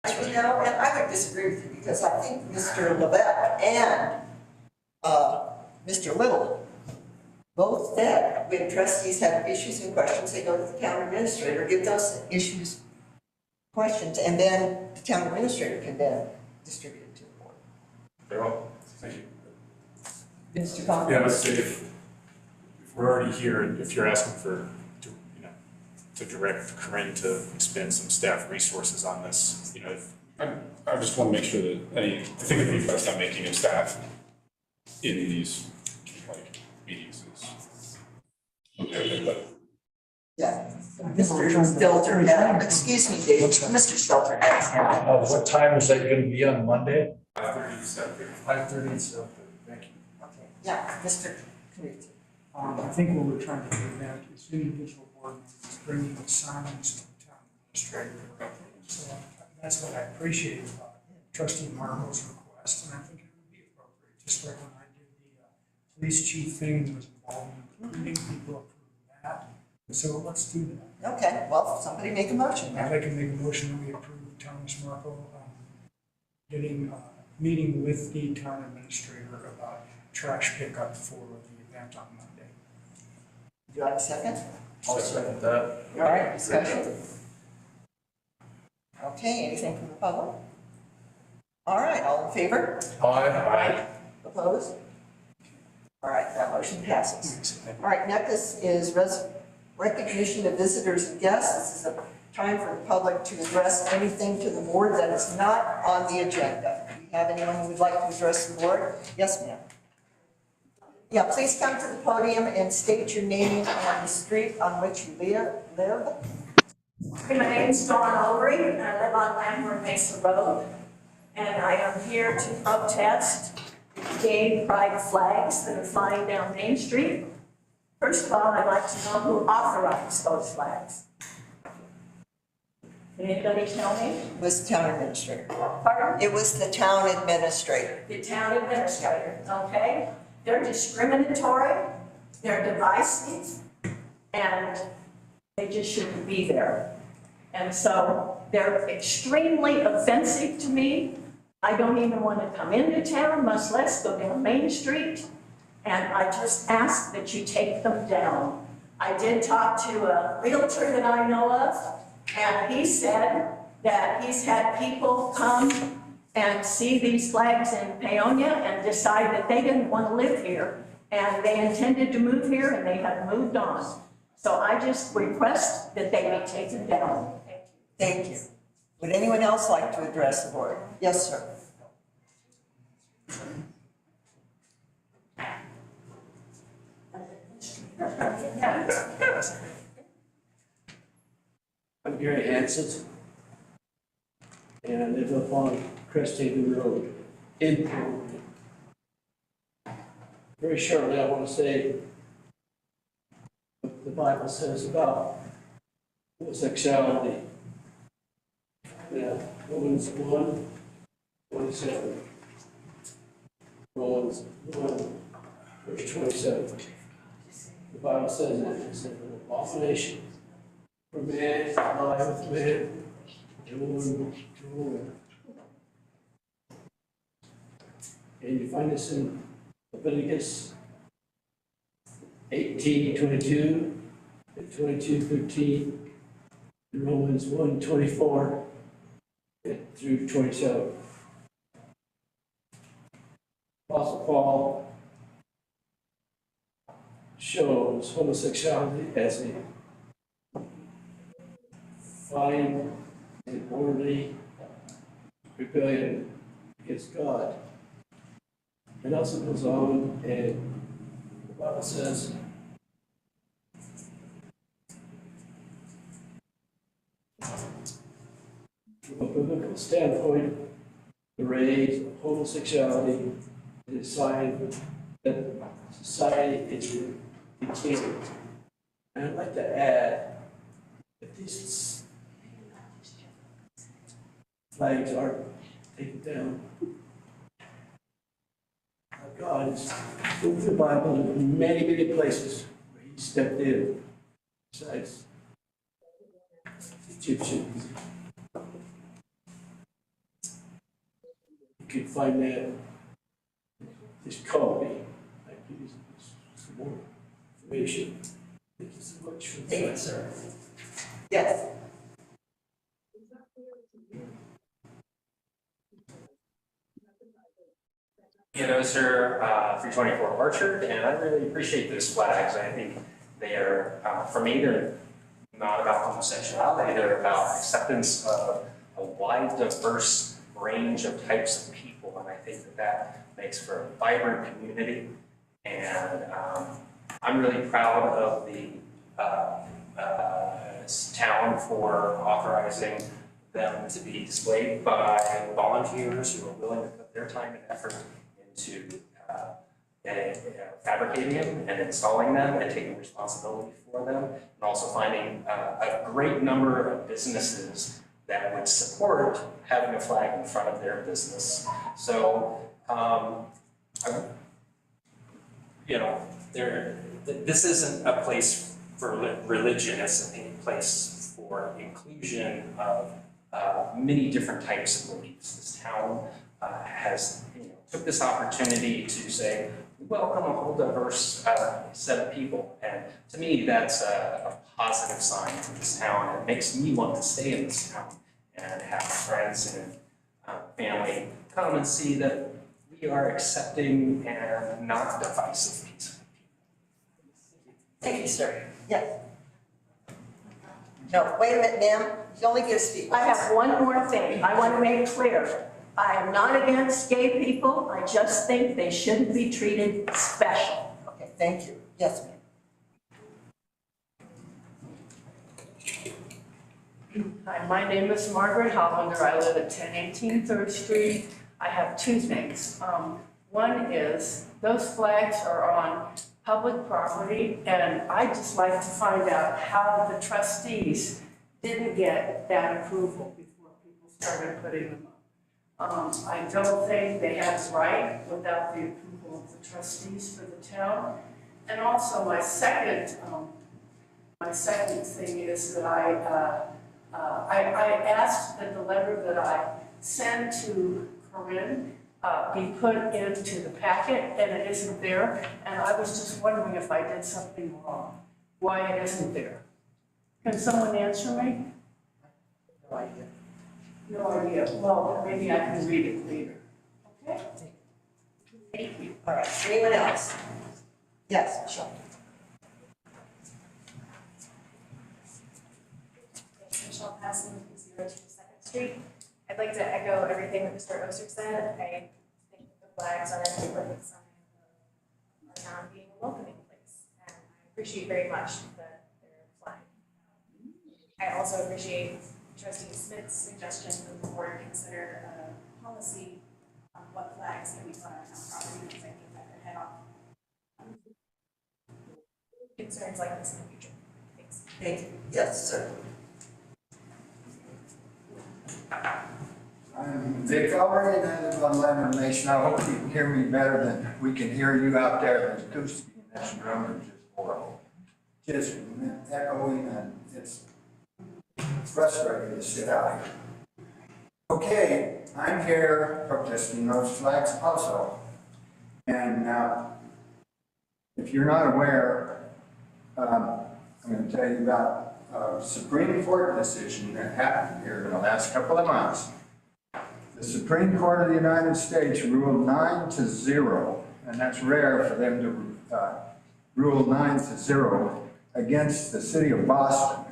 You know, and I would disagree with you because I think Mr. Levesque and Mr. Little both said when trustees have issues and questions, they go to the town administrator, give those issues, questions, and then the town administrator can then distribute it to the board. Very well, thank you. Mr. Conklin? Yeah, let's say if we're already here, and if you're asking for, to direct Corinne to expend some staff resources on this, I just want to make sure that I think the request I'm making of staff in these meetings is okay, but Yeah. Mr. Stelter, excuse me, Dave, Mr. Stelter has hand. What time is that gonna be on Monday? 5:30 to 7:30. 5:30 and 7:30, thank you. Okay, yeah, Mr. Knut. I think what we're trying to prevent is individual board members bringing assignments to the town administrator. So that's what I appreciate about trustee Marlowe's request, and I think it would be appropriate, just like when I did the police chief thing and was involved in recruiting, people approved that. So let's do that. Okay, well, somebody make a motion I'd now. like to make a motion that we approve Thomas Marco getting, meeting with the town administrator about trash pickup for the event on Monday. Do you have a second? I'll second that. All right, discussion. Okay, anything from the public? All right, all in favor? Aye. Opposed? All right, that motion passes. All right, next is recognition of visitors and guests. This is a time for the public to address anything to the board that is not on the agenda. Do we have anyone who would like to address the board? Yes, ma'am. Yeah, please come to the podium and state your name and the street on which you live. My name's Dawn Ulrey, and I live on Landward Mesa Road, and I am here to protest gay pride flags that are flying down Main Street. First of all, I'd like to know who authorized those flags. Can anybody tell me? It was the town administrator. Pardon? It was the town administrator. The town administrator, okay? They're discriminatory, they're divisive, and they just shouldn't be there. And so they're extremely offensive to me. I don't even want to come into town, much less go down Main Street. And I just ask that you take them down. I did talk to a realtor that I know of, and he said that he's had people come and see these flags in Paonia and decide that they didn't want to live here, and they intended to move here, and they have moved on. So I just request that they be taken down. Thank you. Would anyone else like to address the board? Yes, sir. I'm Gary Hansen, and I live up on Cresthaven Road in Peoria. Very shortly, I want to say what the Bible says about homosexuality. Romans 1:27. Romans 1, verse 27. The Bible says it's an abomination for man to lie with man and woman to woman. And you find this in Leviticus 18:22 and 22:13, and Romans 1:24 through 27. Apostle Paul shows homosexuality as a fine and orderly rebellion against God. It also goes on, and the Bible says, from a biblical standpoint, the rage of homosexuality is a sign that society is decaying. And I'd like to add that these flags are taken down. God is in the Bible in many, many places where He stepped in, besides Egyptians. you can find that, just call me. I can use some more information. Thank you so much for Thank you, that. sir. Yes. Sir, 324 Orchard, and I really appreciate those flags. I think they are, for me, they're not about homosexuality, they're about acceptance of a wide, diverse range of types of people, and I think that that makes for a vibrant community. And I'm really proud of the town for authorizing them to be displayed by volunteers who are willing to put their time and effort into fabricating them and installing them and taking responsibility for them, and also finding a great number of businesses that would support having a flag in front of their business. So, this isn't a place for religion, it's a place for inclusion of many different types of beliefs. This town has took this opportunity to say, we welcome a whole diverse set of people. And to me, that's a positive sign for this town. It makes me want to stay in this town and have friends and family come and see that we are accepting and not divisive people. Thank you, sir. Yes. No, wait a minute, ma'am. You only get to speak I once. have one more thing I want to make clear. I am not against gay people, I just think they shouldn't be treated special. Okay, thank you. Yes, ma'am. Hi, my name is Margaret Hollander. I live at 1018 3rd Street. I have two things. One is those flags are on public property, and I'd just like to find out how the trustees didn't get that approval before people started putting them up. I don't think they have the right without the approval of the trustees for the town. And also my second thing is that I asked that the letter that I sent to Corinne be put into the packet, and it isn't there. And I was just wondering if I did something wrong, why it isn't there. Can someone answer me? No idea. No idea. Well, maybe I can read it later. Okay? Thank you. All right, anyone else? Yes, Michelle. Michelle Passon from 02 2nd Street. I'd like to echo everything that Mr. Oster said. I think the flags are a perfect sign of our town being a welcoming place, and I appreciate very much that they're flying. I also appreciate Trustee Smith's suggestion that the board consider a policy on what flags can be put on town property, because I think that could head off concerns like this in the future. Thanks. Thank you. Yes, sir. I'm Vic Ellery, and I live on Lemon Nation. I hope you can hear me better than we can hear you out there. The acoustic in this room is just horrible. Just echoing, and it's frustrating to sit out here. Okay, I'm here protesting those flags also. And now, if you're not aware, I'm going to tell you about a Supreme Court decision that happened here in the last couple of months. The Supreme Court of the United States ruled 9-0, and that's rare for them to rule 9-0 against the city of Boston.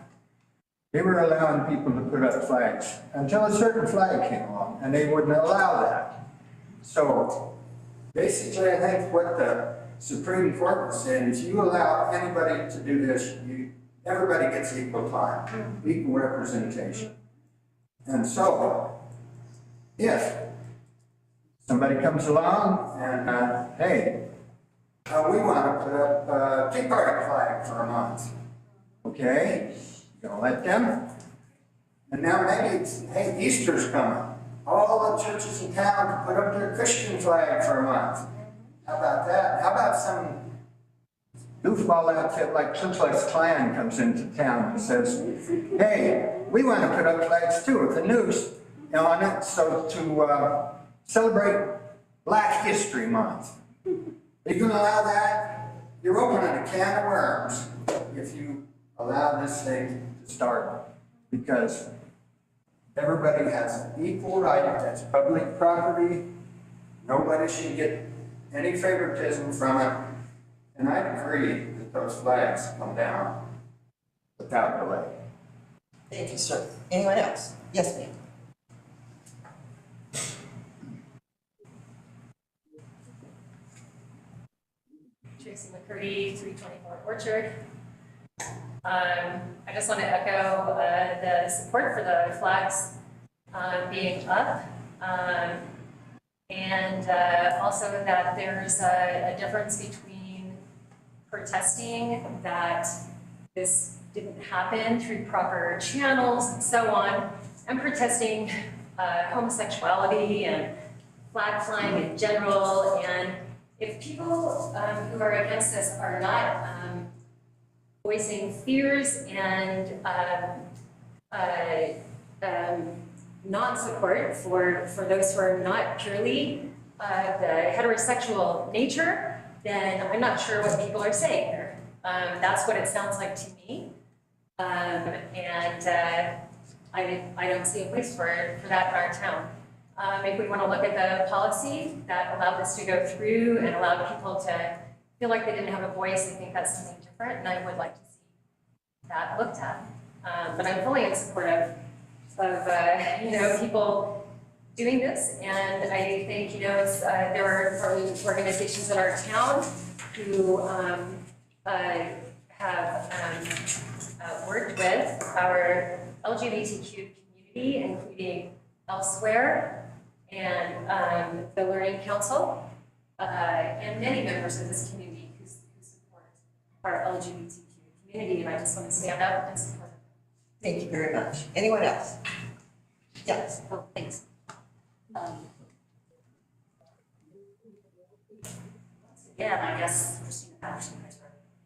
They were allowing people to put up flags until a certain flag came along, and they wouldn't allow that. So basically, I think what the Supreme Court was saying is you allow anybody to do this, everybody gets equal time, equal representation. And so, if somebody comes along and, hey, we want to put up a Tea Party flag for a month, okay? You're gonna let them? And now maybe it's, hey, Easter's coming. All the churches in town can put up their Christian flag for a month. How about that? How about some goofball outfit like Ku Klux Klan comes into town and says, hey, we want to put up flags too with a noose on it, so celebrate Black History Month. Are you gonna allow that? You're opening a can of worms if you allow this thing to start. Because everybody has an equal right, that's public property. Nobody should get any favoritism from it. And I agree that those flags come down without delay. Thank you, sir. Anyone else? Yes, ma'am. Tracy McCurdy, 324 Orchard. I just want to echo the support for the flags being up. And also that there's a difference between protesting that this didn't happen through proper channels and so on, and protesting homosexuality and flag flying in general. And if people who are against this are not voicing fears and non-support for those who are not purely the heterosexual nature, then I'm not sure what people are saying there. That's what it sounds like to me. I don't see a place for that in our town. If we want to look at the policy that allowed this to go through and allowed people to feel like they didn't have a voice, I think that's something different, and I would like to see that looked at. But I'm fully in support of people doing this, and I think it's there are organizations in our town who have worked with our LGBTQ community, including Elsewhere and the Learning Council, and many members of this community who support our LGBTQ community, and I just want to stand up and support them. Thank you very much. Anyone else? Yes. Oh, thanks. Again, I guess, Christina Patterson,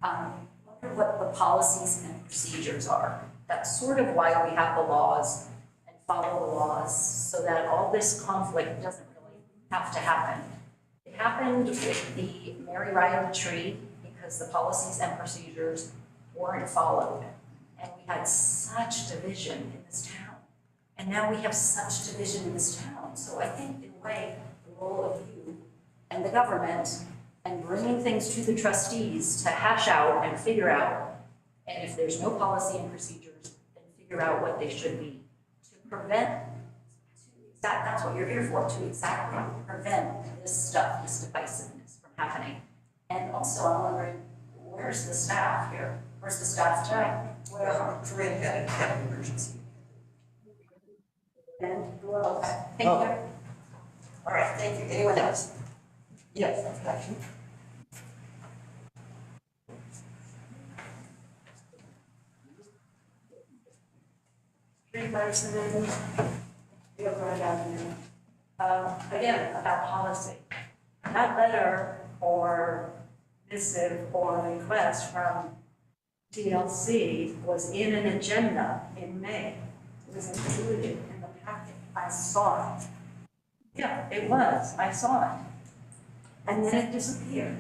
wonder what the policies and procedures are. That's sort of why we have the laws and follow the laws, so that all this conflict doesn't really have to happen. It happened with the Mary Ryan tree because the policies and procedures weren't followed. And we had such division in this town. And now we have such division in this town. So I think, in a way, the role of you and the government and bringing things to the trustees to hash out and figure out, and if there's no policy and procedures, then figure out what they should be to prevent, that's what you're here for, to exactly prevent this stuff, this divisiveness from happening. And also, I'm wondering, where's the staff here? Where's the staff tonight? Well, Corinne had an emergency. And who else? Thank you. All right, thank you. Anyone else? Yes, that's action. Again, about policy. That letter or missive or request from TLC was in an agenda in May. It was included in the packet. I saw it. Yeah, it was. I saw it. And then it disappeared.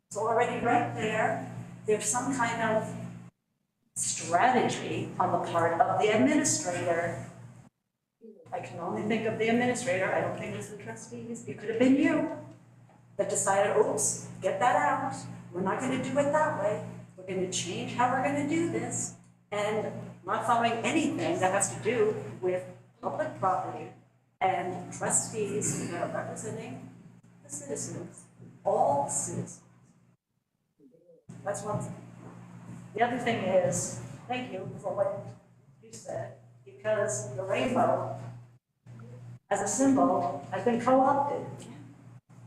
It's already right there. There's some kind of strategy on the part of the administrator. I can only think of the administrator. I don't think it was the trustees. It could have been you that decided, oops, get that out. We're not going to do it that way. We're going to change how we're going to do this. And not following anything that has to do with public property and trustees who are representing the citizens, all citizens. That's one thing. The other thing is, thank you for what you said, because the rainbow as a symbol has been co-opted.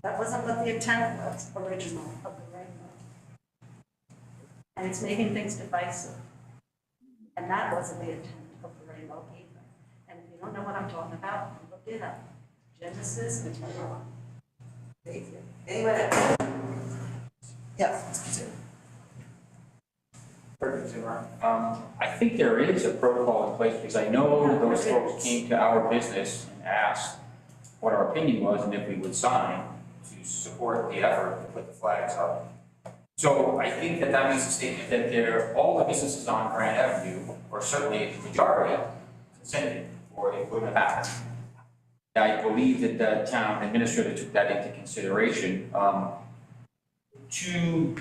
That wasn't what the intent was original of the rainbow. And it's making things divisive. And that wasn't the intent of the rainbow either. And if you don't know what I'm talking about, look it up. Genesis and Noah. Thank you. Anyone else? Yes. I think there is a protocol in place because I know those folks came to our business and asked what our opinion was and if we would sign to support the effort to put the flags up. So I think that that makes a statement that all the businesses on Grand Avenue, or certainly the majority, consented or it wouldn't have happened. I believe that the town administrator took that into consideration. To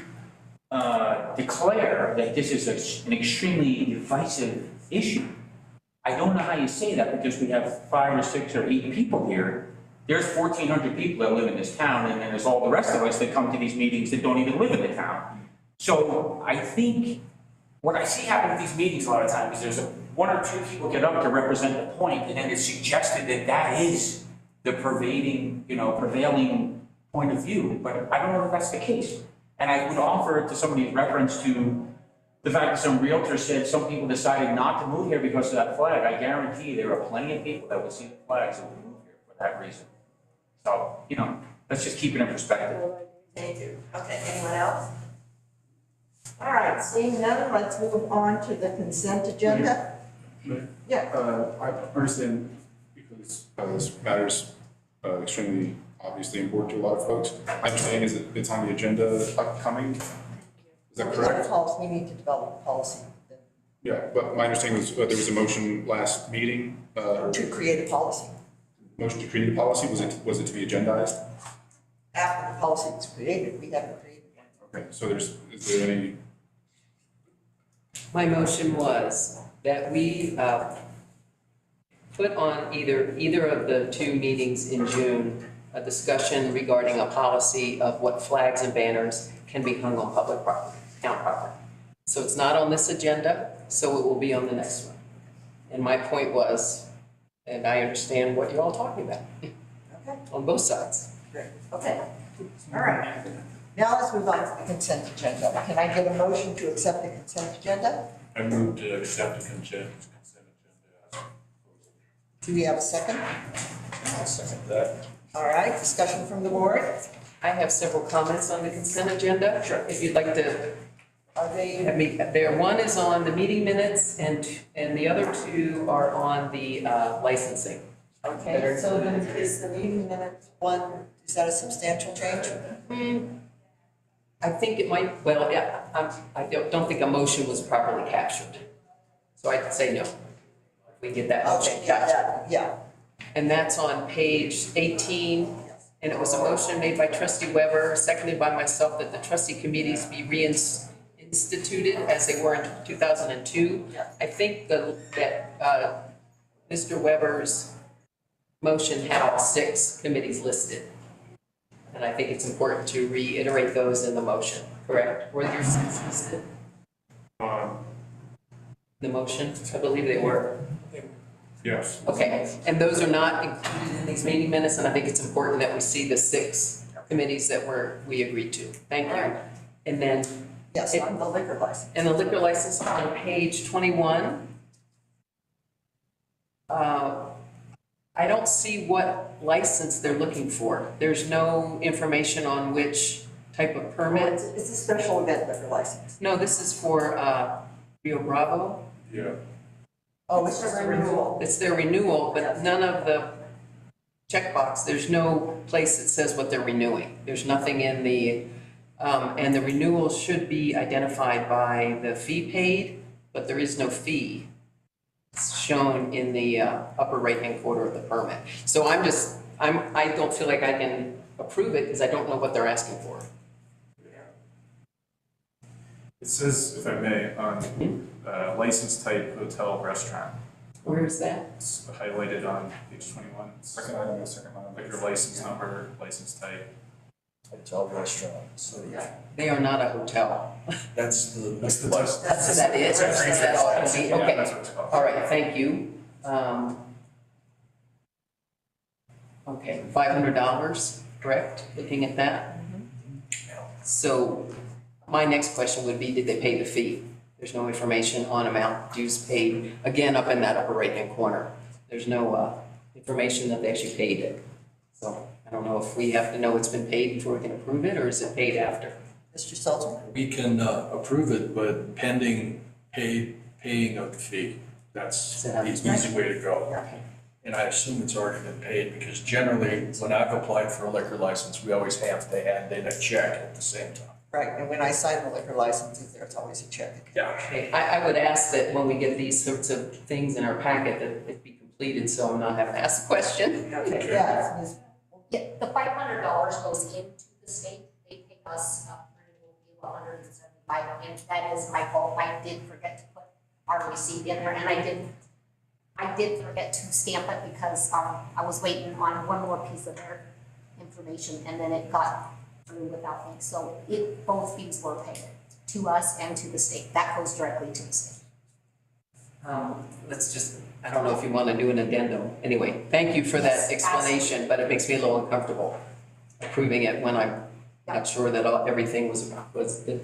declare that this is an extremely divisive issue, I don't know how you say that because we have 5 or 6 or 8 people here. There's 1,400 people that live in this town, and then there's all the rest of us that come to these meetings that don't even live in the town. So I think what I see happen at these meetings a lot of times is there's 1 or 2 people get up to represent the point, and then it's suggested that that is the prevailing point of view. But I don't know if that's the case. And I would offer to somebody's reference to the fact that some realtor said some people decided not to move here because of that flag. I guarantee there are plenty of people that would see the flags and would move here for that reason. So, let's just keep it in perspective. Thank you. Okay, anyone else? All right, seeing none, let's move on to the consent agenda. Yeah. I understand because this matters extremely obviously important to a lot of folks. My understanding is that it's on the agenda upcoming. Is that correct? We need to develop a policy. Yeah, but my understanding was there was a motion last meeting. To create a policy. Motion to create a policy, was it to be agendized? After the policy is created, we haven't created one. Okay, so is there any? My motion was that we put on either of the 2 meetings in June a discussion regarding a policy of what flags and banners can be hung on public property, town property. So it's not on this agenda, so it will be on the next one. And my point was, and I understand what you're all talking about. Okay. On both sides. Great. Okay. All right. Now let's move on to the consent agenda. Can I get a motion to accept the consent agenda? I move to accept the consent agenda. Do we have a second? I'll second that. All right, discussion from the board. I have several comments on the consent agenda. Sure. If you'd like to, Are they? one is on the meeting minutes and the other 2 are on the licensing. Okay, so then is the meeting minutes one, is that a substantial change? I think it might, well, yeah, I don't think a motion was properly captured. So I'd say no. If we get that motion Okay, captured. yeah. And that's on page 18. And it was a motion made by trustee Weber, seconded by myself, that the trustee committees be reinstituted as they were in 2002. I think that Mr. Weber's motion had 6 committees listed. And I think it's important to reiterate those in the motion, correct? Were there 6 listed? The motion, I believe they were. Yes. Okay, and those are not included in these meeting minutes, and I think it's important that we see the 6 committees that we agreed to. Thank you. And then. Yes, on the liquor license. And the liquor license on page 21. I don't see what license they're looking for. There's no information on which type of permit. It's a special event liquor license. No, this is for Rio Bravo. Yeah. Oh, it's just a renewal. It's their renewal, but none of the checkbox, there's no place that says what they're renewing. There's nothing in the, and the renewal should be identified by the fee paid, but there is no fee. It's shown in the upper right-hand corner of the permit. So I don't feel like I can approve it because I don't know what they're asking for. It says, if I may, on license type hotel restaurant. Where is that? It's highlighted on page 21. Second item, second line. Liquor license number, license type. Hotel restaurant, so yeah. They are not a hotel. That's the That's That's that is. Is that all it can be? Okay. That's what it's called. All right, thank you. Okay, $500, correct? Looking at that? So my next question would be, did they pay the fee? There's no information on amount dues paid, again, up in that upper right-hand corner. There's no information that they actually paid it. So I don't know if we have to know it's been paid before we can approve it, or is it paid after? Mr. Seltzer? We can approve it, but pending paying of the fee. That's the easy way to go. Okay. And I assume it's already been paid, because generally, when I've applied for a liquor license, we always have to hand in a check at the same time. Right, and when I sign the liquor licenses, there's always a check. Yeah. Okay, I would ask that when we get these sorts of things in our packet, that it be completed, so I'm not having to ask the question. Okay, yeah, Ms. Yeah, the $500 goes into the state, they pay us a renewal fee of $175, and that is my fault, I did forget to put our receipt in there, and I did forget to stamp it because I was waiting on one more piece of their information, and then it got through without me, so both fees were paid to us and to the state, that goes directly to the state. Let's just, I don't know if you want to do an addendum. Anyway, thank you for that Yes, explanation, but it makes me a little uncomfortable approving it when I'm not sure that everything the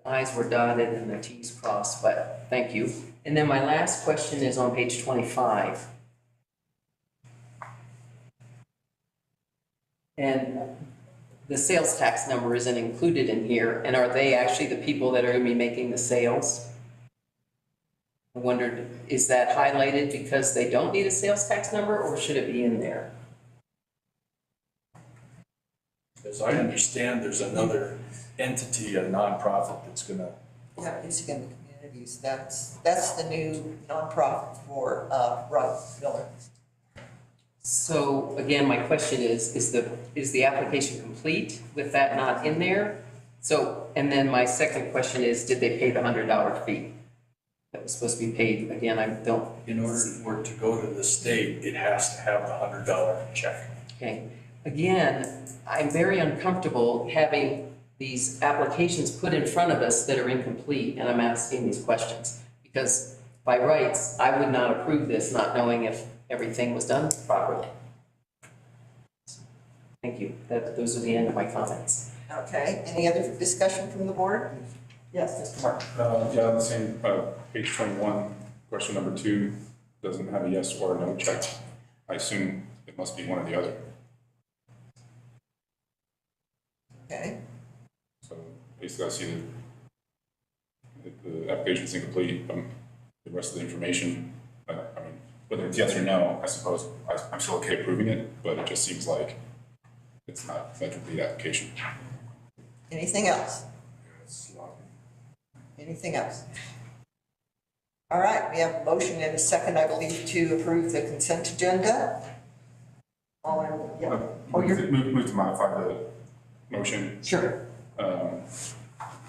i's were dotted and the t's crossed, but thank you. And then my last question is on page 25. And the sales tax number isn't included in here, and are they actually the people that are going to be making the sales? I wondered, is that highlighted because they don't need a sales tax number, or should it be in there? As I understand, there's another entity, a nonprofit that's gonna. Yeah, Sgm Communities, that's the new nonprofit for Rod Miller. So again, my question is the application complete with that not in there? So, and then my second question is, did they pay the $100 fee that was supposed to be paid? Again, I don't. In order for it to go to the state, it has to have the $100 check. Okay, again, I'm very uncomfortable having these applications put in front of us that are incomplete, and I'm asking these questions. Because by rights, I would not approve this, not knowing if everything was done properly. Thank you, those are the end of my comments. Okay, any other discussion from the board? Yes, Mr. Mark. Yeah, the same, page 21, question number 2, doesn't have a yes or a no check. I assume it must be one or the other. Okay. So basically, I see that the application's incomplete, the rest of the information, I mean, whether it's yes or no, I suppose I'm still okay approving it, but it just seems like it's not a complete application. Anything else? Anything else? All right, we have a motion and a second, I believe, to approve the consent agenda. All in, yeah. Oh, you're. Move to modify the motion. Sure.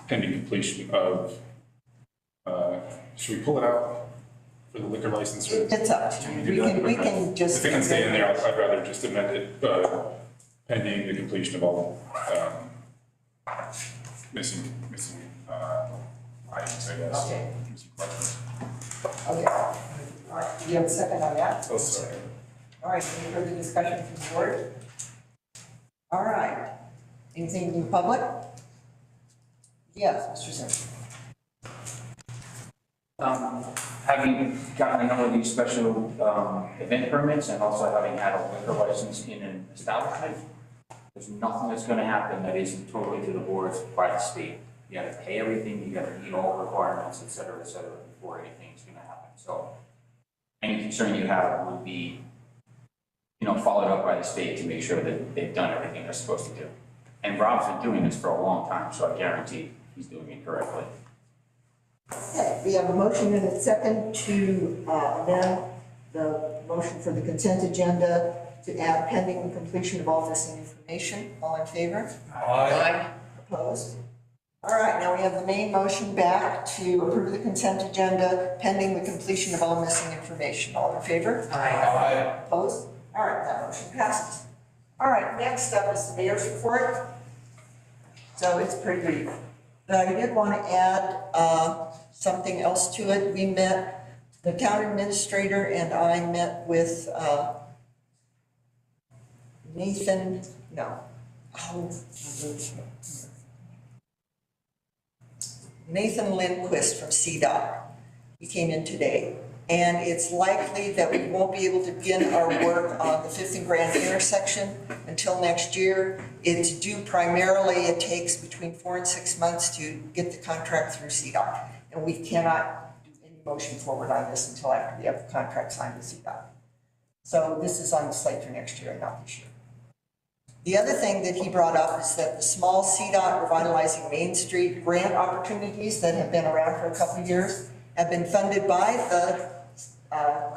Pending completion of, should we pull it out for the liquor license? Or It's up to you. We can just. If it can stay in there, I'd rather just amend it, pending the completion of all, missing, items, I guess. Okay. Missing questions. Okay. All right, do you have a second on that? Oh, sorry. All right, any further discussion from the board? All right. Anything from the public? Yes, Mr. Zimmer. Having gotten a number of these special event permits and also having had a liquor license in an establishment, there's nothing that's gonna happen that isn't totally to the boards by the state. You gotta pay everything, you gotta meet all requirements, et cetera, before anything's gonna happen. So any concern you have would be, followed up by the state to make sure that they've done everything they're supposed to do. And Rob's been doing this for a long time, so I guarantee he's doing it correctly. Okay, we have a motion and a second to amend the motion for the consent agenda to add pending the completion of all missing information. All in favor? Aye. Opposed? All right, now we have the main motion back to approve the consent agenda pending the completion of all missing information. All in favor? Aye. Opposed? All right, that motion passes. All right, next up is the mayor's report. So it's pretty brief. But I did want to add something else to it. We met, the town administrator and I met with Nathan Lindquist from Cdot. He came in today. And it's likely that we won't be able to begin our work on the 5th and Grand intersection until next year. It's due primarily, it takes between 4 and 6 months to get the contract through Cdot. And we cannot do any motion forward on this until after we have the contract signed with Cdot. So this is on the slate for next year and not this year. The other thing that he brought up is that the small Cdot Revitalizing Main Street grant opportunities that have been around for a couple of years have been funded by the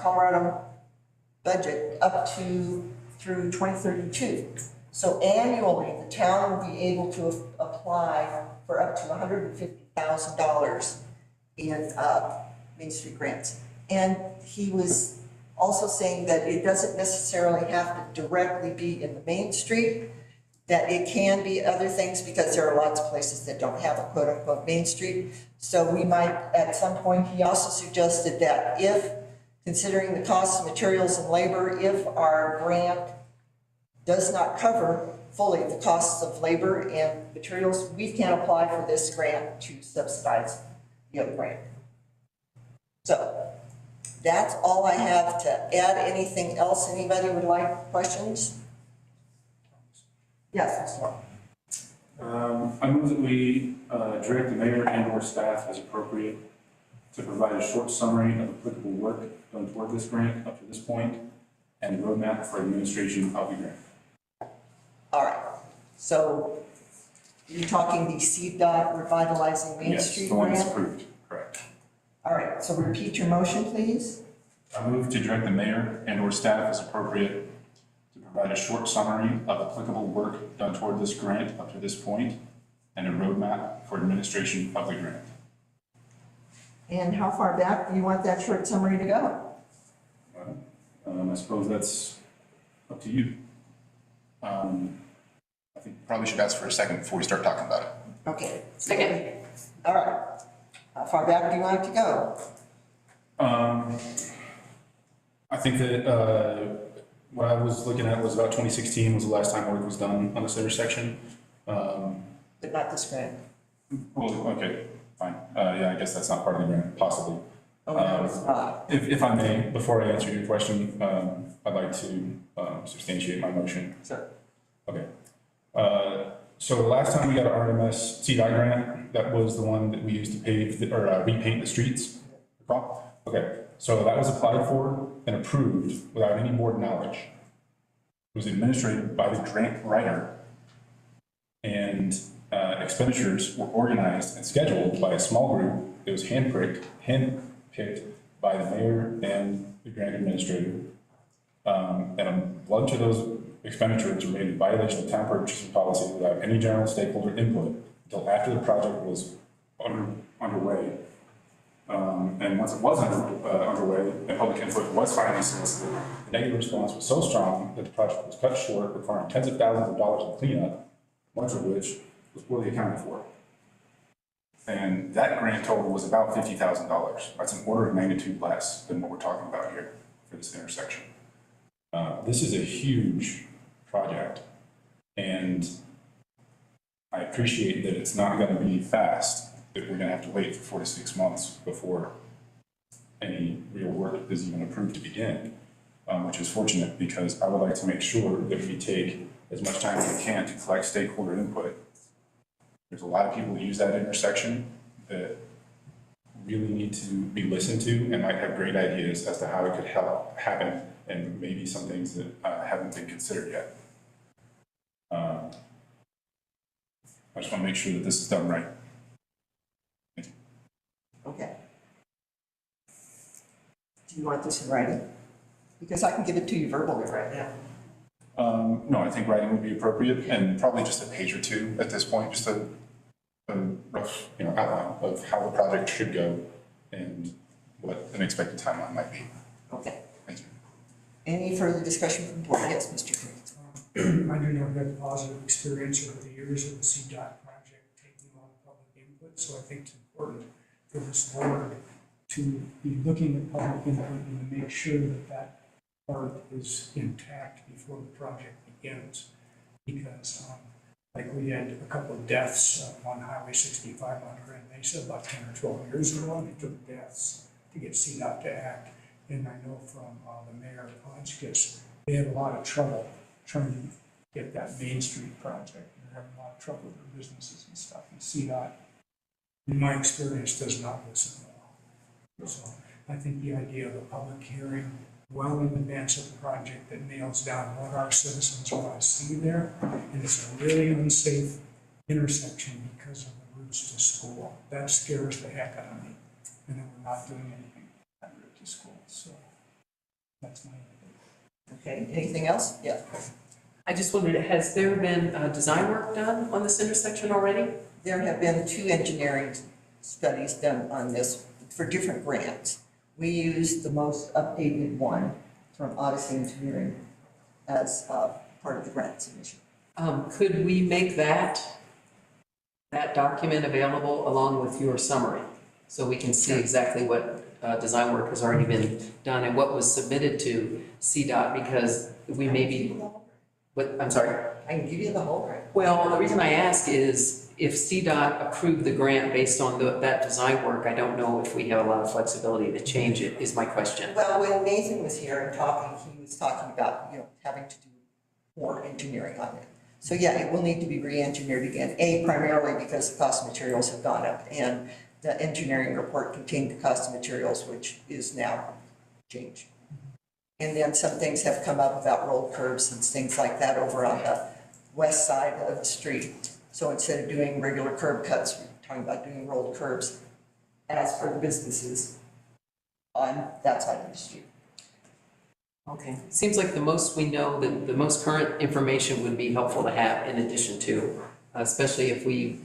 Colorado budget up to through 2032. So annually, the town will be able to apply for up to $150,000 in Main Street grants. And he was also saying that it doesn't necessarily have to directly be in the Main Street, that it can be other things because there are lots of places that don't have a quote unquote Main Street. So we might, at some point, he also suggested that if, considering the cost of materials and labor, if our grant does not cover fully the costs of labor and materials, we can apply for this grant to subsidize the other grant. So that's all I have to add. Anything else anybody would like? Questions? Yes, Mr. Moore. I move that we direct the mayor and/or staff as appropriate to provide a short summary of applicable work done toward this grant up to this point and a roadmap for administration of the grant. All right. So you're talking the Cdot Revitalizing Main Street Yes, the one that's grant? approved, correct. All right, so repeat your motion, please. I move to direct the mayor and/or staff as appropriate to provide a short summary of applicable work done toward this grant up to this point and a roadmap for administration of the grant. And how far back do you want that short summary to go? I suppose that's up to you. I think you probably should ask for a second before we start talking about it. Okay. Second. All right. How far back do you want it to go? I think that what I was looking at was about 2016 was the last time work was done on this intersection. But not this grant. Well, okay, fine. Yeah, I guess that's not part of the grant, possibly. Oh, no, it's not. If I may, before I answer your question, I'd like to substantiate my motion. Sure. Okay. So the last time we got an RMS CDOT grant, that was the one that we used to pave or repaint the streets. Recall? Okay. So that was applied for and approved without any board knowledge. It was administered by the grant writer, and expenditures were organized and scheduled by a small group. It was handpicked by the mayor and the grant administrator. And a bunch of those expenditures were made in violation of town purchasing policy without any general stakeholder input until after the project was underway. And once it was underway and public input was finally solicited, the negative response was so strong that the project was cut short, requiring tens of thousands of dollars in cleanup, much of which was poorly accounted for. And that grant total was about $50,000. That's an order of magnitude less than what we're talking about here for this intersection. This is a huge project, and I appreciate that it's not going to be fast, that we're going to have to wait for 4 to 6 months before any real work is even approved to begin, which is fortunate because I would like to make sure that we take as much time as we can to collect stakeholder input. There's a lot of people who use that intersection that really need to be listened to and might have great ideas as to how it could help happen, and maybe some things that haven't been considered yet. I just want to make sure that this is done right. Thank you. Okay. Do you want this in writing? Because I can give it to you verbally right now. No, I think writing would be appropriate, and probably just a page or two at this point, just a rough, outline of how the project should go and what an expected timeline might be. Okay. Thank you. Any further discussion from the board? Yes, Mr. Green. I do know we've had positive experience over the years of the Cdot project, taking a lot of public input, so I think it's important for this board to be looking at public input and to make sure that that part is intact before the project begins. Because like we had a couple of deaths on Highway 65 on Grand Mesa about 10 or 12 years ago, and it took deaths to get Cdot to act. And I know from the mayor of Hodgkiss, they had a lot of trouble trying to get that Main Street project. They're having a lot of trouble with their businesses and stuff. And Cdot, in my experience, does not listen well. So I think the idea of a public hearing well in advance of the project that nails down what our citizens want to see there. And it's a really unsafe intersection because of the routes to school. That scares the heck out of me. And then we're not doing anything on that route to school, so that's my opinion. Okay, anything else? Yeah. I just wondered, has there been design work done on this intersection already? There have been 2 engineering studies done on this for different grants. We used the most updated one from Odyssey Engineering as part of the grant submission. Could we make that document available along with your summary? So we can see exactly what design work has already been done and what was submitted to Cdot, because we may be, I'm sorry? I can give you the whole grant. Well, the reason I ask is if Cdot approved the grant based on that design work, I don't know if we have a lot of flexibility to change it, is my question. Well, when Nathan was here and talking, he was talking about, having to do more engineering on it. So yeah, it will need to be re-engineered again, primarily because the cost of materials have gone up, and the engineering report contained the cost of materials, which is now changed. And then some things have come up about rolled curbs and things like that over on the west side of the street. So instead of doing regular curb cuts, we're talking about doing rolled curbs as for the businesses on that side of the street. Okay, seems like the most we know, the most current information would be helpful to have in addition to, especially if we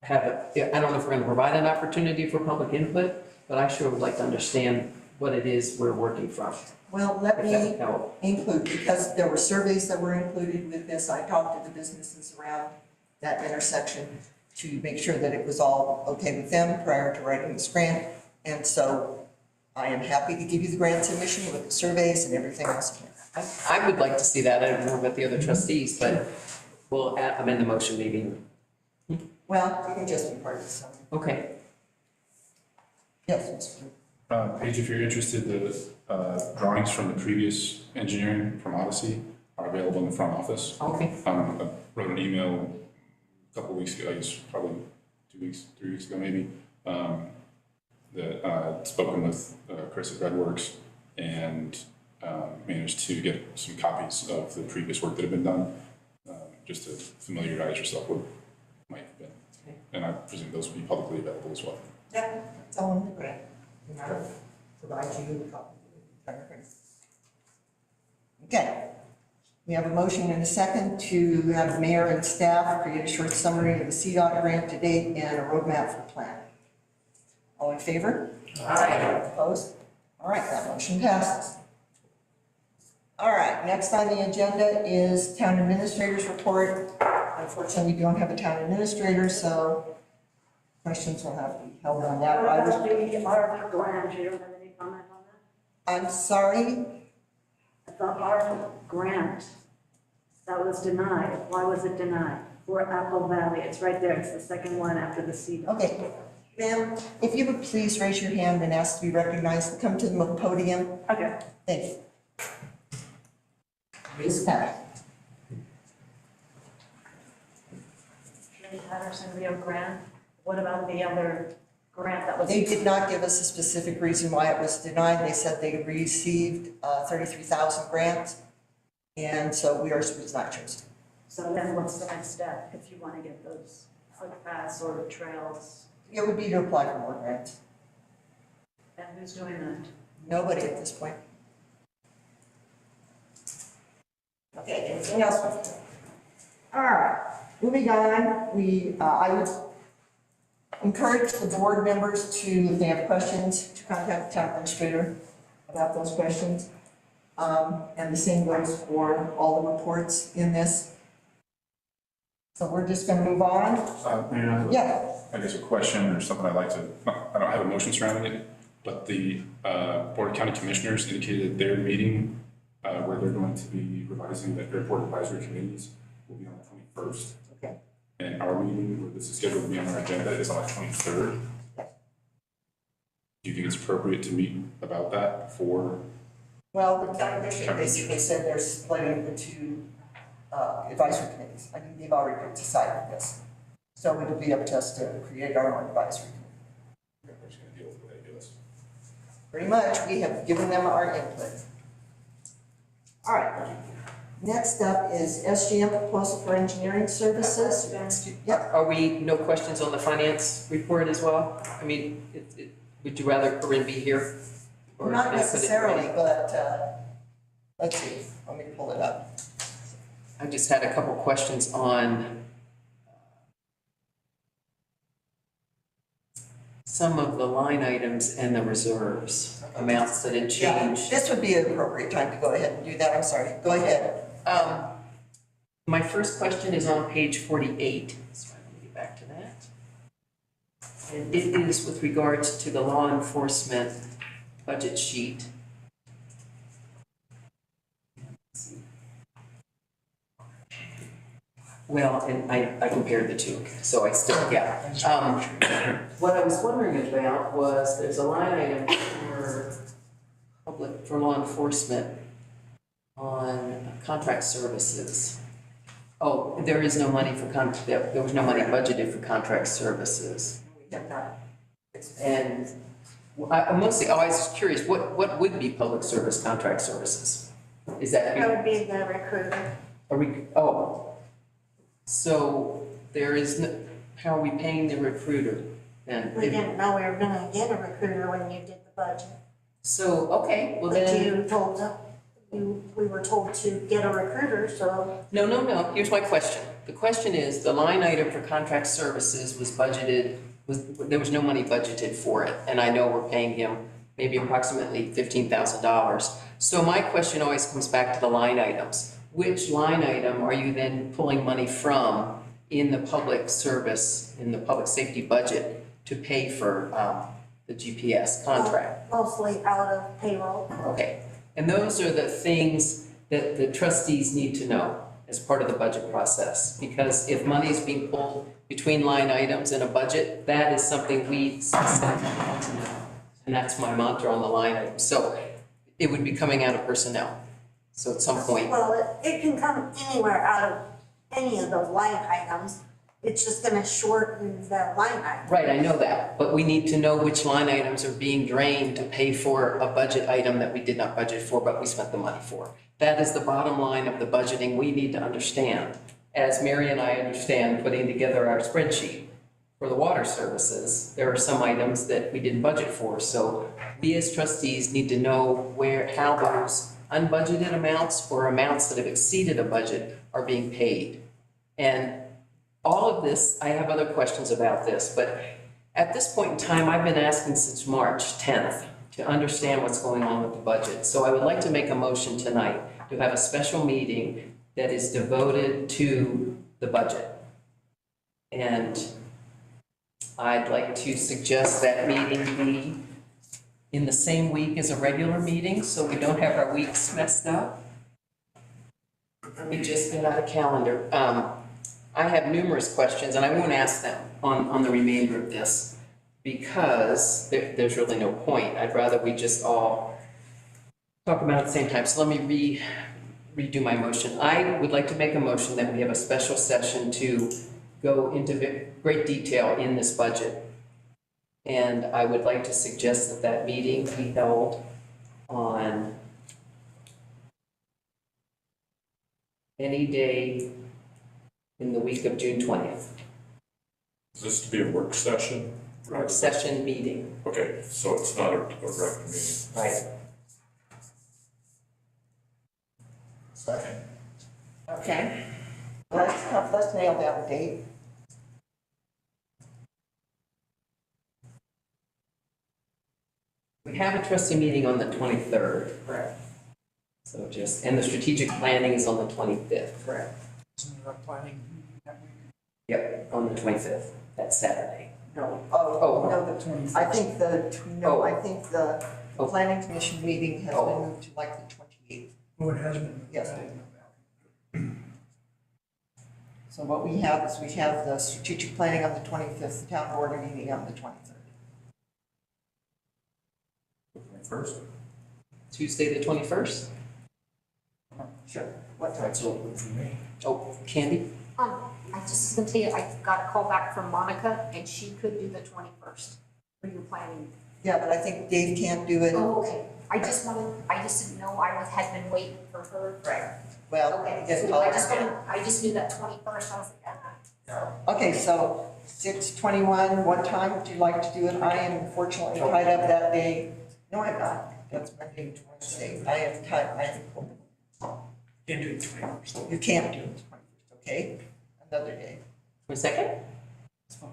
have, I don't know if we're going to provide an opportunity for public input, but I sure would like to understand what it is we're working from. Well, let If me that would help. include, because there were surveys that were included with this, I talked to the businesses around that intersection to make sure that it was all okay with them prior to writing this grant. And so I am happy to give you the grant submission with the surveys and everything else. I would like to see that. I don't know about the other trustees, but we'll amend the motion maybe. Well, you can just be part of this. Okay. Yes, Mr. Paige, if you're interested, the drawings from the previous engineering from Odyssey are available in the front office. Okay. I wrote an email a couple of weeks ago, I guess probably 3 weeks ago maybe, that I'd spoken with Chris at Redworks and managed to get some copies of the previous work that had been done, just to familiarize yourself with what might have been. Okay. And I presume those will be publicly available as well. Yeah, it's all in the grant. And I'll provide you a copy of the entire grant. Okay. We have a motion and a second to have the mayor and staff create a short summary of the Cdot grant to date and a roadmap for planning. All in favor? Aye. Opposed? All right, that motion passes. All right, next on the agenda is town administrator's report. Unfortunately, we don't have a town administrator, so questions will have to be held on that. What about the ARPA grant? You don't have any comment on that? I'm sorry, The ARPA grant that was denied, why was it denied? For Apple Valley, it's right there, it's the second one after the Cdot. okay. Ma'am, if you would please raise your hand and ask to be recognized and come to the podium. Okay. Thank you. Ms. Pat. The Patterson Rio grant, what about the other grant that was? They did not give us a specific reason why it was denied. They said they received 33,000 grants, and so ours was not chosen. So then what's the next step if you want to get those footpaths or trails? It would be to apply for more grants. And who's doing that? Nobody at this point. Okay, anything else? All right, moving on, I would encourage the board members to, if they have questions, to contact the town administrator about those questions. And the same goes for all the reports in this. So we're just gonna move on. Mayor, Yeah, I guess a question or something I'd like to, I don't have a motion surrounding it, but the Board of County Commissioners indicated that their meeting where they're going to be revising the airport advisory committees will be on the 21st. Okay. And our meeting, where this is scheduled to be on our agenda, is on the 23rd. Do you think it's appropriate to meet about that for? well, the county commission basically said they're splitting the two advisory committees. I think they've already decided this. So it'll be up to us to create our own advisory committee. We're just going to deal with what they give us. Pretty much, we have given them our input. All right. Next up is Sgm Proposal for Engineering Services. Yep. Are we, no questions on the finance report as well? I mean, would you rather Corinne be here? Or Not can I put it- necessarily, but, let's see, let me pull it up. I just had a couple questions on some of the line items and the reserves, amounts that had Yeah, changed. this would be an appropriate time to go ahead and do that, I'm sorry, go ahead. My first question is on page 48, so I'm going to get back to that. And it is with regards to the law enforcement budget sheet. Well, and I compared the two, so I still, yeah. What I was wondering about was, there's a line item for law enforcement on contract services. Oh, there is no money for there was no money budgeted for contract services. We have not. And I'm mostly always curious, what would be public service contract services? Is that? That would be the recruiter. So there is no, how are we paying the recruiter then? We didn't know we were gonna get a recruiter when you did the budget. So, okay, well But then. you told them, we were told to get a recruiter, so. No, here's my question. The question is, the line item for contract services was budgeted, there was no money budgeted for it, and I know we're paying him maybe approximately $15,000. So my question always comes back to the line items. Which line item are you then pulling money from in the public service, in the public safety budget to pay for the GPS contract? Mostly out of payroll. Okay, and those are the things that the trustees need to know as part of the budget process. Because if money is being pulled between line items in a budget, that is something we need to know. And that's my mantra on the line item. So it would be coming out of personnel. So at some point. Well, it can come anywhere out of any of those line items. It's just gonna shorten the line item. Right, I know that, but we need to know which line items are being drained to pay for a budget item that we did not budget for, but we spent the money for. That is the bottom line of the budgeting we need to understand. As Mary and I understand putting together our spreadsheet for the water services, there are some items that we didn't budget for. So we as trustees need to know how those unbudgeted amounts or amounts that have exceeded a budget are being paid. And all of this, I have other questions about this, but at this point in time, I've been asking since March 10th to understand what's going on with the budget. So I would like to make a motion tonight to have a special meeting that is devoted to the budget. And I'd like to suggest that meeting be in the same week as a regular meeting, so we don't have our weeks messed up. Let me just get out a calendar. I have numerous questions, and I won't ask them on the remainder of this, because there's really no point. I'd rather we just all talk about it at the same time. So let me redo my motion. I would like to make a motion that we have a special session to go into great detail in this budget. And I would like to suggest that meeting be held on any day in the week of June 20th. Is this to be a work session? Work session meeting. Okay, so it's not a rec meeting. Right. Second. Okay. Let's nail down the date. We have a trustee meeting on the 23rd. Correct. So and the strategic planning is on the 25th. Correct. Isn't there a planning that week? Yep, on the 25th, that's Saturday. No, The I think the planning commission meeting has been moved to like the 28th. Oh, it has been. Yes. So what we have is we have the strategic planning on the 25th, the town board meeting on the 23rd. First? Tuesday, the 21st? Sure. What time? That's open for me. Oh, Candy? I just was gonna tell you, I got a call back from Monica, and she could do the 21st for your planning Yeah, but I think Dave can't do it. Oh, okay. I just didn't know had been waiting for her. Right. Well, Okay, yes, so I just knew that 21st, I was like, okay, so 6:21, what time would you like to do it? I am unfortunately tied up that day. No, I'm not. That's Monday to Wednesday. I am tied, Can't do it 21st. you can't do it 21st, okay? Another day. 22nd? It's fine.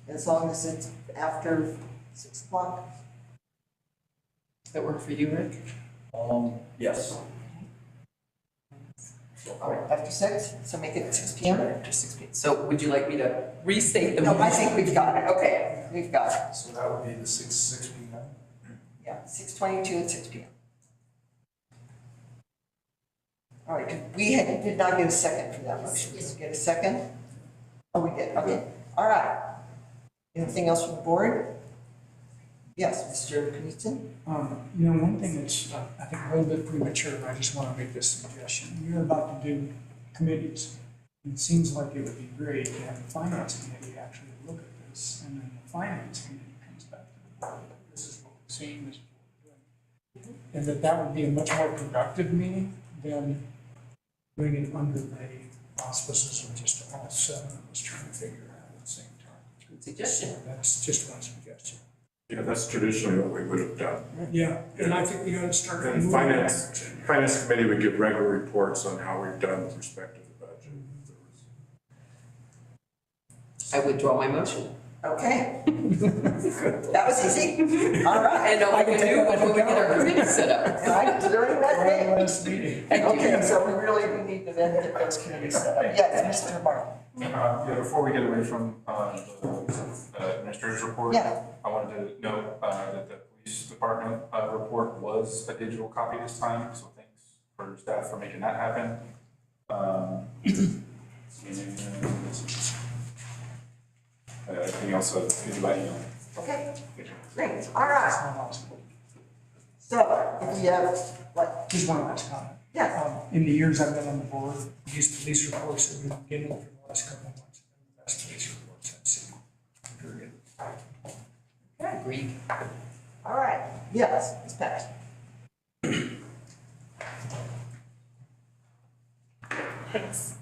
As long as it's after 6 o'clock. Does that work for you, Rick? Yes. All right, after 6, so make it 6 p.m.? After 6 p.m. So would you like me to restate the No, motion? I think we've got it. Okay. We've got it. So that would be the 6 p.m. Yeah, 6:22 at 6 p.m. All right, did not get a second for that motion. Did we get a second? Oh, we did, okay. All right. Anything else from the board? Yes, Mr. Knudsen? One thing that's, I think, a little bit premature, and I just want to make this suggestion. You're about to do committees. It seems like it would be great to have the finance committee actually look at this, and then the finance committee comes back to the board. This is what we're seeing, this is what we're doing. And that would be a much more productive meeting than doing it under the auspices of just all 7 of us trying to figure it out at the same time. Good suggestion. So that's just one suggestion. Yeah, that's traditionally what we would have done. Yeah, and I think we ought to start. And moving finance that. committee would give regular reports on how we've done with respect to the budget. I withdraw my motion. Okay. That was easy. All right. And I can do when we get our committee set up. Right, during that day. Last meeting. Okay, so we need to then get those committees set up. Yes, Mr. Martin. Yeah, before we get away from the administrator's report. Yeah. I wanted to note that the police department report was a digital copy this time, so thanks for staff for making that happen. Anything else anybody email? Okay, great, all right. So, if we have, what, Just one last comment. yeah, In the years I've been on the board, these police reports that we've been getting for the last couple of months have been the best police reports I've seen. Period. Agreed. all right, yes, Ms. Pat. Thanks.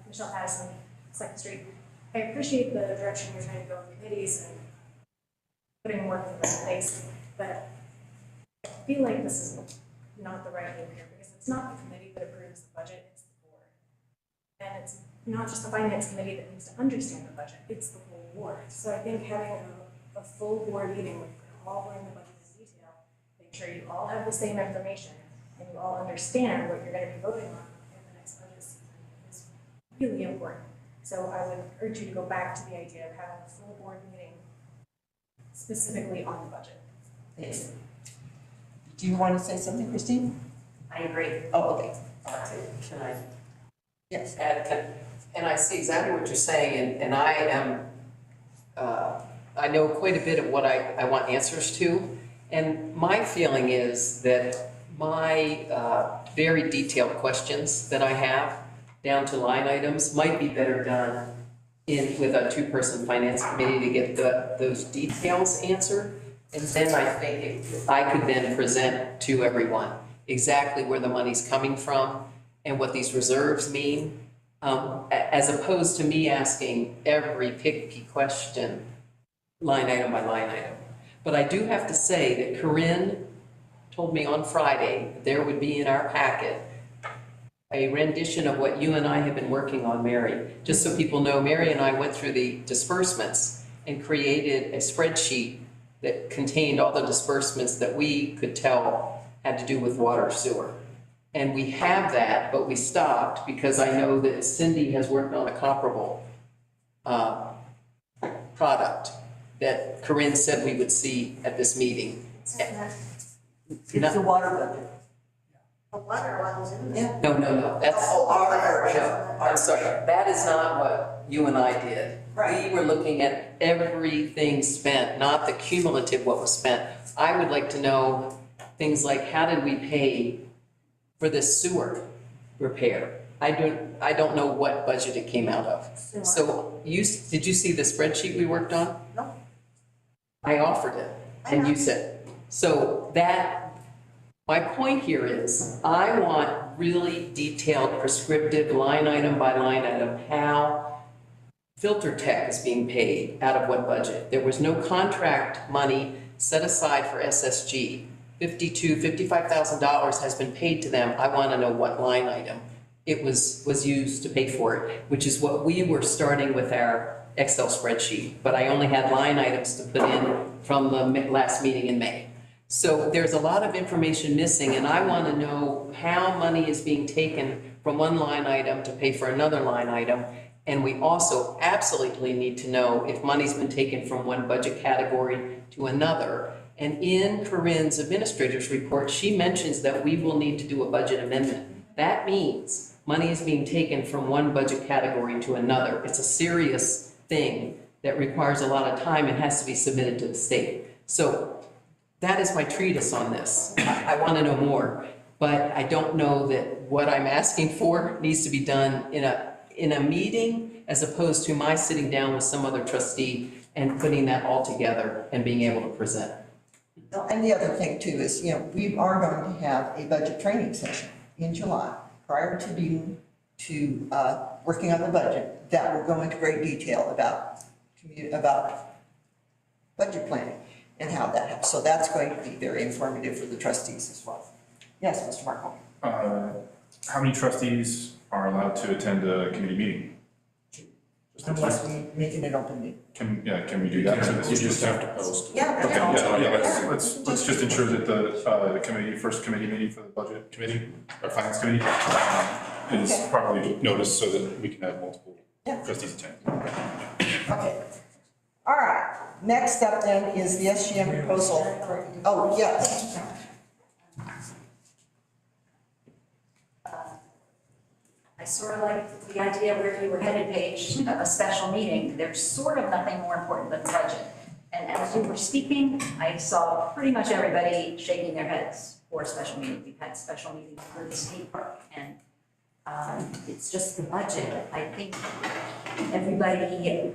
Michelle Patterson, Second Street. I appreciate the direction you're trying to go in committees and putting work in the right place, but I feel like this is not the right move here because it's not the committee that approves the budget, it's the board. And it's not just the finance committee that needs to understand the budget, it's the whole board. So I think having a full board meeting where you can all learn the budget in detail, make sure you all have the same information and you all understand what you're going to be voting on in the next budget season is really important. So I would urge you to go back to the idea of having a full board meeting specifically on the budget. Yes. Do you want to say something, Christine? I agree. Oh, okay. Can I Yes. add, and I see exactly what you're saying, and I am, I know quite a bit of what I want answers to. And my feeling is that my very detailed questions that I have down to line items might be better done with a 2-person finance committee to get those details answered. And then I think I could then present to everyone exactly where the money's coming from and what these reserves mean, as opposed to me asking every picky question, line item by line item. But I do have to say that Corinne told me on Friday that there would be in our packet a rendition of what you and I have been working on, Mary. Just so people know, Mary and I went through the disbursements and created a spreadsheet that contained all the disbursements that we could tell had to do with water sewer. And we have that, but we stopped because I know that Cindy has worked on a comparable product that Corinne said we would see at this meeting. It's the water budget. The water one's in there. No, that's, Oh, our no, I'm sorry, that is not what you and I did. Right. We were looking at everything spent, not the cumulative what was spent. I would like to know things like, how did we pay for this sewer repair? I don't know what budget it came out of. So did you see the spreadsheet we worked on? No. I offered it. and you said. So that, my point here is, I want really detailed prescriptive line item by line item, how filter tech is being paid out of what budget. There was no contract money set aside for SSG. $55,000 has been paid to them. I want to know what line item it was used to pay for it, which is what we were starting with our Excel spreadsheet. But I only had line items to put in from the last meeting in May. So there's a lot of information missing, and I want to know how money is being taken from one line item to pay for another line item. And we also absolutely need to know if money's been taken from one budget category to another. And in Corinne's administrator's report, she mentions that we will need to do a budget amendment. That means money is being taken from one budget category to another. It's a serious thing that requires a lot of time and has to be submitted to the state. So that is my treatise on this. I want to know more, but I don't know that what I'm asking for needs to be done in a meeting as opposed to my sitting down with some other trustee and putting that all together and being able to present. And the other thing too is, we are going to have a budget training session in July prior to working on the budget that will go into great detail about budget planning and how that happens. So that's going to be very informative for the trustees as well. Yes, Mr. Markle. How many trustees are allowed to attend a committee meeting? Unless we make it an open meeting. Can we do that? So You just have to post. Yeah. Okay, let's just ensure that the first committee meeting for the budget committee, or finance committee, is properly noticed so that we can have multiple trustees attend. Okay. All right. Next up then is the Sgm proposal. Oh, yes. I sort of like the idea where you were headed, Paige, of a special meeting. There's sort of nothing more important than the budget. And as you were speaking, I saw pretty much everybody shaking their heads for a special meeting. We've had special meetings for the skate park, and it's just the budget. I think everybody can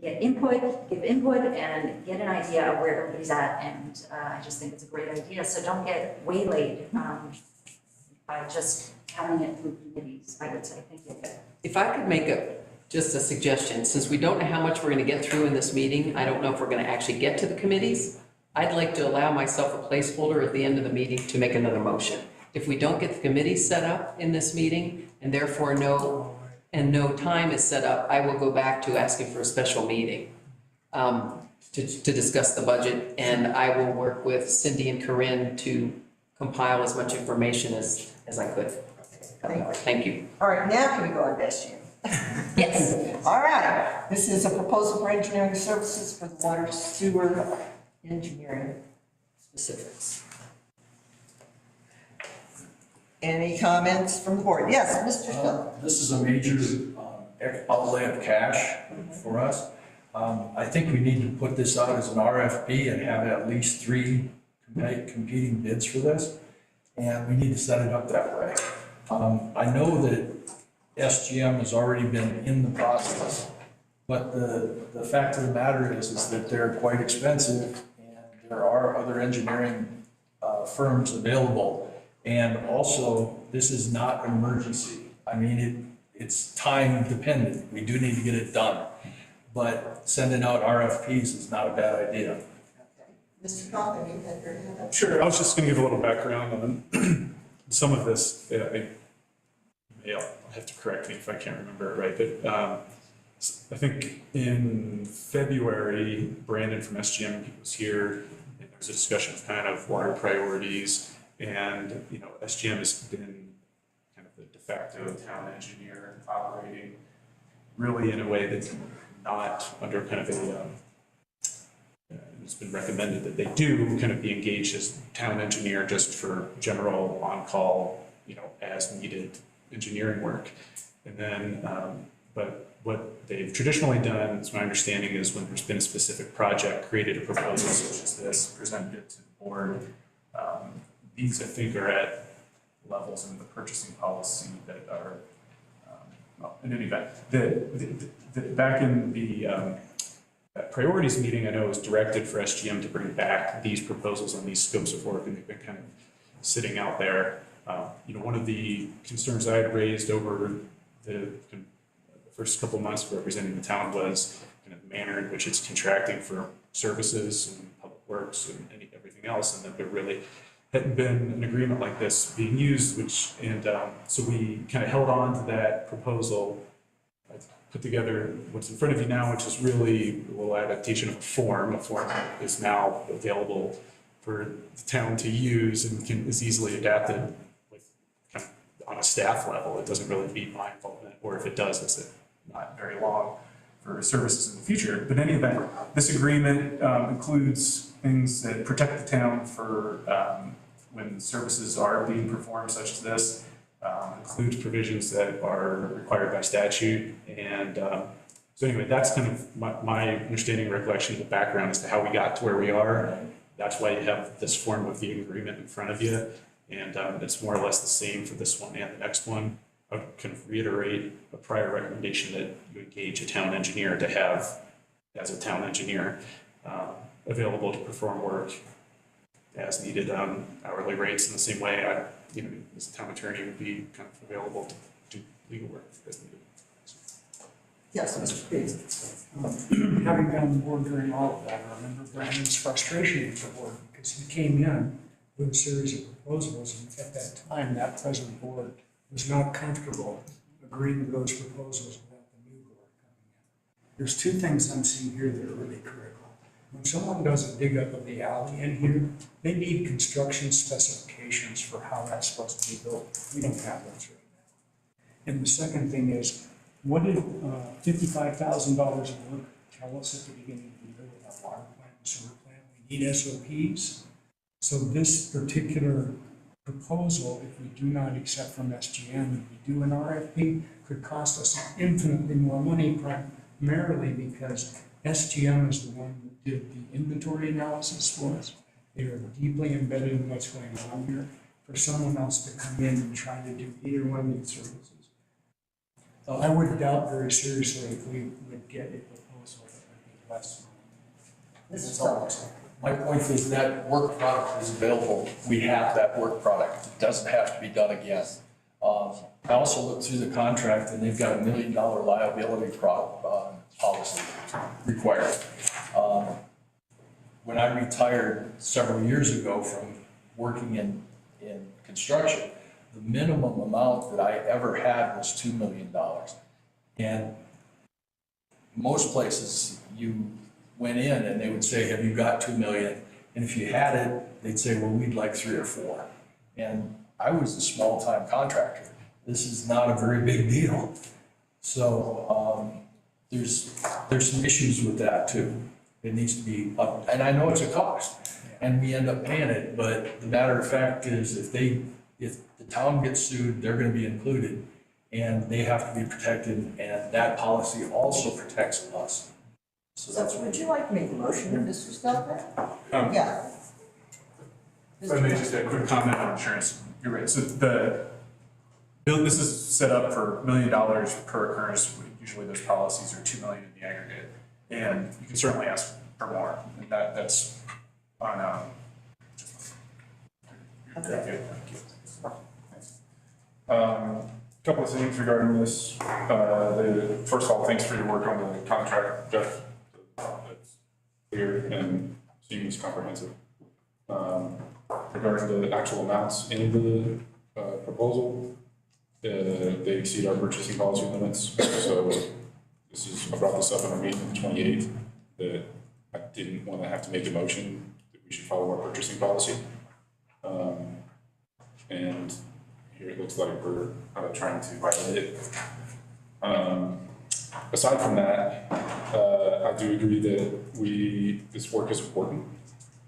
get input, give input, and get an idea of where everybody's at. And I just think it's a great idea. So don't get waylaid by just counting it through committees, I would say. Thank you. If I could make just a suggestion, since we don't know how much we're going to get through in this meeting, I don't know if we're going to actually get to the committees, I'd like to allow myself a placeholder at the end of the meeting to make another motion. If we don't get the committees set up in this meeting, and therefore no time is set up, I will go back to asking for a special meeting to discuss the budget, and I will work with Cindy and Corinne to compile as much information as I could. Thank you. All right, now can we go on to Sgm? Yes. All right. This is a proposal for engineering services for the water sewer engineering specifics. Any comments from the board? Yes, Mr. Still. This is a major outlay of cash for us. I think we need to put this out as an RFP and have at least 3 competing bids for this. And we need to set it up that way. I know that SGM has already been in the process, but the fact of the matter is that they're quite expensive, and there are other engineering firms available. And also, this is not an emergency. I mean, it's time dependent. We do need to get it done. But sending out RFPs is not a bad idea. Mr. Coffin, you had your hand up. Sure, I was just going to give a little background on some of this. I'll have to correct me if I can't remember it right, but I think in February, Brandon from SGM was here, and there was a discussion of kind of water priorities, and SGM has been kind of the de facto town engineer operating really in a way that's not under kind of it's been recommended that they do kind of be engaged as town engineer just for general on-call, as needed engineering work. And then, but what they've traditionally done, as my understanding is, when there's been a specific project, created a proposal such as this, presented it to the board. These, I think, are at levels in the purchasing policy that are, well, in any event, back in the that priorities meeting, I know, was directed for SGM to bring back these proposals on these scopes of work, and they've been kind of sitting out there. One of the concerns I had raised over the first couple of months of representing the town was kind of the manner in which it's contracting for services and public works and everything else, and that there really hadn't been an agreement like this being used, so we kind of held on to that proposal. I put together what's in front of you now, which is really a little adaptation of a form. A form that is now available for the town to use and is easily adapted with kind of on a staff level. It doesn't really need my involvement, or if it does, it's not very long for services in the future. But in any event, this agreement includes things that protect the town for when services are being performed such as this, includes provisions that are required by statute. And so anyway, that's kind of my understanding and recollection of the background as to how we got to where we are. That's why you have this form of the agreement in front of you. And it's more or less the same for this one and the next one. I would kind of reiterate a prior recommendation that you engage a town engineer to have, as a town engineer, available to perform work as needed on hourly rates in the same way as a town attorney would be kind of available to do legal work as needed. Yes, Mr. Pease. Having been on the board during all of that, I remember Brandon's frustration with the board because he came in with a series of proposals, and at that time, that present board was not comfortable agreeing to those proposals without the new board coming in. There's two things I'm seeing here that are really critical. When someone does a dig up of the alley in here, they need construction specifications for how that's supposed to be built. We don't have those right now. And the second thing is, what did $55,000 of work tell us at the beginning of the year with our water plant and sewer plant? We need SOPs. So this particular proposal, if we do not accept from SGM and we do an RFP, could cost us infinitely more money, primarily because SGM is the one that did the inventory analysis for us. They are deeply embedded in what's going on here. For someone else to come in and try to do either one of these services, I would doubt very seriously if we would get a proposal that would be less. Mrs. Phillips. My point is that work product is available. We have that work product. It doesn't have to be done again. I also looked through the contract and they've got $1 million liability policy required. When I retired several years ago from working in construction, the minimum amount that I ever had was $2 million. And most places you went in and they would say, have you got 2 million? And if you had it, they'd say, well, we'd like 3 or 4. And I was a small time contractor. This is not a very big deal. So there's some issues with that too. It needs to be up, and I know it's a cost and we end up paying it, but the matter of fact is if the town gets sued, they're gonna be included and they have to be protected, and that policy also protects us. So that's Would you like to make a motion, Mr. Stelper? Yeah. If I may just a quick comment on insurance. You're right. So this is set up for $1 million per occurrence. Usually those policies are $2 million in the aggregate, and you can certainly ask for more. And that's on. Okay. Thank you. Couple of things regarding this. First of all, thanks for your work on the contract, Jeff. That's clear and seems comprehensive. Regarding the actual amounts in the proposal, they exceed our purchasing policy limits. So I brought this up in our meeting on the 28th, that I didn't want to have to make a motion that we should follow our purchasing policy. And here it looks like we're trying to violate it. Aside from that, I do agree that this work is important,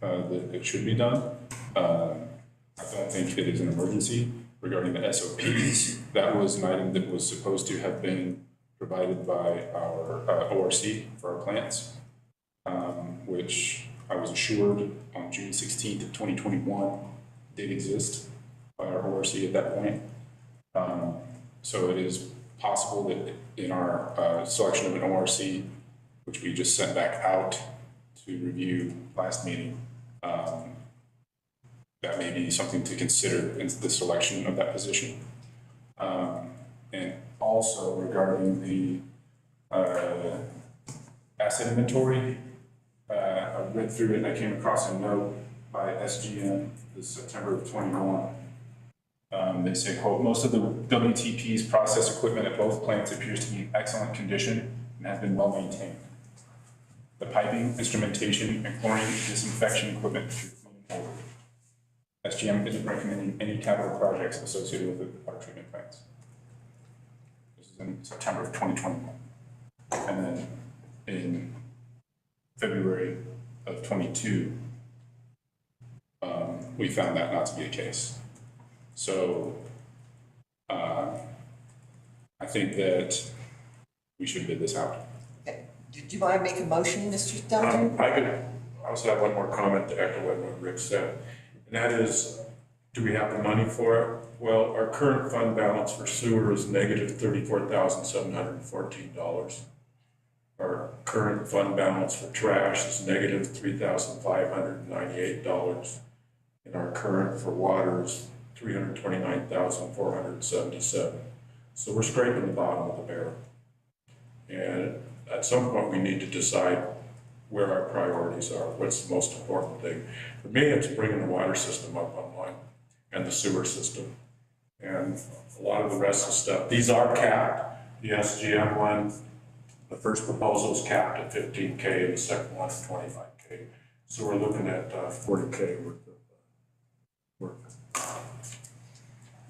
that it should be done. I don't think it is an emergency. Regarding the SOPs, that was an item that was supposed to have been provided by our ORC for our plants, which I was assured on June 16th of 2021 did exist by our ORC at that point. So it is possible that in our selection of an ORC, which we just sent back out to review last meeting. That may be something to consider in the selection of that position. And also regarding the asset inventory, I read through it and I came across a note by Sgm this September of 21. They say, quote, most of the WTP's process equipment at both plants appears to be in excellent condition and has been well maintained. The piping, instrumentation, and chlorine disinfection equipment appear clean and ordered. Sgm isn't recommending any capital projects associated with the water treatment plants. This is in September of 2021. And then in February of 22, we found that not to be the case. So I think that we should bid this out. Did you want to make a motion, Mr. Duncan? I also have one more comment to echo what Rick said, and that is, do we have the money for it? Well, our current fund balance for sewer is negative $34,714. Our current fund balance for trash is negative $3,598. And our current for water is $329,477. So we're scraping the bottom of the barrel. And at some point, we need to decide where our priorities are, what's the most important thing. For me, it's bringing the water system up online and the sewer system. And a lot of the rest of the stuff, these are capped. The Sgm one, the first proposal is capped at 15K and the second one at 25K. So we're looking at 40K worth of work.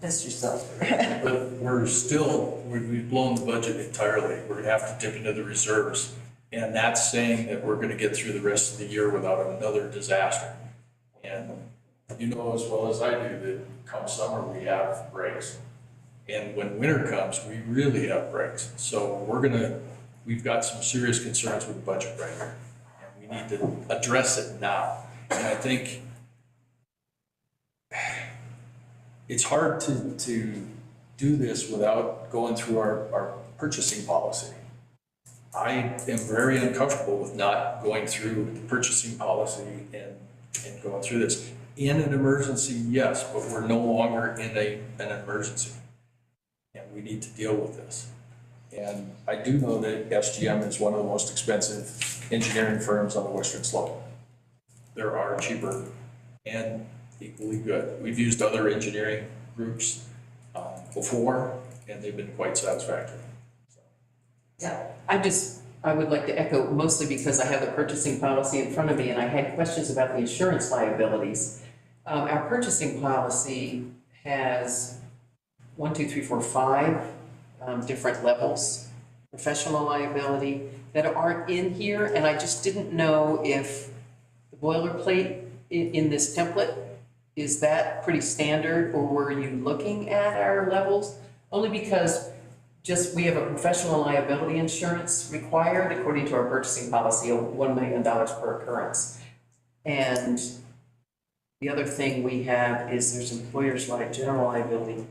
Mr. Seltzer. But we've blown the budget entirely. We're gonna have to dip into the reserves. And that's saying that we're gonna get through the rest of the year without another disaster. And you know as well as I do that come summer, we have breaks. And when winter comes, we really have breaks. So we've got some serious concerns with the budget right here. And we need to address it now. And I think it's hard to do this without going through our purchasing policy. I am very uncomfortable with not going through the purchasing policy and going through this. In an emergency, yes, but we're no longer in an emergency. And we need to deal with this. And I do know that Sgm is one of the most expensive engineering firms on the Western Slope. There are cheaper and equally good. We've used other engineering groups before, and they've been quite satisfactory. Yeah. I would like to echo, mostly because I have the purchasing policy in front of me and I had questions about the insurance liabilities. Our purchasing policy has 5 different levels, professional liability, that aren't in here, and I just didn't know if the boilerplate in this template, is that pretty standard, or were you looking at our levels? Only because we have a professional liability insurance required according to our purchasing policy of $1 million per occurrence. And the other thing we have is there's employer's general liability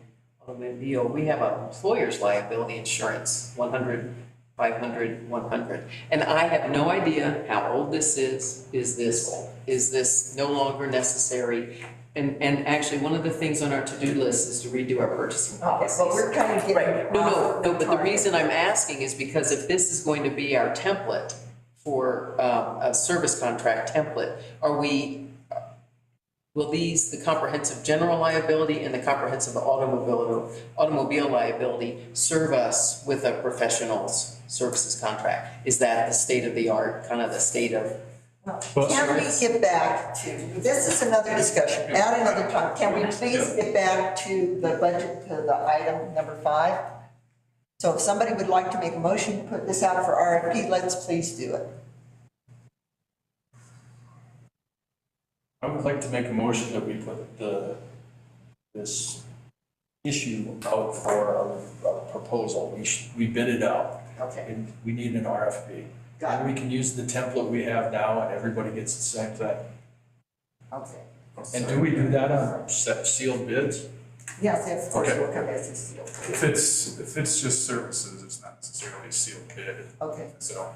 automobile. We have an employer's liability insurance, 100, 500, 100. And I have no idea how old this is. Is this no longer necessary? And actually, one of the things on our to-do list is to redo our purchasing policies. But we're kind of getting. Right, no, but the reason I'm asking is because if this is going to be our template for a service contract template, will the comprehensive general liability and the comprehensive automobile liability serve us with a professional's services contract? Is that the state of the art, kind of the state of? Can we get back to, this is another discussion, at another time, can we please get back to the budget, to the item number 5? So if somebody would like to make a motion to put this out for RFP, let's please do it. I would like to make a motion that we put this issue out for a proposal. We bid it out. Okay. And we need an RFP. Got it. And we can use the template we have now and everybody gets the same thing. Okay. And do we do that on sealed bids? Yes, of course, Okay. we'll come as a seal. If it's just services, it's not necessarily a sealed bid. Okay. So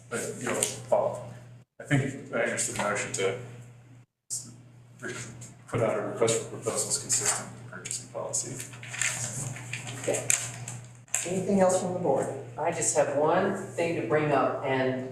but, Paul, I think I understood the motion to put out a request for proposals consistent with purchasing policy. Okay. Anything else from the board? I just have one thing to bring up, and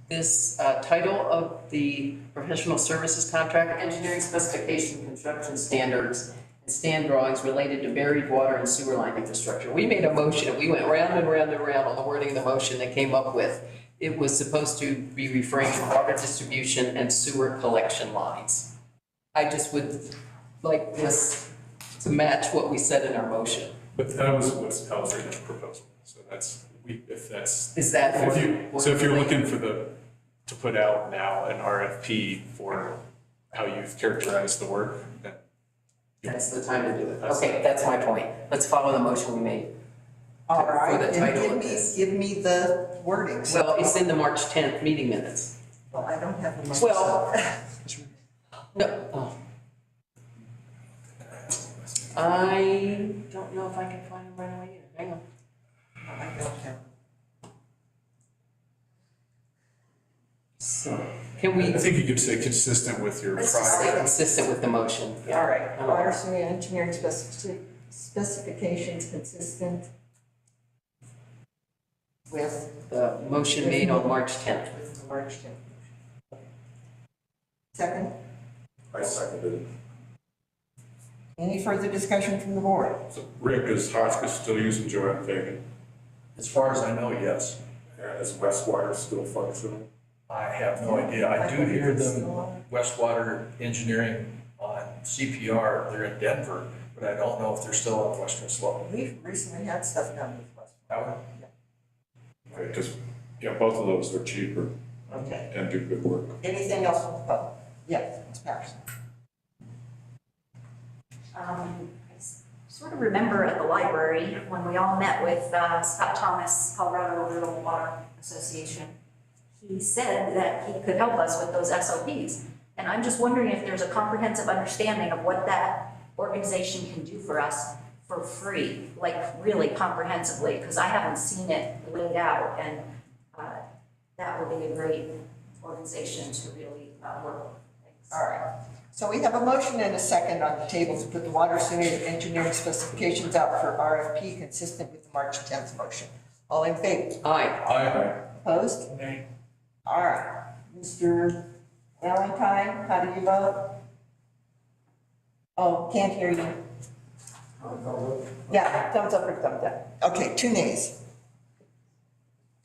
this title of the professional services contract, engineering specification, construction standards, and stand drawings related to buried water and sewer line infrastructure. We made a motion, and we went round and round and round on the wording of the motion that came up with. It was supposed to be referring to water distribution and sewer collection lines. I just would like this to match what we said in our motion. But that was written in the proposal, so Is that if you're looking to put out now an RFP for how you've characterized the work, then. That's the time to do it. Okay, that's my point. Let's follow the motion we made. All right, For the title of and this. give me the wording. Well, it's in the March 10th meeting minutes. Well, I don't have the. Well, no, oh. I don't know if I can find them right away either. Hang on. I don't have. So, can we? I think you could say consistent with your Let's just prior. say Consistent with the motion. Yeah. All right, water sewer engineering specifications consistent with The motion made on March 10th. the March 10th. Second, I seconded it. any further discussion from the board? So Rick, is Hotchkiss still using Joanne Fagan? As far as I know, yes. Is Westwater still functional? I have no idea. I do hear them, Westwater Engineering on CPR, they're in Denver, but I don't know if they're still on Western Slope. We've recently had stuff done with West. Okay, because, both of those are cheaper Okay. and do good work. Anything else from the public? Yes, Ms. Patterson. I sort of remember at the library when we all met with Scott Thomas, Colorado Rural Water Association. He said that he could help us with those SOPs. And I'm just wondering if there's a comprehensive understanding of what that organization can do for us for free, like really comprehensively, because I haven't seen it laid out, and that would be a great organization to really work with. Thanks. All right. So we have a motion and a second on the table to put the water sewer engineering specifications out for RFP consistent with the March 10th motion. All in favor? Aye. Aye. Opposed? Nay. All right. Mr. Valentine, how do you vote? Oh, can't hear you. Yeah, thumbs up or thumbs down. Okay, 2 nays.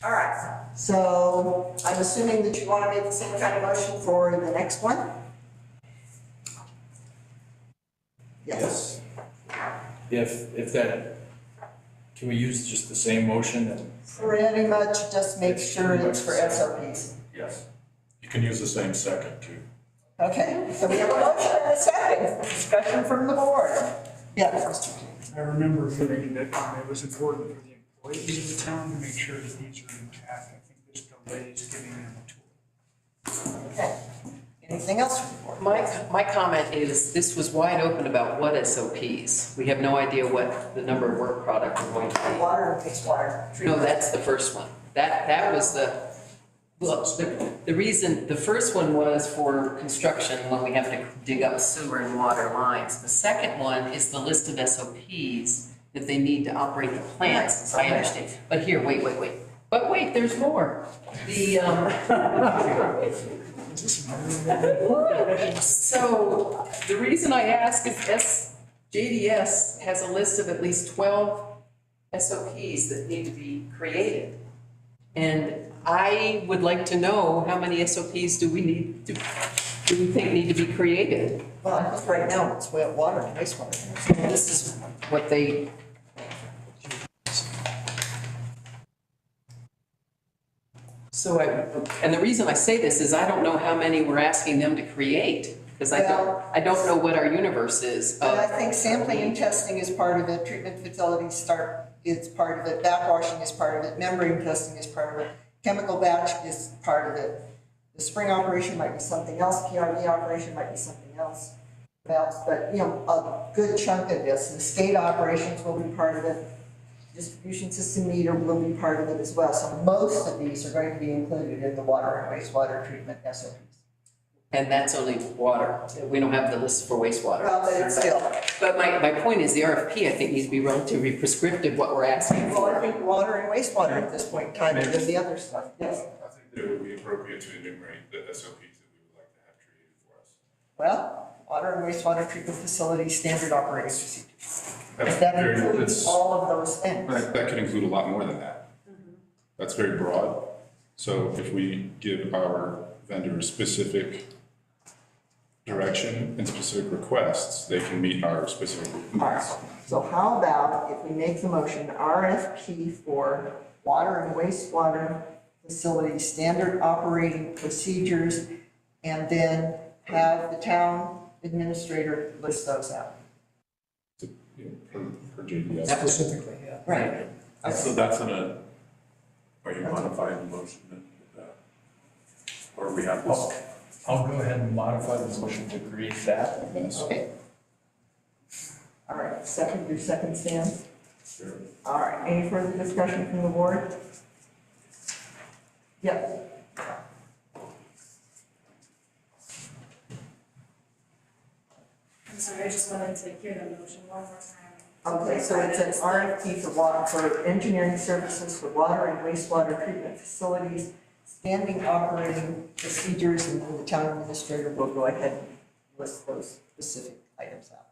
All right. So I'm assuming that you want to make the same kind of motion for the next one? Yes. If that, can we use just the same motion and? Pretty much just make sure it's for SOPs. Yes. You can use the same second too. Okay, so we have a motion and a second. Discussion from the board. Yes, Mr. King. I remember hearing that it was important for the employees of the town to make sure that these are intact. I think this delay is giving them a tool. Okay. Anything else from the board? My comment is, this was wide open about what SOPs. We have no idea what the number of work product we're going to be. Water and wastewater. No, that's the first one. That was the reason, the first one was for construction when we have to dig up sewer and water lines. The second one is the list of SOPs that they need to operate the plants, I understand. But here, wait. But wait, there's more. So the reason I ask is JDS has a list of at least 12 SOPs that need to be created. And I would like to know how many SOPs do we think need to be created? Well, I think right now it's water and wastewater. This is what they. So and the reason I say this is I don't know how many we're asking them to create, because I don't know what our universe is. But I think sampling and testing is part of it, treatment facilities is part of it, backwashing is part of it, membrane testing is part of it, chemical batch is part of it. The spring operation might be something else, PRV operation might be something else. But a good chunk of this, the skate operations will be part of it. distribution system meter will be part of it as well. So most of these are going to be included in the water and wastewater treatment SOPs. And that's only water. We don't have the list for wastewater. Well, but it's still. But my point is the RFP, I think, needs to be relatively prescriptive what we're asking Well, I for. think water and wastewater at this point in time, and then the other stuff, yes. I think that it would be appropriate to enumerate the SOPs that we would like to have created for us. Well, water and wastewater treatment facilities, standard operating procedures. That's That very, includes that's, all of those things. that could include a lot more than that. That's very broad. So if we give our vendors specific direction and specific requests, they can meet our specific All right, so how about if we make the motion RFP for water and wastewater facilities, standard operating procedures, and then have the town administrator list those out? per JDS. Specifically, yeah. Right. So that's are you modifying the motion then? Or we have this? I'll go ahead and modify the motion to create that. Okay. All right, your second stand? Sure. All right, any further discussion from the board? Yes. I'm sorry, I just wanted to hear the motion one more time. Okay, so it's an RFP for water, for engineering services for water and wastewater treatment facilities, standing operating procedures, and then the town administrator will go ahead and list those specific items out.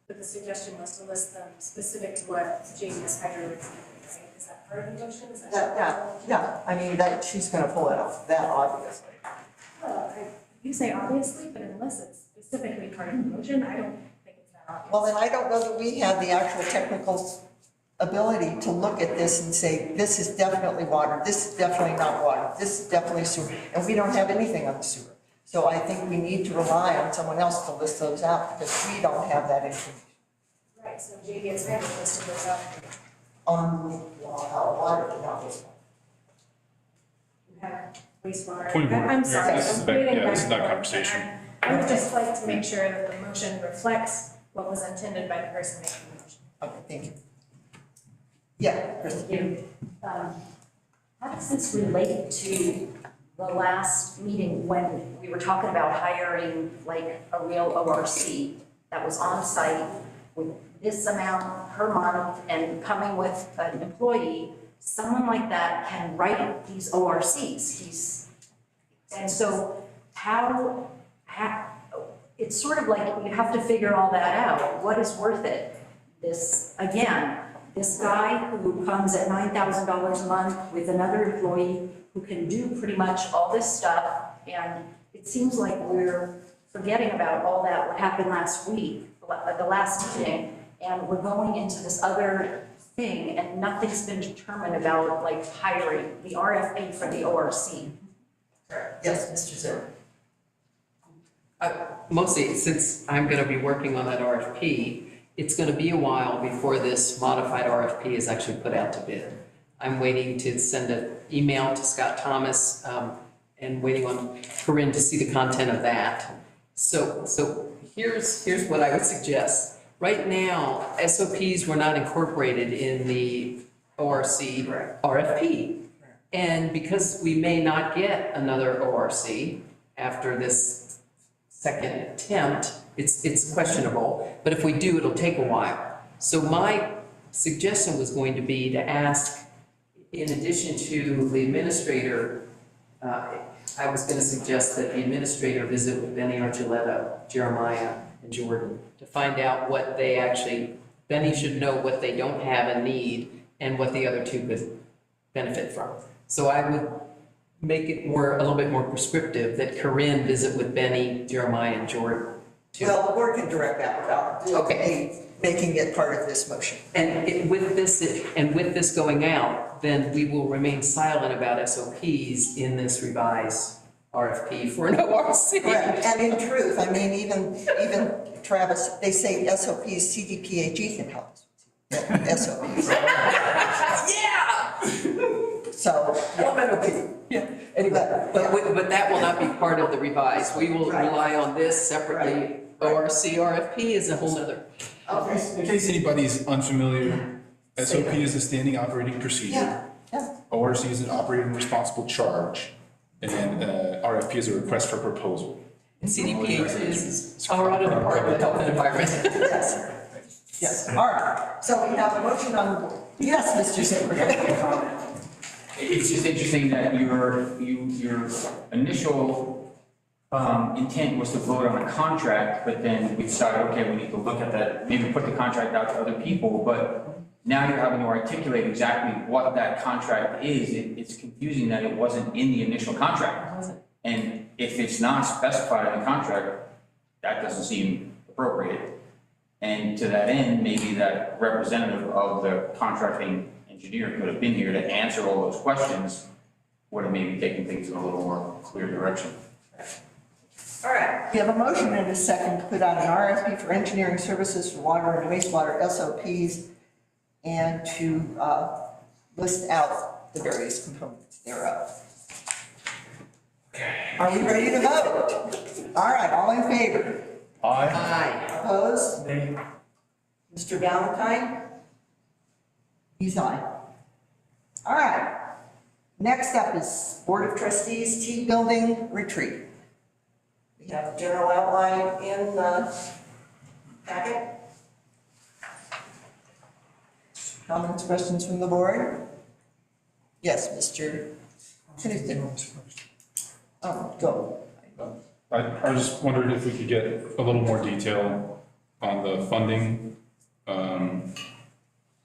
But the suggestion was to list them specific to what JDS Hydro is doing, right? Is that part of the motion? Is that? Yeah, I mean, that, she's gonna pull it off, that obviously. Well, you say obviously, but unless it's specifically part of the motion, I don't think it's that obvious. Well, then I don't know that we have the actual technical ability to look at this and say, this is definitely water, this is definitely not water, this is definitely sewer, and we don't have anything on the sewer. So I think we need to rely on someone else to list those out, because we don't have that information. Right, so JDS Hydro listed those out. On water, not wastewater. You have wastewater. Point of order. I'm sorry, This is I'm back- reading yeah, back this is and not forth, conversation. and I would just like to make sure that the motion reflects what was intended by the person making the motion. Okay, thank you. Yeah, Kristen. How does this relate to the last meeting when we were talking about hiring like a real ORC that was on site with this amount per month and coming with an employee? Someone like that can write these ORCs. And so how, it's sort of like you have to figure all that out. What is worth it? This guy who comes at $9,000 a month with another employee who can do pretty much all this stuff, and it seems like we're forgetting about all that, what happened last week, the last meeting, and we're going into this other thing, and nothing's been determined about like hiring the RFP for the ORC. Yes, Mr. Zimmer. Mostly, since I'm gonna be working on that RFP, it's gonna be a while before this modified RFP is actually put out to bid. I'm waiting to send an email to Scott Thomas, and waiting on Corinne to see the content of that. So here's what I would suggest. Right now, SOPs were not incorporated in the ORC RFP. And because we may not get another ORC after this second attempt, it's questionable, but if we do, it'll take a while. So my suggestion was going to be to ask, in addition to the administrator, I was gonna suggest that the administrator visit with Benny Archuleta, Jeremiah, and Jordan to find out what they actually, Benny should know what they don't have and need and what the other two could benefit from. So I would make it a little bit more prescriptive that Corinne visit with Benny, Jeremiah, and Jordan. Well, the board can direct that without making it part of this motion. And with this going out, then we will remain silent about SOPs in this revised RFP for an ORC. Correct, and in truth, I mean, even Travis, they say SOPs, CDPHE can help us. SOPs. Yeah! So, Yeah, anyway, but that will not be part of the revised. We will rely on this separately. ORC RFP is a whole nother. In case anybody's unfamiliar, SOP is a standing operating procedure. Yeah, yeah. ORC is an operating responsible charge. And then RFP is a request for proposal. And CDPH is Colorado Department of Health and Environment. Yes. Yes, all right. So we have a motion on the board. Yes, Mr. Secretary. It's just interesting that your initial intent was to vote on a contract, but then we decided, okay, we need to look at that, maybe put the contract out to other people, but now you're having to articulate exactly what that contract is. It's confusing that it wasn't in the initial contract. And if it's not specified in the contract, that doesn't seem appropriate. And to that end, maybe that representative of the contracting engineer could have been here to answer all those questions, would have maybe taken things in a little more clear direction. All right, we have a motion and a second to put out an RFP for engineering services for water and wastewater SOPs and to list out the various components thereof. Are we ready to vote? All right, all in favor? Aye. Opposed? Mr. Valentine? He's aye. All right. Next up is Board of Trustees team building retreat. We have a general outline in the packet. Comments, questions from the board? Yes, Mr. Kennedy. Oh, go. I just wondered if we could get a little more detail on the funding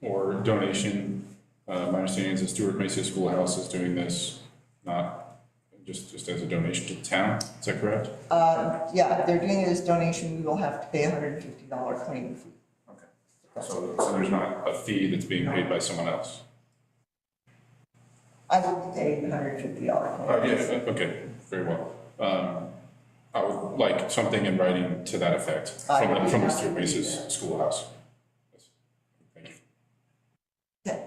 or donation. My understanding is that Stuart Mesa Schoolhouse is doing this, not just as a donation to the town. Is that correct? Yeah, they're doing it as donation. We will have to pay $150 cleaning fee. Okay. So there's not a fee that's being paid by someone else? I will be paying $150 cleaning fee. Yeah, okay, very well. I would like something in writing to that effect from the Stuart Mesa's Schoolhouse. Thank you. Okay.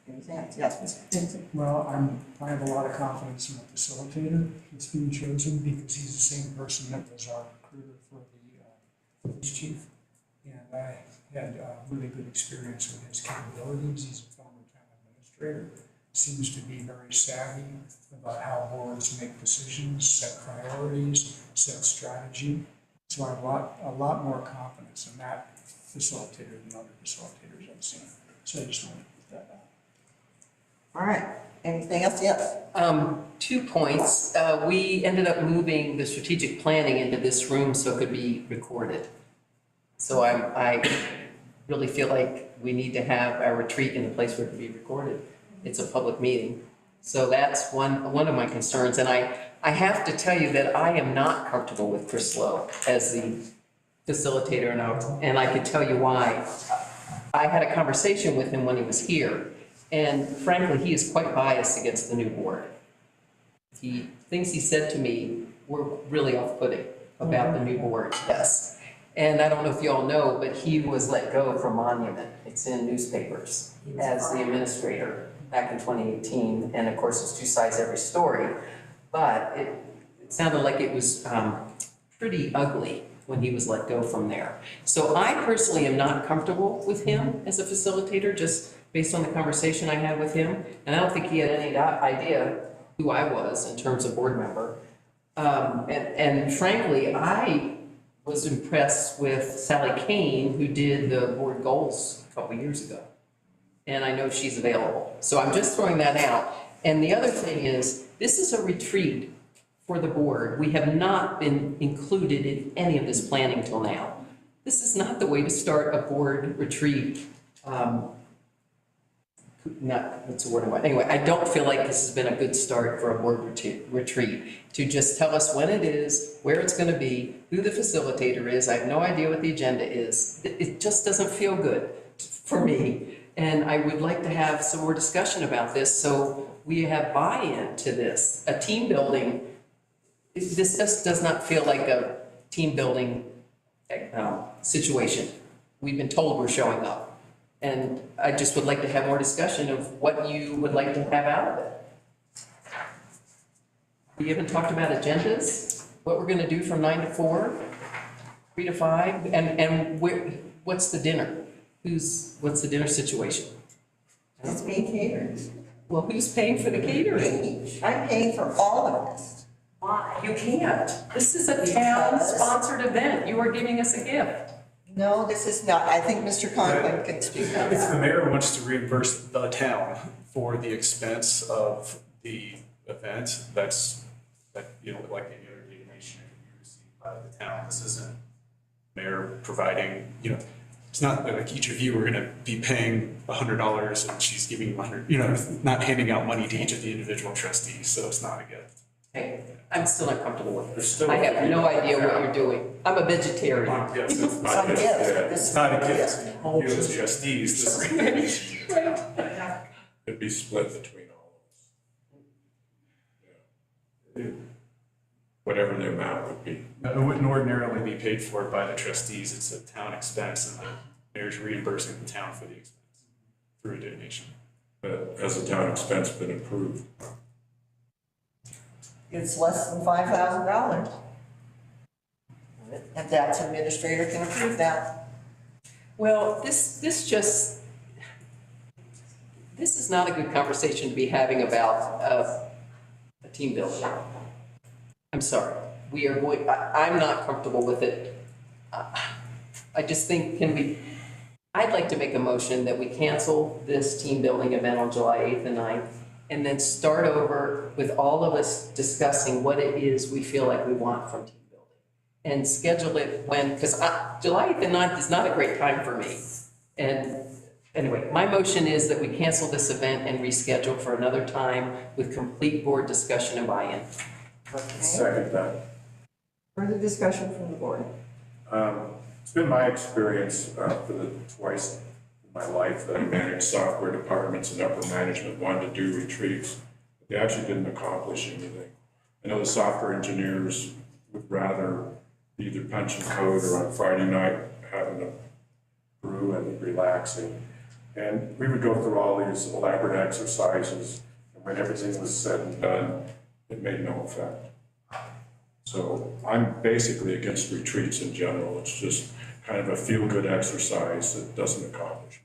Anything else? Yes, Mr. Vincent. Well, I have a lot of confidence in the facilitator that's being chosen because he's the same person that was our recruiter for the police chief. And I had really good experience with his capabilities. He's a former town administrator. Seems to be very savvy about how boards make decisions, set priorities, set strategy. So I have a lot more confidence in that facilitator than other facilitators I've seen. So I just wanted to put that out. All right. Anything else? Yes. 2 points. We ended up moving the strategic planning into this room so it could be recorded. So I really feel like we need to have our retreat in a place where it can be recorded. It's a public meeting. So that's one of my concerns. And I have to tell you that I am not comfortable with Chris Lowe as the facilitator, and I could tell you why. I had a conversation with him when he was here, and frankly, he is quite biased against the new board. Things he said to me were really off-putting about the new board, yes. And I don't know if you all know, but he was let go from Monument. It's in newspapers as the administrator back in 2018. And of course, there's two sides to every story. But it sounded like it was pretty ugly when he was let go from there. So I personally am not comfortable with him as a facilitator, just based on the conversation I had with him. And I don't think he had any idea who I was in terms of board member. And frankly, I was impressed with Sally Kane, who did the board goals a couple years ago. And I know she's available. So I'm just throwing that out. And the other thing is, this is a retreat for the board. We have not been included in any of this planning till now. This is not the way to start a board retreat. What's the word I want? Anyway, I don't feel like this has been a good start for a board retreat, to just tell us when it is, where it's going to be, who the facilitator is. I have no idea what the agenda is. It just doesn't feel good for me. And I would like to have some more discussion about this so we have buy-in to this. A team building, this just does not feel like a team building situation. We've been told we're showing up. And I just would like to have more discussion of what you would like to have out of it. We haven't talked about agendas, what we're gonna do from 9 to 4, 3 to 5, and what's the dinner? what's the dinner situation? It's being catered. Well, who's paying for the catering? I'm paying for all of this. Why? You can't. This is a town-sponsored event. You are giving us a gift. No, this is not. I think Mr. Conklin can speak on If that. the mayor wants to reimburse the town for the expense of the event, that's, like any other donation you receive by the town. This isn't mayor providing, it's not like each of you are gonna be paying $100 and she's giving you 100, not handing out money to each of the individual trustees, so it's not a gift. Hey, I'm still uncomfortable with this. I have no idea what you're doing. I'm a vegetarian. Yes, it's not a gift. It's not a gift. You as trustees, this is. It'd be split between all of us. Yeah. Whatever the amount would be. It wouldn't ordinarily be paid for by the trustees. It's a town expense and the mayor's reimbursing the town for the expense through a donation. But has the town expense been approved? It's less than $5,000. And that's administrator can approve that. Well, this is not a good conversation to be having about a team building. I'm sorry. I'm not comfortable with it. I just think, I'd like to make a motion that we cancel this team building event on July 8th and 9th, and then start over with all of us discussing what it is we feel like we want from team building. And schedule it because July 8th and 9th is not a great time for me. And anyway, my motion is that we cancel this event and reschedule for another time with complete board discussion and buy-in. Okay. Second that. Further discussion from the board. It's been my experience for the twice in my life that I managed software departments and upper management wanted to do retreats. But they actually didn't accomplish anything. I know the software engineers would rather either punch and code or on Friday night having a brew and relaxing. And we would go through all these elaborate exercises, and when everything was said and done, it made no effect. So I'm basically against retreats in general. It's just kind of a feel-good exercise that doesn't accomplish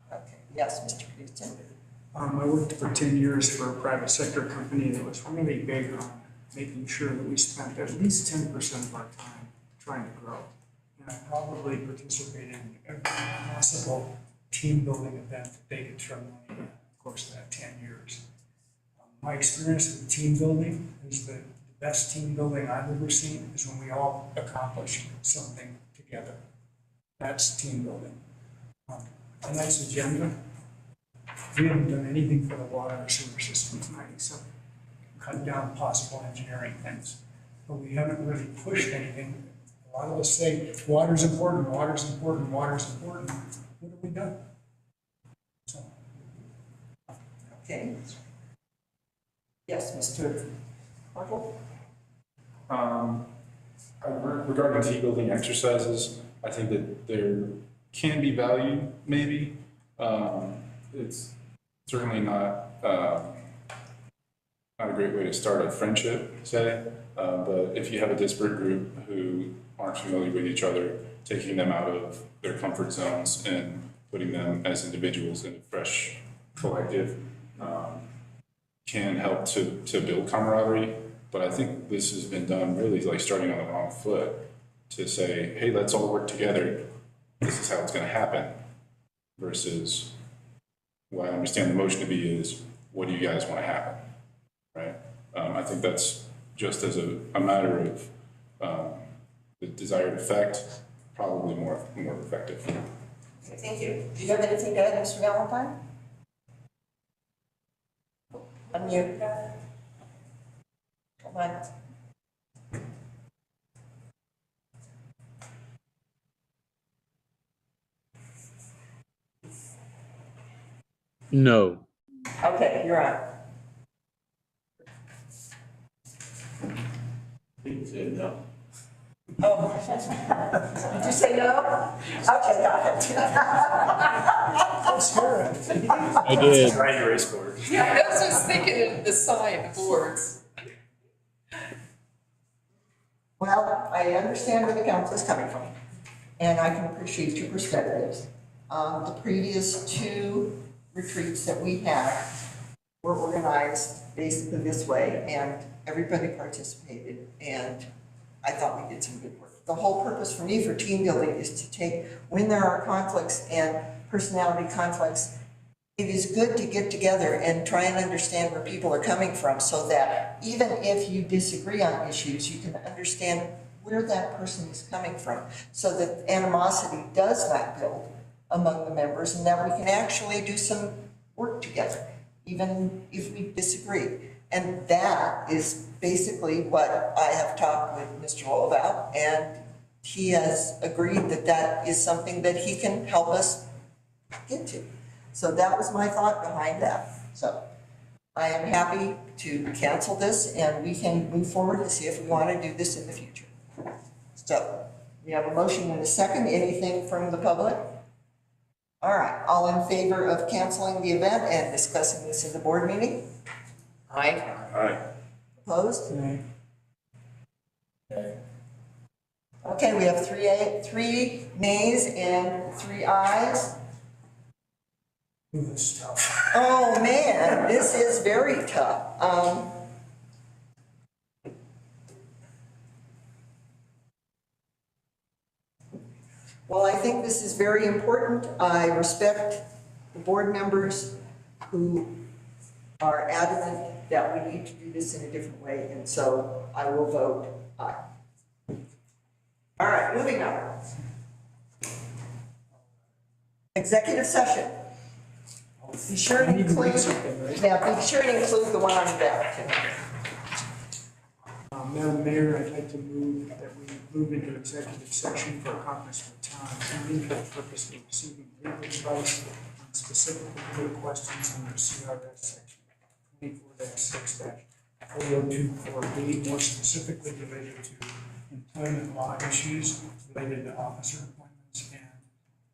much. Okay, yes, Mr. Houston. I worked for 10 years for a private sector company that was really big on making sure that we spent at least 10% of our time trying to grow. And I probably participated in every possible team building event that they could throw money in the course of that 10 years. My experience with team building is that the best team building I've ever seen is when we all accomplish something together. That's team building. Tonight's agenda, we haven't done anything for the water or sewer system tonight except cut down possible engineering things. But we haven't really pushed anything. A lot of us say, water's important, water's important, water's important. What have we done? So. Okay. Yes, Mr. Bartle? Regarding team building exercises, I think that there can be value, maybe. It's certainly not a great way to start a friendship, say. But if you have a disparate group who aren't familiar with each other, taking them out of their comfort zones and putting them as individuals in a fresh collective can help to build camaraderie. But I think this has been done really like starting on the wrong foot to say, hey, let's all work together. This is how it's going to happen. Versus what I understand the motion to be is, what do you guys want to happen? Right? I think that's just as a matter of the desired effect, probably more effective. Okay, thank you. Do you have anything to add, Mr. Valentine? Unmute. Hold on. No. Okay, you're on. You said no. Oh, did you say no? Okay, got it. I did. Dry erase board. Yeah, I was just thinking of the sign, the boards. Well, I understand where the council is coming from. and I can appreciate your perspectives. The previous 2 retreats that we had were organized basically this way, and everybody participated, and I thought we did some good work. The whole purpose for me for team building is to take, when there are conflicts and personality conflicts, it is good to get together and try and understand where people are coming from, so that even if you disagree on issues, you can understand where that person is coming from, so that animosity does not build among the members, and that we can actually do some work together, even if we disagree. And that is basically what I have talked with Mr. Roll about, and he has agreed that that is something that he can help us get to. So that was my thought behind that. So I am happy to cancel this, and we can move forward to see if we want to do this in the future. So we have a motion and a second. Anything from the public? All right, all in favor of canceling the event and discussing this in the board meeting? Aye. Aye. Opposed? Nay. Okay, we have 3 nays and 3 ayes. Do this stuff. Oh, man, this is very tough. Well, I think this is very important. I respect the board members who are adamant that we need to do this in a different way, and so I will vote aye. All right, moving on. Executive session. Be sure to include, yeah, be sure to include the one on the back. Madam Mayor, I'd like to move that we move into executive session for a conference with town attorney for the purpose of receiving legal advice on specific legal questions under CRS section 24-6-4024B, more specifically related to employment law issues related to officer appointments and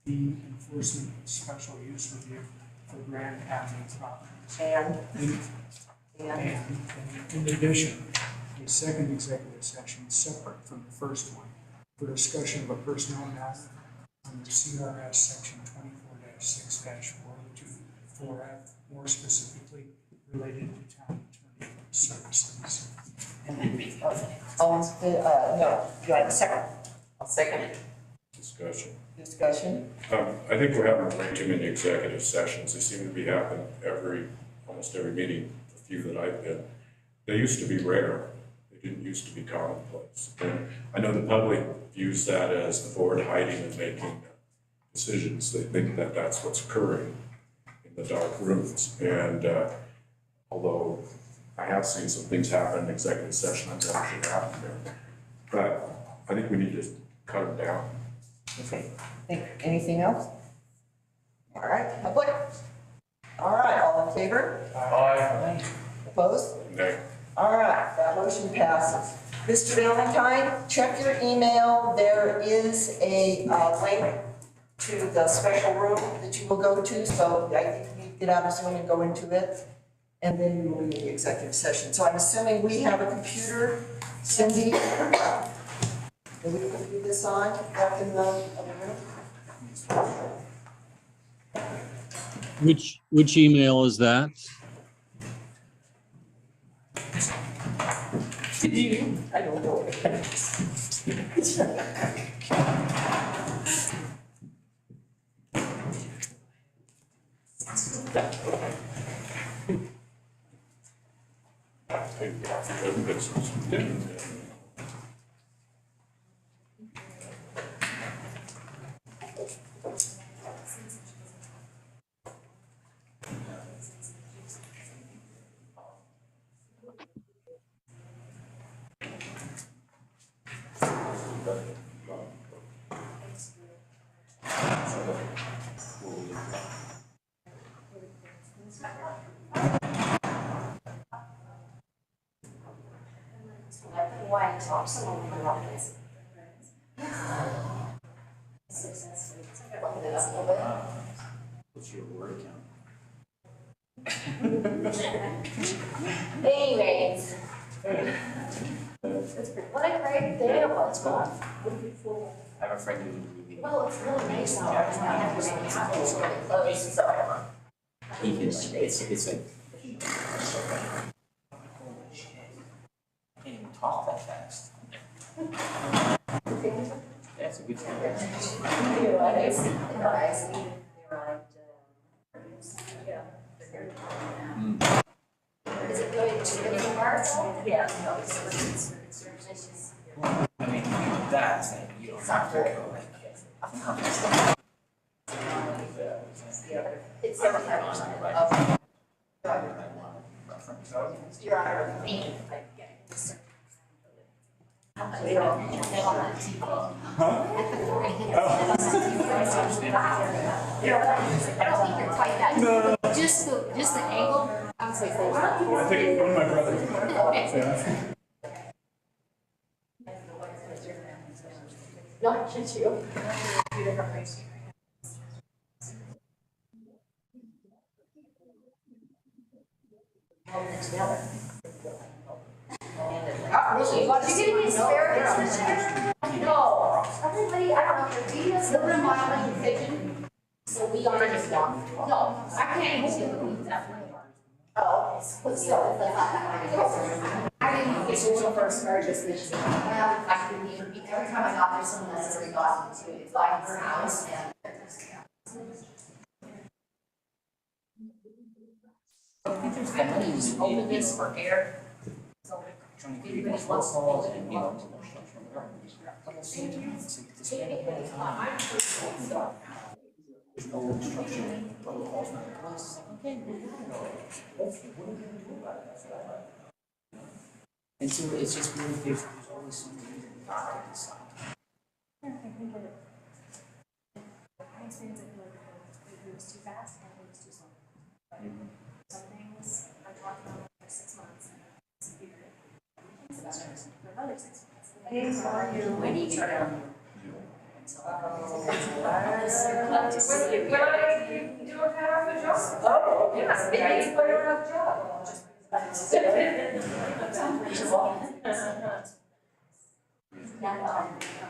the enforcement of special use review for Grand Avenue properties. And in addition, a second executive session separate from the first one for discussion of a personnel matter under CRS section 24-6-4024F, more specifically related to town attorney services. No, you have a second? I'll second it. Discussion? I think we're having way too many executive sessions. They seem to be happening almost every meeting, a few that I've been. They used to be rare. They didn't used to be commonplace. And I know the public views that as the board hiding and making decisions. They think that that's what's occurring in the dark rooms. And although I have seen some things happen in executive session, I'm glad it happened there. But I think we need to cut them down. Okay, anything else? All right, public? All right, all in favor? Aye. Opposed? Nay. All right, that motion passes. Mr. Valentine, check your email. There is a link to the special room that you will go to, so I think you need to get out of Zoom and go into it, and then you will be in the executive session. So I'm assuming we have a computer. Cindy? Are we going to do this on back in the other room? Which email is that? I don't know. Why talk so long about this? What's your word count? Anyways. What a great day it was, Bob. I have a friend who really Well, it's really nice out. I have to make it's really close, so. It's like. Can't even talk that fast. That's a good thing. Is it going to the parts? Yeah. I mean, that's like, you don't have to go like. It's 75%. Your Honor, me. I don't think you're quite that. No. Just the angle, I would say close. I think one of my brothers. Yeah. Not just you. Together. Did you get any asparagus this year? No. Everybody, I don't know, do you have the modeling pigeon? So we are just not. No, I can't even see the weeds after. Oh, okay. So, I didn't get you for asparagus this year. I couldn't even, every time I got there, someone else already got into it. It's like her house and. I think there's companies open this for air. So everybody wants to hold it and you know. There's no instruction protocols not in place. And so it's just really, there's always some reason not to decide. I think my experience, I feel like it moves too fast and it moves too slow. Some things I'm talking about for 6 months and it's weird. For another 6 months. Hey, how are you? When you turn around. Oh, yeah, maybe it's quite a rough job.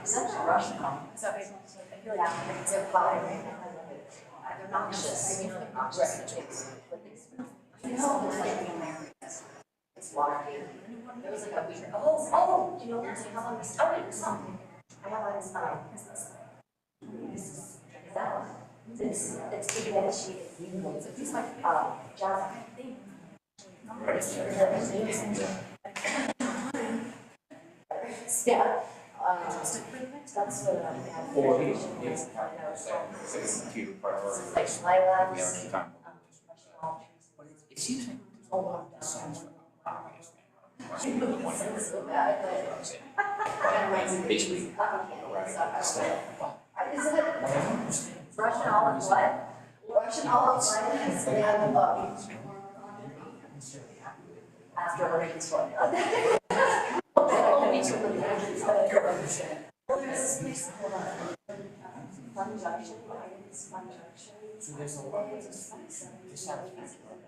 Such a rush now. So I feel like Yeah, it's a fire. They're noxious, you know, they're noxious. You know, it's like, it's water. There was like a weird, oh, do you know how long we started or something? I have on his mind. Is that one? It's big and she, so he's like, John. Yeah, that's what I'm having. Or it's computer priority. Like lilacs. We have time. It's usually. Oh, the songs for obvious. so bad, but. Basically. Is it Russian olive what? Russian olive lettuce and, after a rainstorm. Fun junction, fun junction. So there's a lot of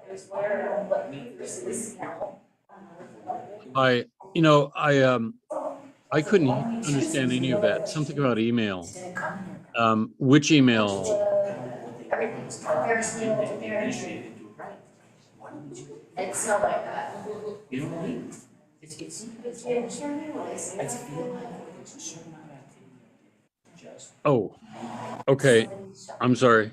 There's where, what, meters now. I couldn't understand any of that. Something about email. Which email? Everything's it smelled like that. You know what I mean? It's I feel like there's a certain amount of activity. Just. Oh, okay. I'm sorry.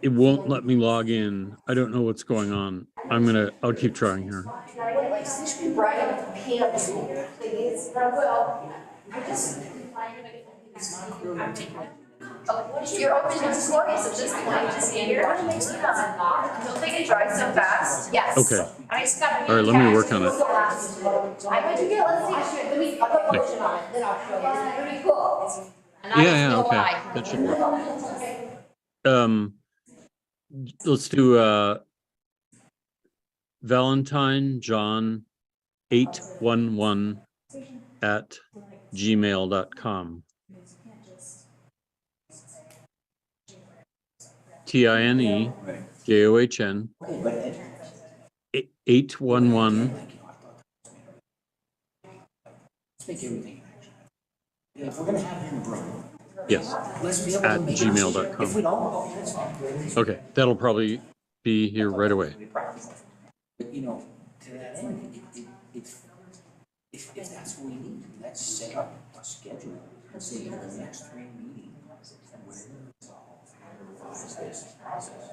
It won't let me log in. I don't know what's going on. I'll keep trying here. You're open to stories at this point, just here. Don't they get dry so fast? Yes. Okay. I just got. All right, let me work on it. I bet you get, let's see, I'll put motion on it, then I'll show you. It's pretty cool. And I Yeah, don't know okay. why. That should work. Let's do Valentine John 811 at gmail.com. TINEJOHN 811 Let's make everything. if we're gonna have it in the room, Yes, let's be able at to make a decision. gmail.com. If we don't, that's fine. Okay, that'll probably be here right away. But, you know, to that end, if that's what we need, let's set up a schedule and say in the next 3 meetings, we're gonna revise this process.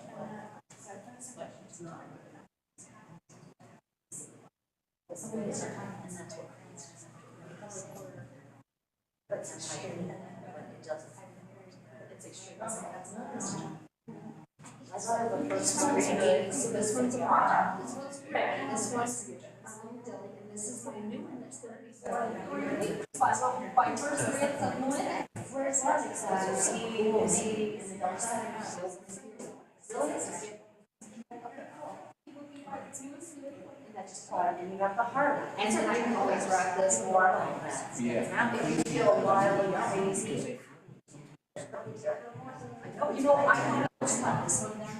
This one's a project, this one's ready, this one's, and this is my new one that's gonna be starting. By first grade, something like that. Where's that exactly? And the dark side. And that's just part, and you have the heart. And then I can always write this more like that. Yeah. If you feel wild and crazy. Oh, you know, I have this one there.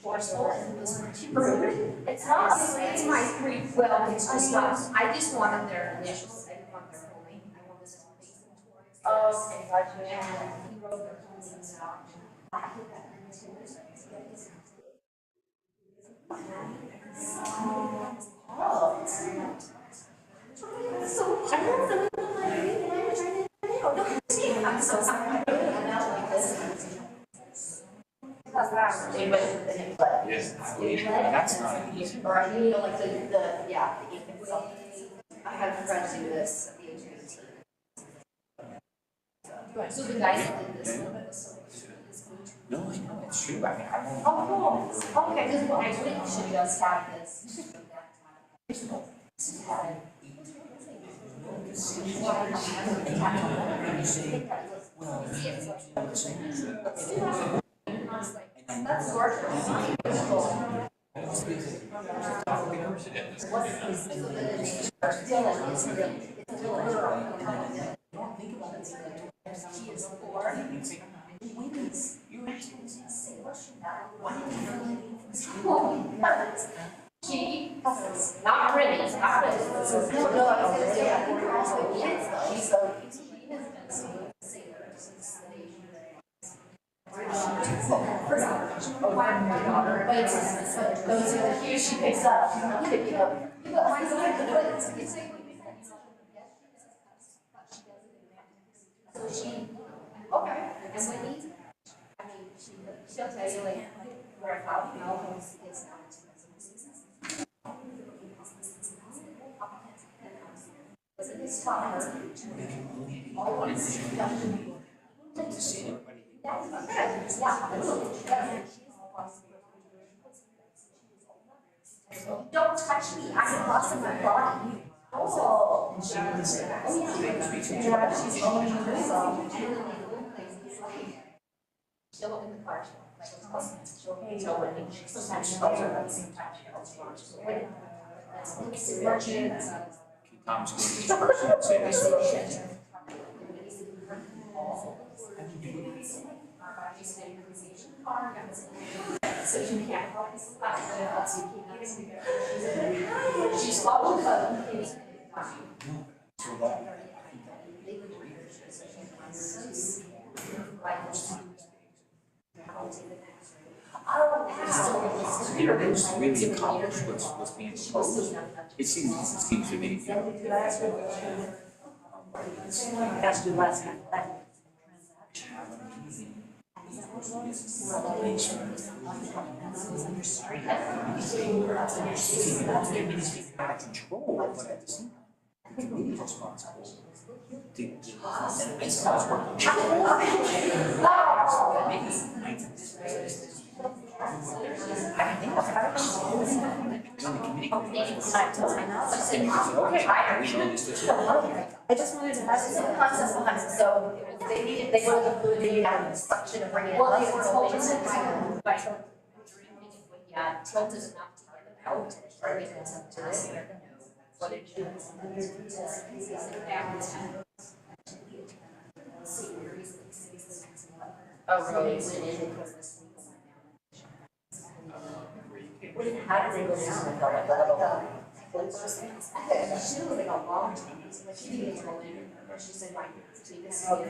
Forceful and was rude. It's not, it's my free will, it's just not, I just wanted their initials, I didn't want their whole name, I wanted this to be some toys. Oh, okay, gotcha. And he wrote their whole names out. I put that into his. Oh. So, I don't know, I'm so sorry. Yes, that's not an easy. Or, you know, like yeah, the evening something. I had a friend do this at the age of 18. So the guy that did this one was No, I know, it's true. I mean, I won't. oh, cool. Okay, because I think we should just have this. That's gorgeous. She, not pretty, not pretty. No, I was gonna say, I think her also kids though, so she has been so sailor since the age of those are the cues she picks up. But my son, it's like, so she, okay, and Whitney, I mean, she'll tell you like, where how, you know, it's not. Was it this taught her? All one is. Don't touch me, I get lost in my body. Oh. And she was, yeah, she's only she'll open the car, she'll Whitney. Sometimes she calls her at the same time, she calls Whitney. That's merchant. Tom's going to disperse and say this. So she can't. She's following the. You know, who's really accomplished what's being proposed? It seems to me, you know. That's the last time. Out of control, but at the same time, the committee's responsible to, and I suppose I just wanted to have some concept behind it, so they wanted to put it out of suction and bring it. Well, they were told to yeah, tilted enough to get it out, or it was up to this. What it is. Oh, really? How did they go down and go like a little? She was like a long time. She didn't go in. She said, like, take this out.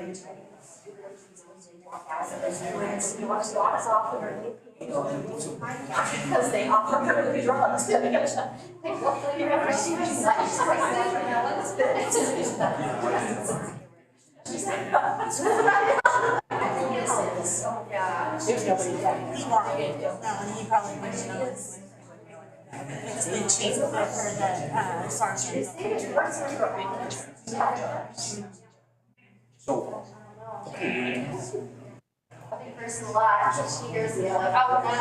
Walk out and she walks off with her. Because they offer her the drugs. They remember she was like, yeah. There's nobody there. He probably wouldn't know. It's the chief or the sergeant. So, okay. I think first a lot, she hears me like, oh, no.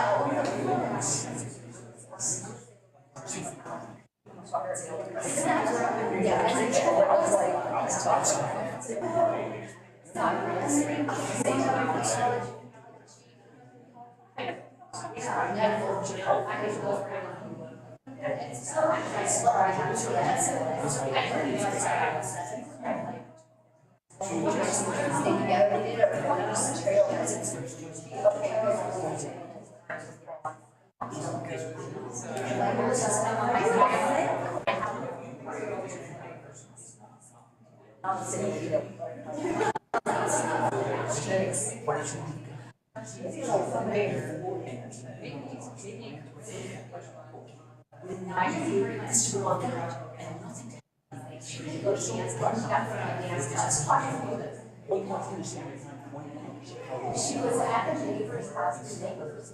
She was at the neighbor's house, the neighbor's.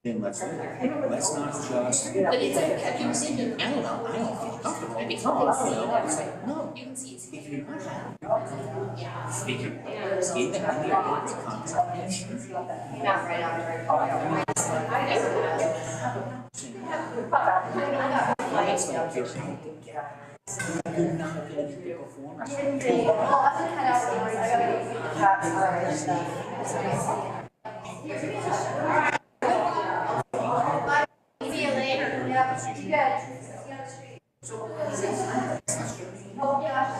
Then let's not just. But it's like, have you seen it? I don't know, I don't feel comfortable. I mean, no, you can see it's. If you're not happy, if you're even having your contribution. Not right on. You're not gonna get the performance. See you later. Yep, you good. See you on the street. Oh, gosh.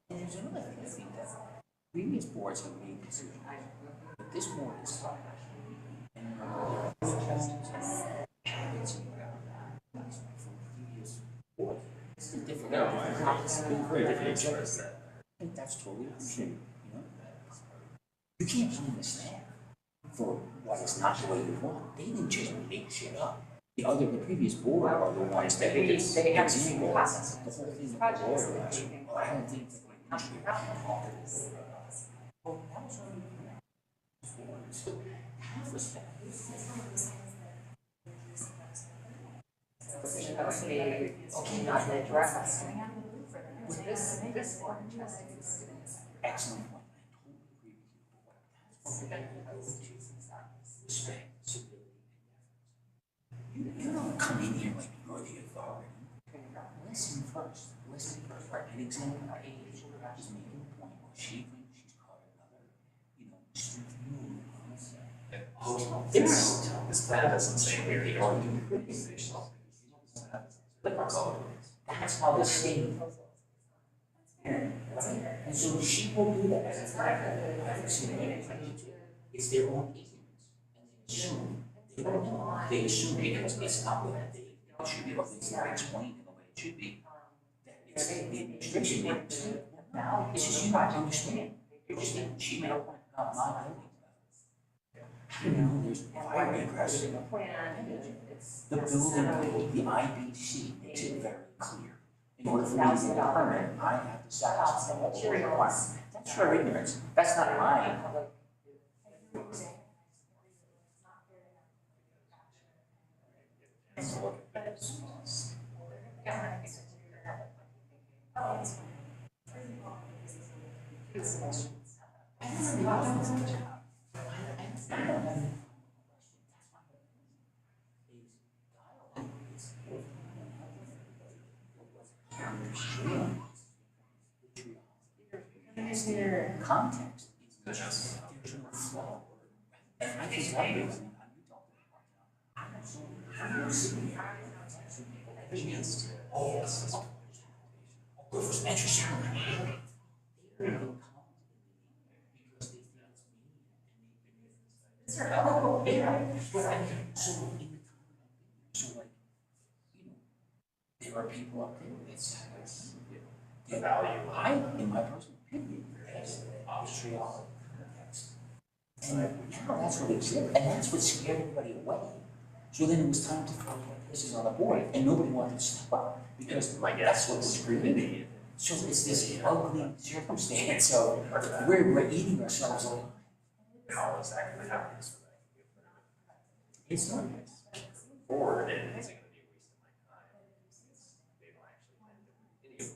And there's another thing I think that previous boards have made decisions, but this board is fine. And habits and from previous boards. It's a different. No, it's been very different experience. I think that's totally appreciated, you know? You can't blame the staff for what is not the way you want. They didn't just make shit up. The previous board are the ones that They have example, process. the whole thing with the lawyer was, well, I don't think that we should have well, that was already half the staff. Okay, not the address. With this board of trustees. Excellent point. I totally agree with you. Respect, civility, and deference. You don't come in here like you're the authority. Listen first. Listen first. An example, Paige is making a point where she thinks she's caught another, street view. That doesn't say where you are doing the organization. That's how the state. And so she will do that. It's their own ignorance. And they don't know. They assume because it's not what they should be, or it's not explained in the way it should be. That it's the administration makes it. It's just you not understand. You're just thinking, she made a point about my building. There's fire egress. The building, the IBC makes it very clear. In order for me to get a permit, I have to satisfy all the requirements. That's your ignorance. That's not mine. Context. There's no flaw. And I can tell you, was interesting. There are people out there that's the value. I, in my personal opinion, has vitriolic context. And now that's what exists, and that's what scared everybody away. So then it was time to throw places on the board, and nobody wanted to step up because that's what was created. So it's this ugly circumstance. So we're eating ourselves alive. How is that going to happen? It's not Forward, and it's going to be a waste of my time. They don't actually plan to continue.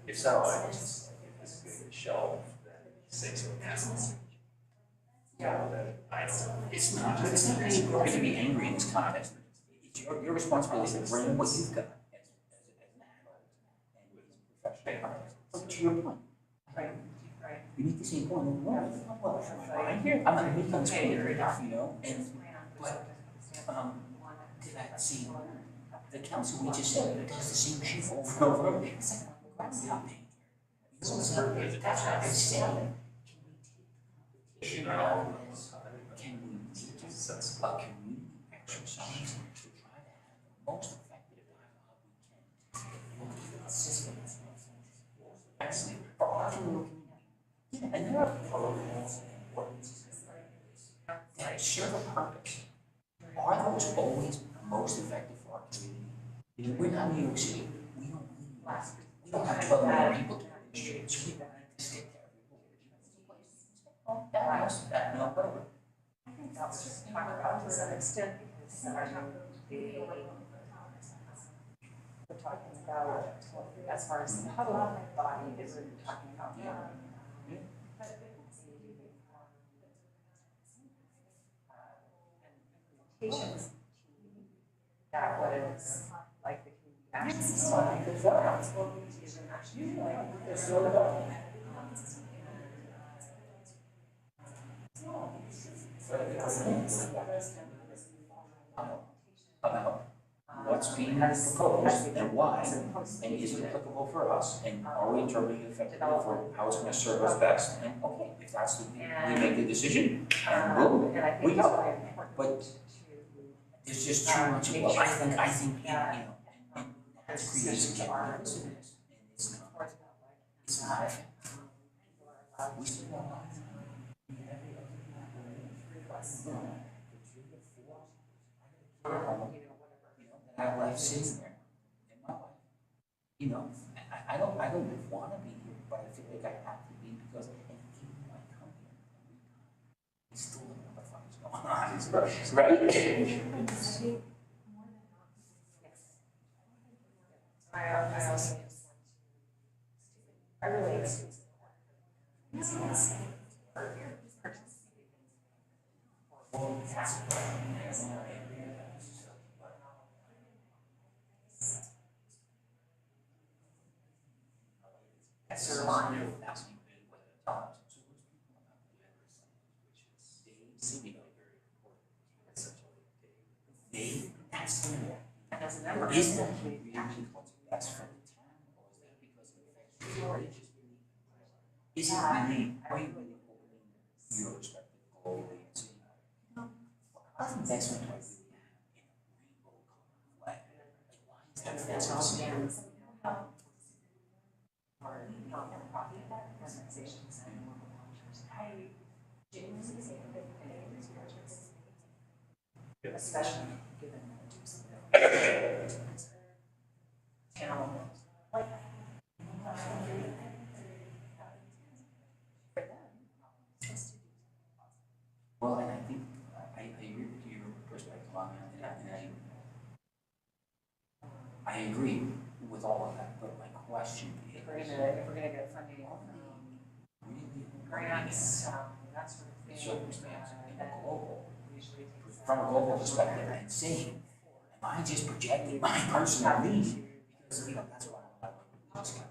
If so, I just give this good shelf that says what happens. It's not being going to be angry in this context. It's your responsibility to bring what you've got as an adult and as a professional. But to your point, you make the same point. I'm not making this point, to that scene, the council, we just said, does the same shit over and over. It's like, that's not paying. That's what I'm saying. Can we teach us a community exercise to try to have the most effective dialogue we can? Systems. Actually, for our community. Yeah, and there are programs and ordinances that serve a purpose. Are those always most effective for our community? We're not New York City. We don't have 12 million people to the streets. We don't need to stick there. Whatever. I think that was just talked about to some extent, because we're talking about, as far as the public body, is we're talking about. Implementations that was like the community access plan, because that council isn't actually like this sort of. About what's being proposed and why, and is it applicable for us, and are we interpreting it effectively for how it's gonna serve us best? And okay, if that's the, we make the decision, and boom, we go. But there's just too much of, well, I think, you know, and that's creates a divisiveness, and it's not, we still want I have life sitting there in my life. You know, I don't want to be here, but I feel like I have to be because and even when I come here, I still don't know what the fuck is going on. Right? I also. I really. Is that really what's best for the town, or is that because of the is it really, are you really opening your perspective globally and saying, what investment do I really have in a rainbow colored flag? Like, why is that investment? Especially given town, like. Well, and I think, I agree with your perspective on that, and I agree with all of that, but my question is. If we're gonna get funding from grants, that sort of thing. Circumstance in a global, from a global perspective, and saying, am I just projecting my personal need? Because, you know, that's what I just got.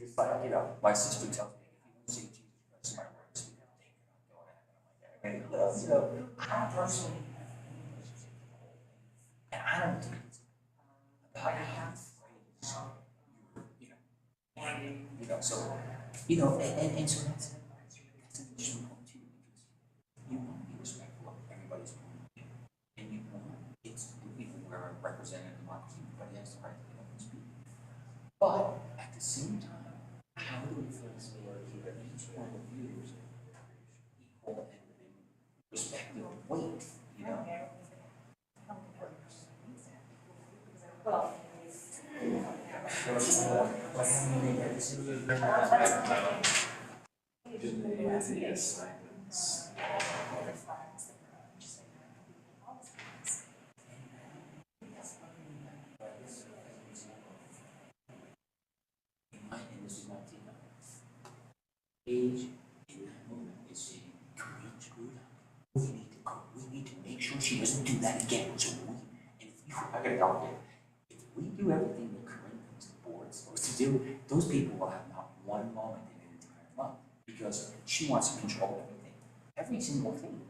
It's like, you know, my sister tells me, if you don't say Jesus Christ, my words, you think you're not going to happen. I'm like, you know, I personally, and I don't think it's about how you know, so, you know, and so that's an additional point too, because you want to be respectful of everybody's point of view, and you want, it's, you know, we're a representative democracy, everybody has the right to get up and speak. But at the same time, how do we feel as though each point of view is equal and respective weight, you know? Well. Age in that moment is saying, Korean screwed up. We need to make sure she doesn't do that again. So and if you, I gotta tell you, if we do everything that Corinne comes to the board is supposed to do, those people will have not one moment in an entire month because she wants to control everything, every single thing.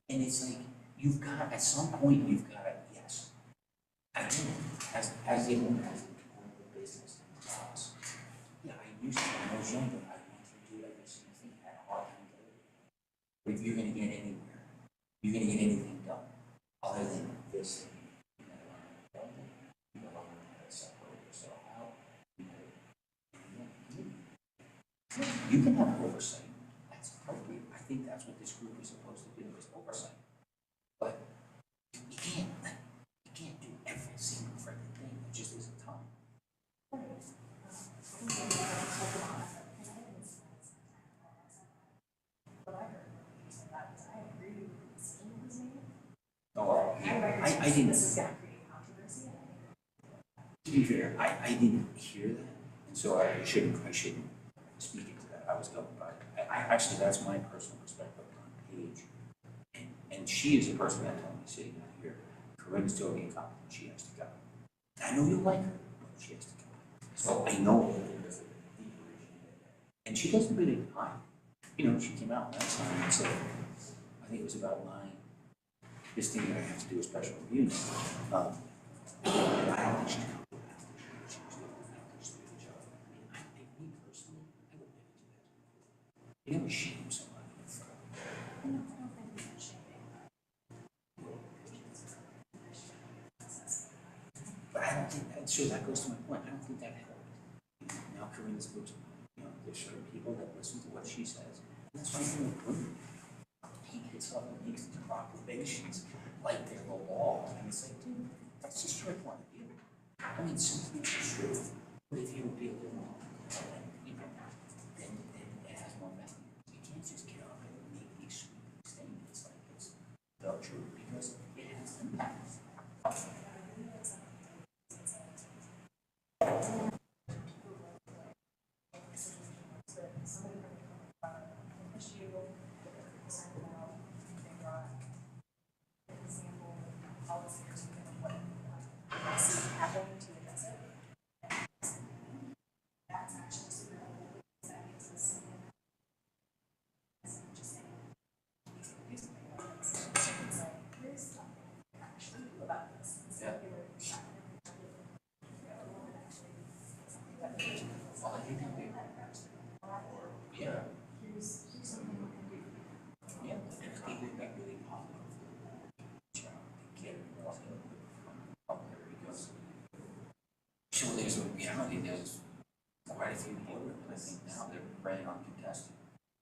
And it's like, you've got, at some point, you've got to, yes, I do, as a business. Yeah, I used to, when I was younger, I wanted to do every single thing, I had a hard time doing it. But if you're gonna get anywhere, you're gonna get anything done, other than this thing, you gotta learn how to build it, you gotta learn how to separate yourself out, you can have oversight, that's appropriate, I think that's what this group is supposed to do, is oversight. But you can't do every single freaking thing, it just isn't time. Oh, I didn't. To be fair, I didn't hear that, and so I shouldn't speak into that. I was governed by it. Actually, that's my personal perspective on Paige. And she is the person that told me sitting out here, Corinne's still being competent, she has to go. I know you like her, but she has to go. So I know a little bit of the deeper issue. And she doesn't really deny. You know, she came out last time and said, I think it was about this thing that I have to do a special review. I don't think she's competent. Me personally, I would never do that. You never shame somebody. But I don't think that, so that goes to my point, I don't think that helped. Now Corinne's moved, there's certain people that listen to what she says, and that's why I'm going to prove it. He gets up and makes these proclamations like they're the law, and it's like, dude, that's just your point of view. I mean, some things are true, but if you would be a little more, then it has more value. You can't just get up and make these sweeping statements like it's the truth, because it has impact. So there's a reality, there's quite a few voters, I think now they're running uncontested.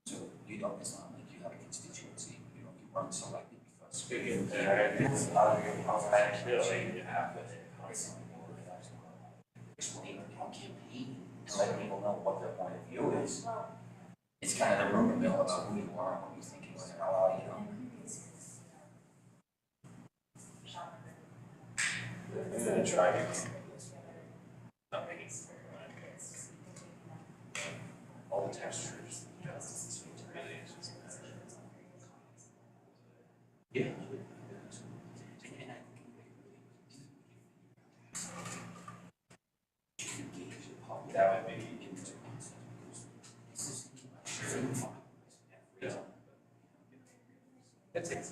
So you don't, it's not like you have a constituency, you weren't selected because. Explain your campaign and let people know what their point of view is. It's kind of the rumor mill about who you are and what you think you are, I'm gonna try to. All the textures, justice, really is just. Yeah. That would be. It takes.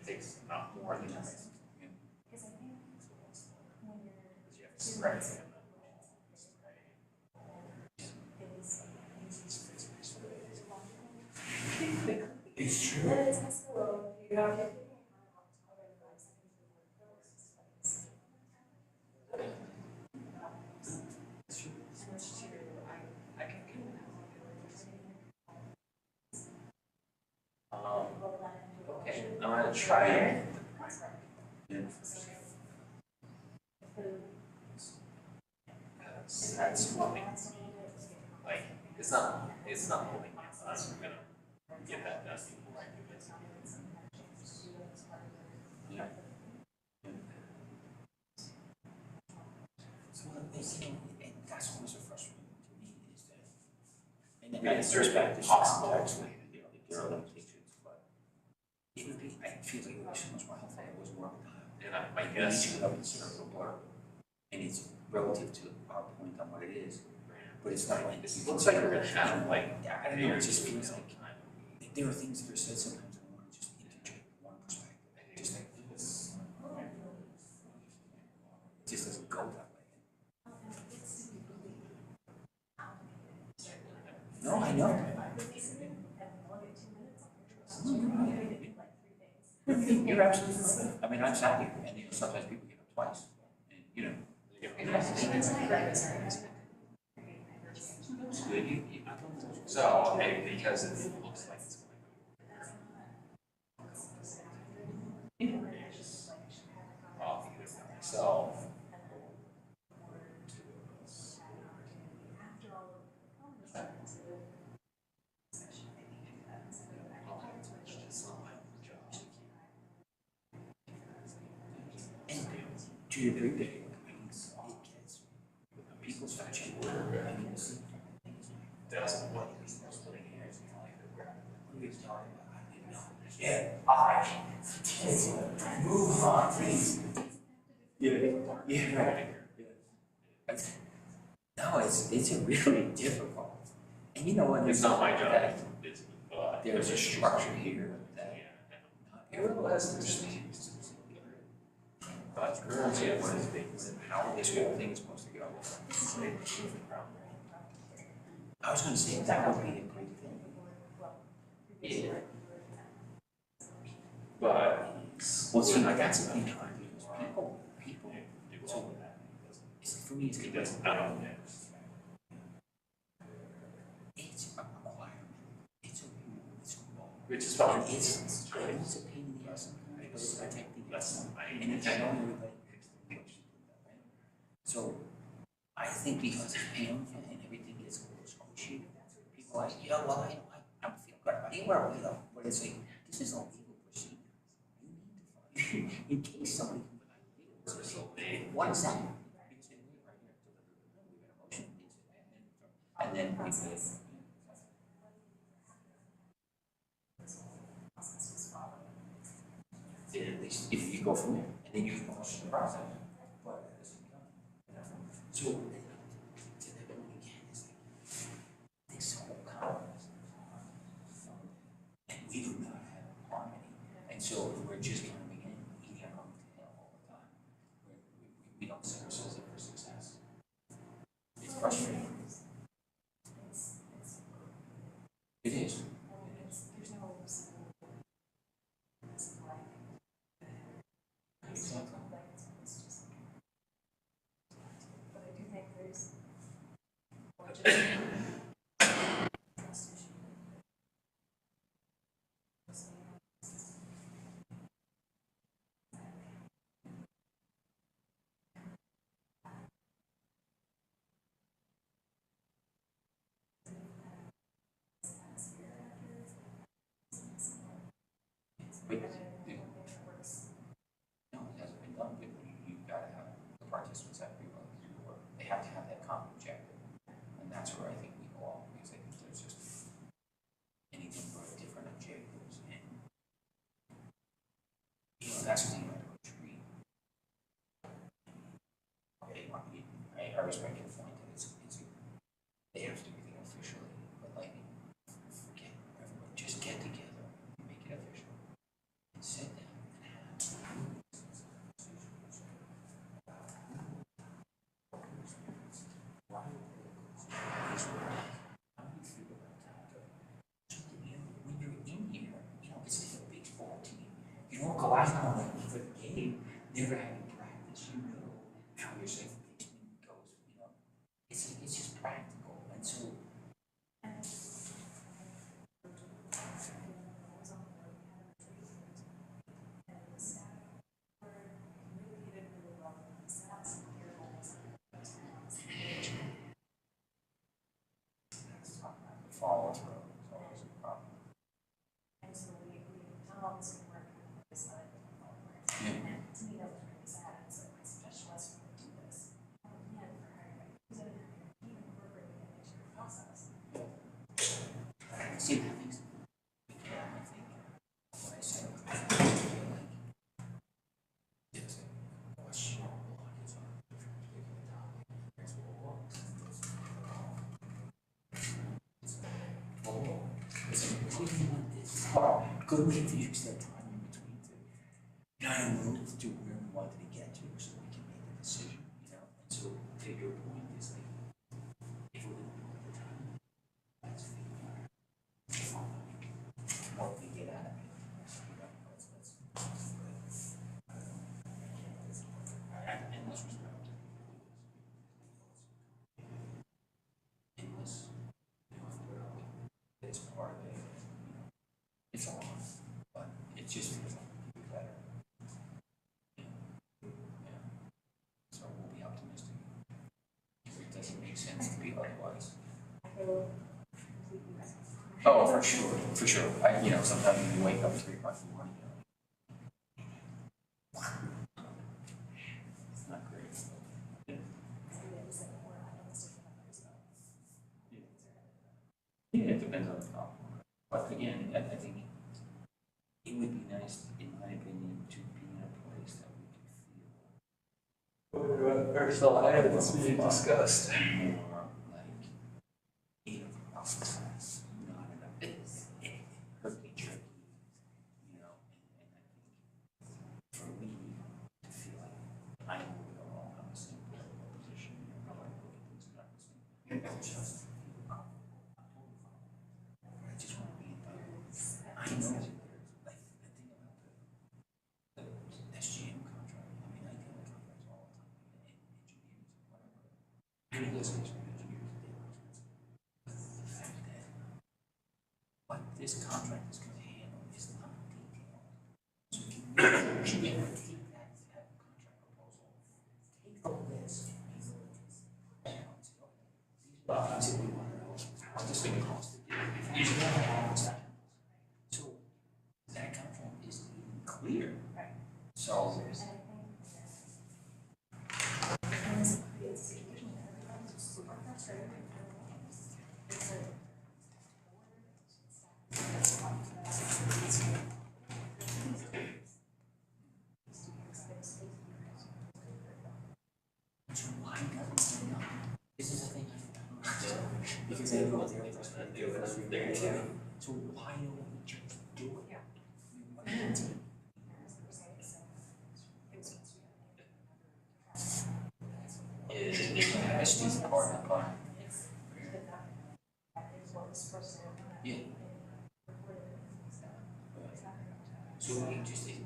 Takes not more than that. Right. It's true. Okay, I'm gonna try it. That's moving. Like, it's not moving. I'm gonna get that done. Yeah. So and that's always a frustrating to me is that, and it's possible. There are limitations, but it would be, I feel like it would be so much more helpful if it was more of a dialogue. And I guess. Up in circle blur, and it's relative to our point on what it is, but it's not like. It looks like we're gonna have like. I don't know, it just feels like there are things that are said sometimes I want to just interject one perspective, just like this. It just doesn't go that way. No, I know. You're absolutely right. I mean, I'm sat here, and sometimes people get up twice, and it's good. So, and because it looks like it's going to so. appreciate it every day. I mean, it gets, people start to order, I mean, it's, that's what he's splitting hairs, you know, like, what are you talking about? I didn't know. Yeah, move on, please. Yeah, right. No, it's a really difficult, and you know what? It's not my job. There's a structure here that not everyone understands. But currently, how this whole thing is supposed to go. I was gonna say, that would be a great thing. Yeah. But, well, see, like, that's the thing, people, so, for me, it's because, it's a requirement, it's a rule, it's a law. It's a pain in the ass, but it's protecting us, and it's not everybody picks the question. So, I think because it's painful and everything gets a little squishy, people are like, yeah, well, I don't feel good about anywhere, you know, but it's like, this is a legal procedure. You need to find, in case somebody can find legal procedure. What is that? You say, wait, right here, we got a motion, and then we say, at least if you go from there, and then you can go through the process. But at the same time, so to that point again, it's like this whole concept, and we do not have harmony, and so we're just coming in eating our own tail all the time. We don't set ourselves up for success. It's frustrating. It is. Exactly. But I do think there's But, no, it hasn't been done, but you've got to have the participants have to be willing to do the work. They have to have that common objective. And that's where I think we go off, because I think there's just anything but different objectives. And, you know, that's the thing about a retreat. I respect your point that they have to do everything officially, but like, forget everyone, just get together and make it official. And sit down and have. When you're in here, you know, it's like a baseball team. You don't go out on the game, never having practice, you know how your second baseman goes, you know. It's like, it's just practical, and so. Follow through is always a problem. and so we towns can work on this side. Yeah. And to me, that was really sad, and so my suggestion was to do this. Again, for hiring, because I didn't even incorporate it into your process. See, that makes, yeah, I think, what I said, like, there's a question on his own particular topic. Here's what we'll walk. Good way to use that time in between to, you know, I moved to where we wanted to get to so we can make a decision, you know, and so to your point is like, if we're gonna do it over time, that's what we get out of it. You know, let's and let's respect it. Unless, you know, it's part of it, you know, it's a lot, but it just feels like it could be better. Yeah. So we'll be optimistic. It doesn't make sense to be otherwise. Oh, for sure, for sure. You know, sometimes you wake up 3 o'clock in the morning, you know. It's not controversial items being discussed. Sgm contract, I mean, I deal with contracts all the time, and engineers, whatever. And in this case, with engineers, they were expensive. But the fact that what this contract is gonna handle is not detailed. So you should be able to take that contract proposal, take the list, and make the list. And say, okay, these are the things that we want to know, what this gonna cost to do, these are the things that. So that contract is clear. So. Why doesn't it know? This is the thing I don't know. Because they know what they're supposed to do, they're gonna do. So why don't we just do it? It's just part of the part. Yeah. So we just take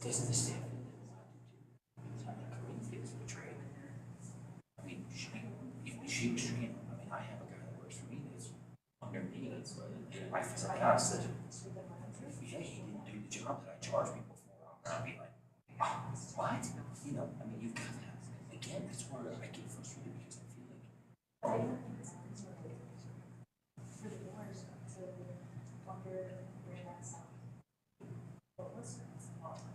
doesn't the staff trade? I mean, she was trained. I mean, I have a guy that works for me that's under me, and I feel like I said, yeah, he didn't do the job that I charge people for. I'll be like, oh, what? You know, I mean, you've got that. Again, that's where I get frustrated because I feel like,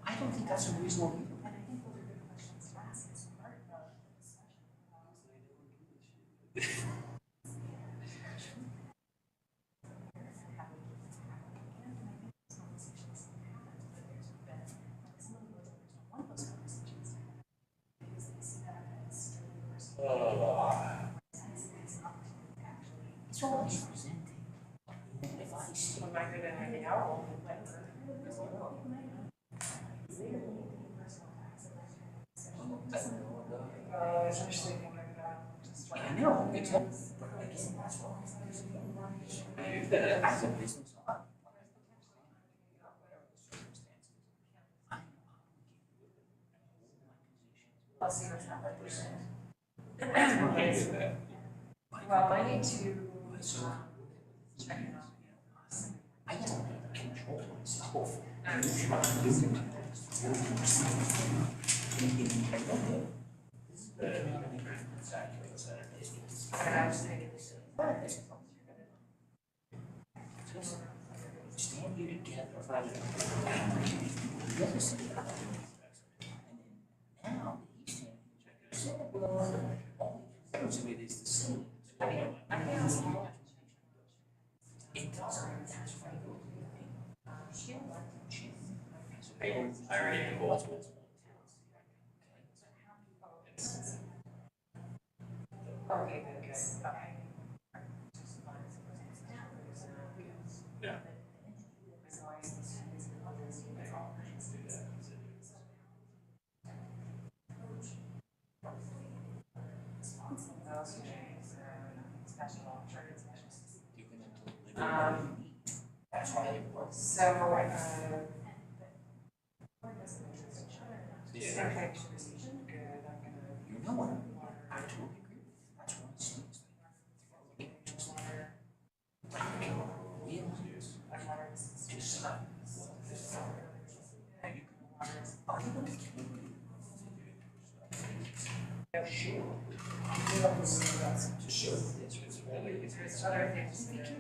I don't think that's a reasonable view. And I think those are good questions to ask as part of the discussion about. It's all he's presenting. If I see. Am I gonna have the hour? Yeah, I know, exactly. But again, that's what as a business owner, whatever the circumstances, I know how to give you my position. Well, I need to check it out. I don't control myself. I'm trying to do it. Stand here together. And now he's standing here. So it is the same. It doesn't. That's right. I already did multiple. Okay, good, good. Yeah. So, okay. Good, I'm gonna. You know what? I totally agree. That's what it seems like. Just There's other things that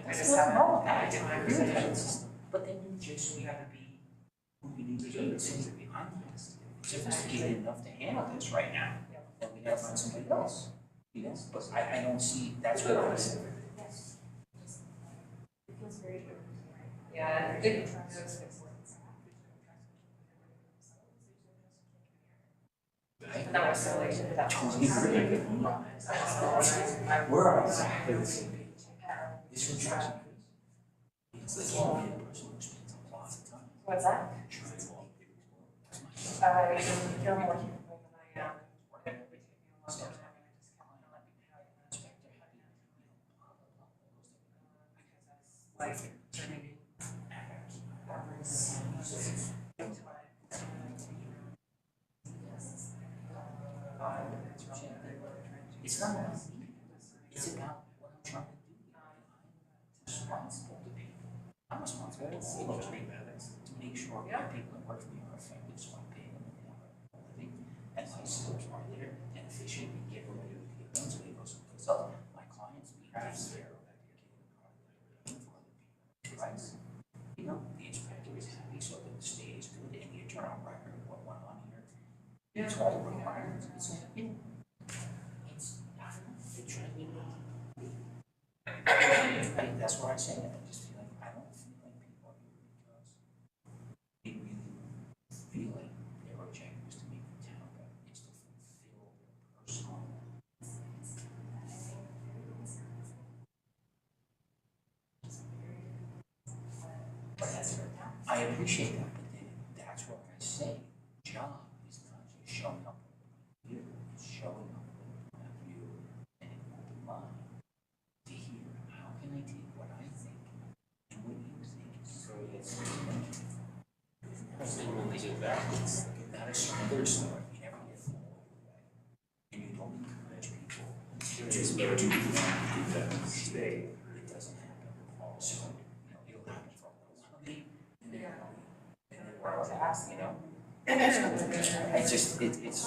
There's nothing wrong with that, I agree with that. But then you just gotta be who you need to be, and so I'm sophisticated enough to handle this right now, and we gotta find somebody else, you know, but I don't see, that's what I said. Yeah, that was silly. We're exactly the same page. This one drives me crazy. It's like, oh, yeah, person who spends a lot of time. What's that? I feel more capable than I am. Like, it's not about me. It's about what I'm trying to do. I'm responsible to people. I'm responsible to people to make sure that people that work for me are effective, so I'm paying them and they have a living. And my skills are there and efficient and get what they get done so they go someplace else. My clients need to take care of that. Right? You know, the inspector is happy so that the state is good and the internal record of what went on here. It's all the requirements. It's, you know, it's, I don't know, it drives me nuts. That's what I say. I just feel like, I don't feel like people are here because they really feel like their objective is to make the town better. It's to fulfill their personal. But that's, I appreciate that, but then that's what I say. Job is not just showing up here, it's showing up with a view and an open mind to hear how can I take what I think and what you think so it's not a standard story. You never get from all the way. And you don't encourage people. You just do that. It doesn't happen all of a sudden. It'll happen for a little while, maybe, and then you know. It's just, it's.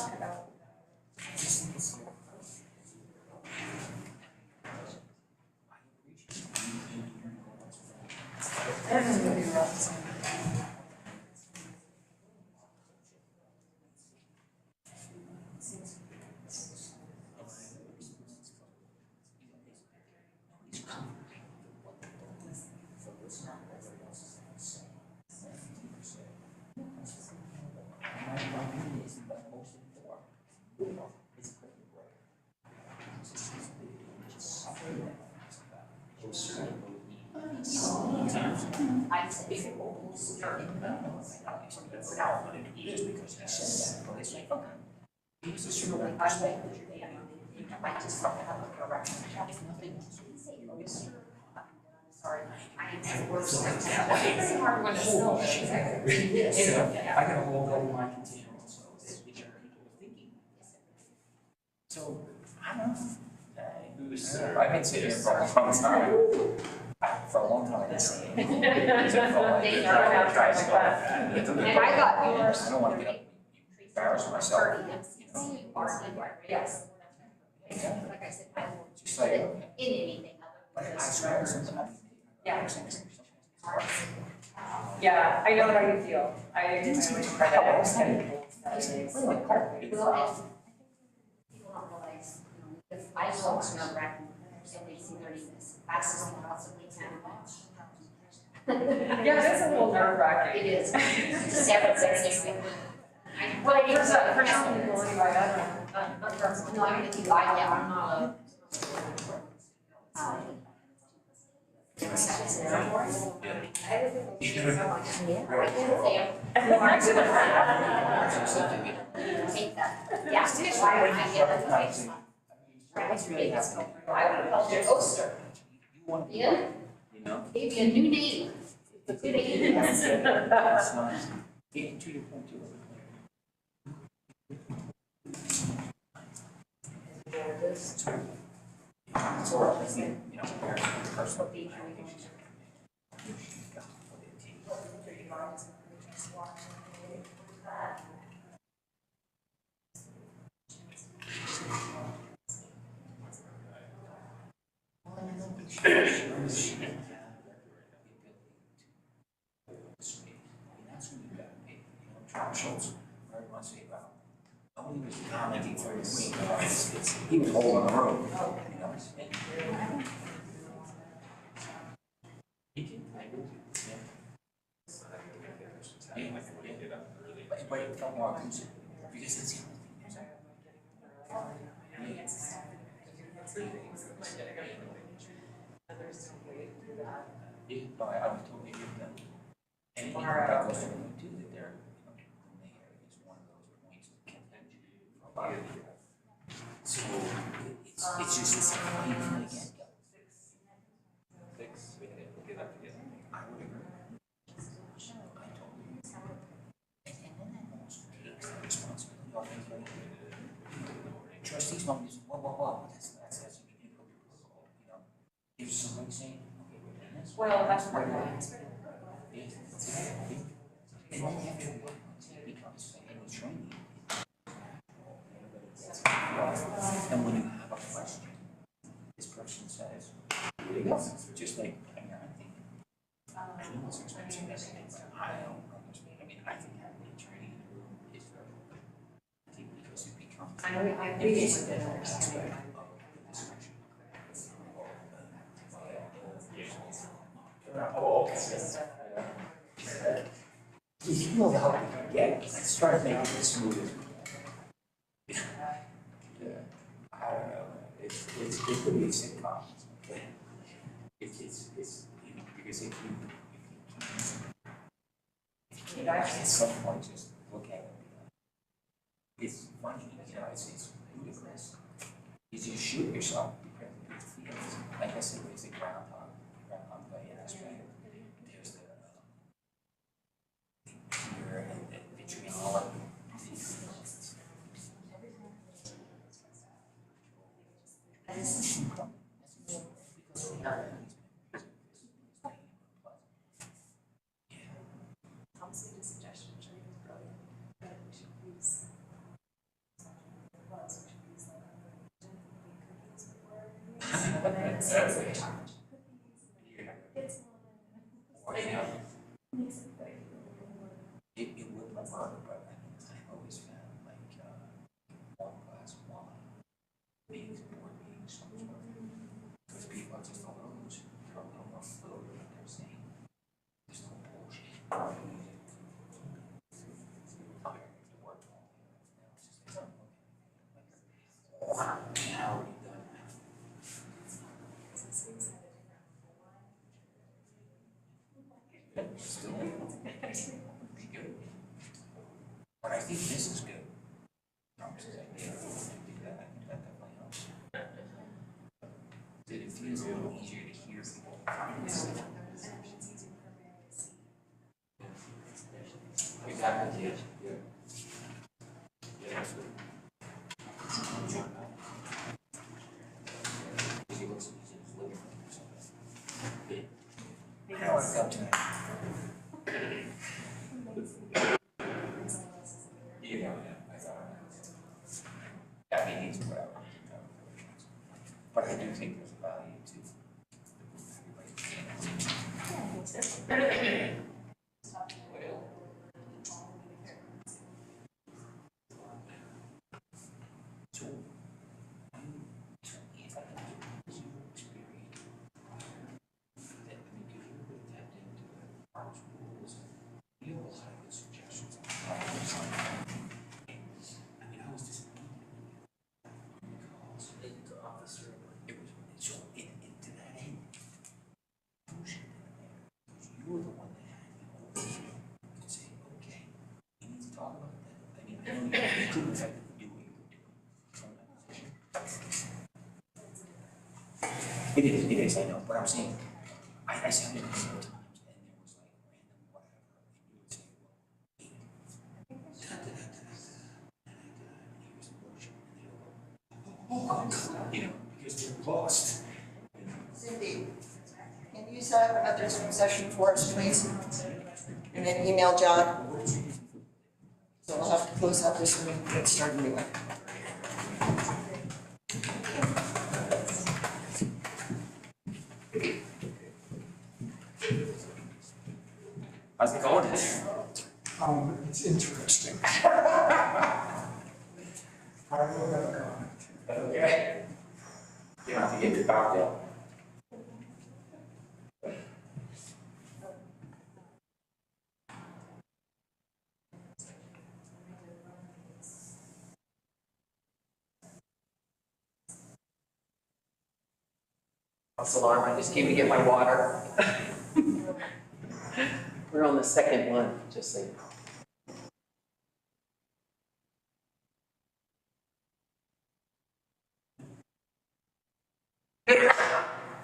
I said, people will start in the without wanting to use because he said that, but it's like, okay. He was just really, I might just have a correction. If nothing. Sorry, I am the worst. It's a hard one to sell. I got a whole lot my container also, which are people thinking. So, I don't know. I've been sitting here for a long time. For a long time, I didn't say it. And I got yours. I don't want to get embarrassed myself. Yes. Like I said, I will Just like, in anything other than. I swear something. Yeah. Yeah, I know how you feel. I always try that. Well, people don't realize, if I go to nerve wracking, and they see their name as fast as they possibly can. Yeah, that's a little nerve wracking. It is. Seven. Well, for some people, anyway, I don't know. No, I'm gonna be like, yeah, I'm not a. Take that. Yeah. Why would I get it? I would have called it Oster. Yeah? You know? Maybe a new name. Good name. It's not, to your point, too. It's all right, you know, personal. He was holding the road, you know. But it felt more inclusive, because it's the only thing. Yeah, no, I would totally agree with that. And you know, that goes to the point too, that they're, the mayor is one of those points of contention for a lot of people. So it's just, it's like, how do you really get go? We had to get up together. I would agree. I totally agree. And then that also takes the responsibility off everybody. Trustees don't just, whoa, that's inappropriate protocol, you know? If somebody's saying, okay, we're doing this. Well, that's part of it. And then after a while, it becomes any training. And when you have a question, this person says, here you go, just like, I mean, I think, I know it's expensive, but I don't understand. I mean, I think having a training in the room is very important. I think because it becomes. I know, I think it's a good understanding. You know the help you can get. Let's try to make it as smooth as we can. Yeah, I don't know. It could be a sitcom. It's you know, because if you can't at some point just look at it, it's funny, you know, it's ludicrous. You just shoot yourself because it feels like I said, it's a groundhog play aspect. There's the fear and the vitriol. Honestly, the suggestion should be brilliant, but we should use It would work, but I've always found like one class one meetings, board meetings, so much more. Because people are just on those, they're a little more fluid with what they're saying. There's no bullshit. How are you done? Still, be good. But I think this is good. Promises I made, I think that definitely helps. It feels a little easier to hear people. Exactly, yeah. Yeah, that's good. He looks like he's in his living room or something. I don't want to come tonight. Yeah, I thought. That means whatever. But I do think there's a value to everybody. So, if I can use your experience, that I mean, if you really tapped into our rules, you have a lot of good suggestions. I mean, I was disappointed. Because the officer, it was so into that end. Bullshit in there. Because you were the one that had the whole thing. You could say, okay, we need to talk about that. I mean, I don't even do the fact that you do what you could do from that position. It is, I know, but I'm saying, I said it a couple of times, and there was like random whatever, and you would say, well, hey, here's the bullshit, and they go, you know, because they're lost. Cindy, can you set up another Zoom session for us, please? And then email John. So we'll have to close out this one and get started anyway. It's interesting. I will have a comment. Okay. You have to get your cocktail. False alarm, I just came to get my water. We're on the second one, just so you know.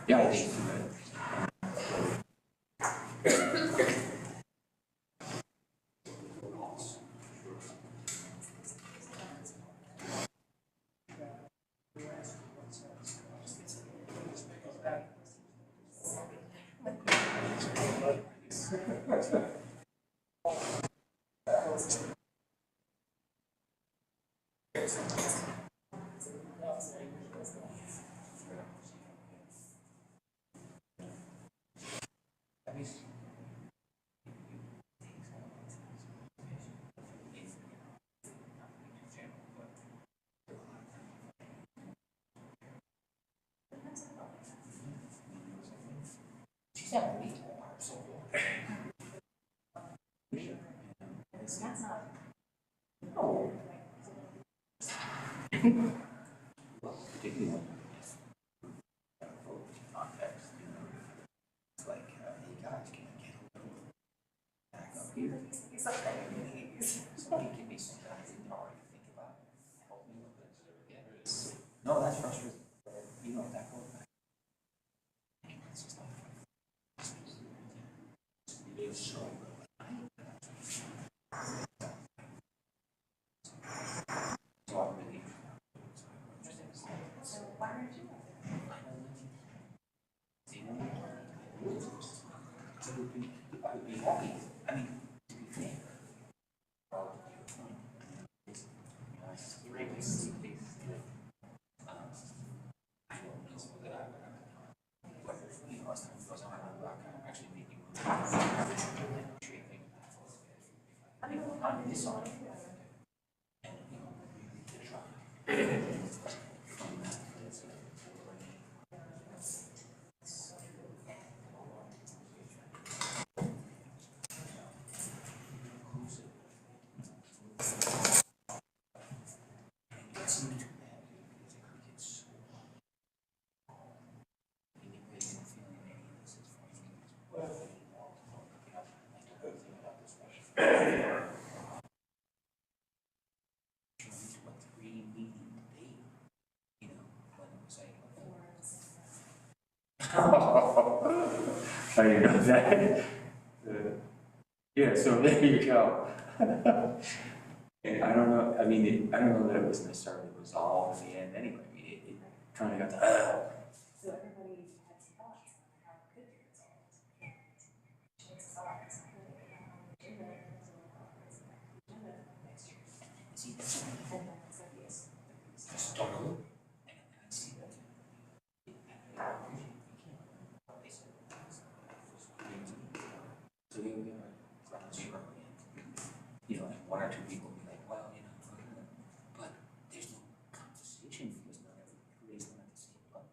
Yeah, I think. That's not. Particularly when context, you know, it's like, hey guys, can I get a little back up here? Somebody give me some time to already think about it. Help me with this. No, that's frustrating. You know, that goes back. It's just like, it's so so I really. So why aren't you? I would be happy. I mean, to be fair. I don't know that whether, you know, as time goes on, I'm actually making on this song. And, you know, really try. Oh, you know that? Yeah, so there you go. And I don't know, I mean, I don't know that it was necessarily resolved in the end anyway. I mean, it kind of got to, So everybody had some thoughts on how it could be resolved. Chances are it's not going to be on the agenda, it's on the agenda next year. see, that's something. And then it's like, yes. Just don't know. And I see that. So here we are, ground zero again. You know, and one or two people be like, well, you know, but there's no conversation because not everybody's not at the same level.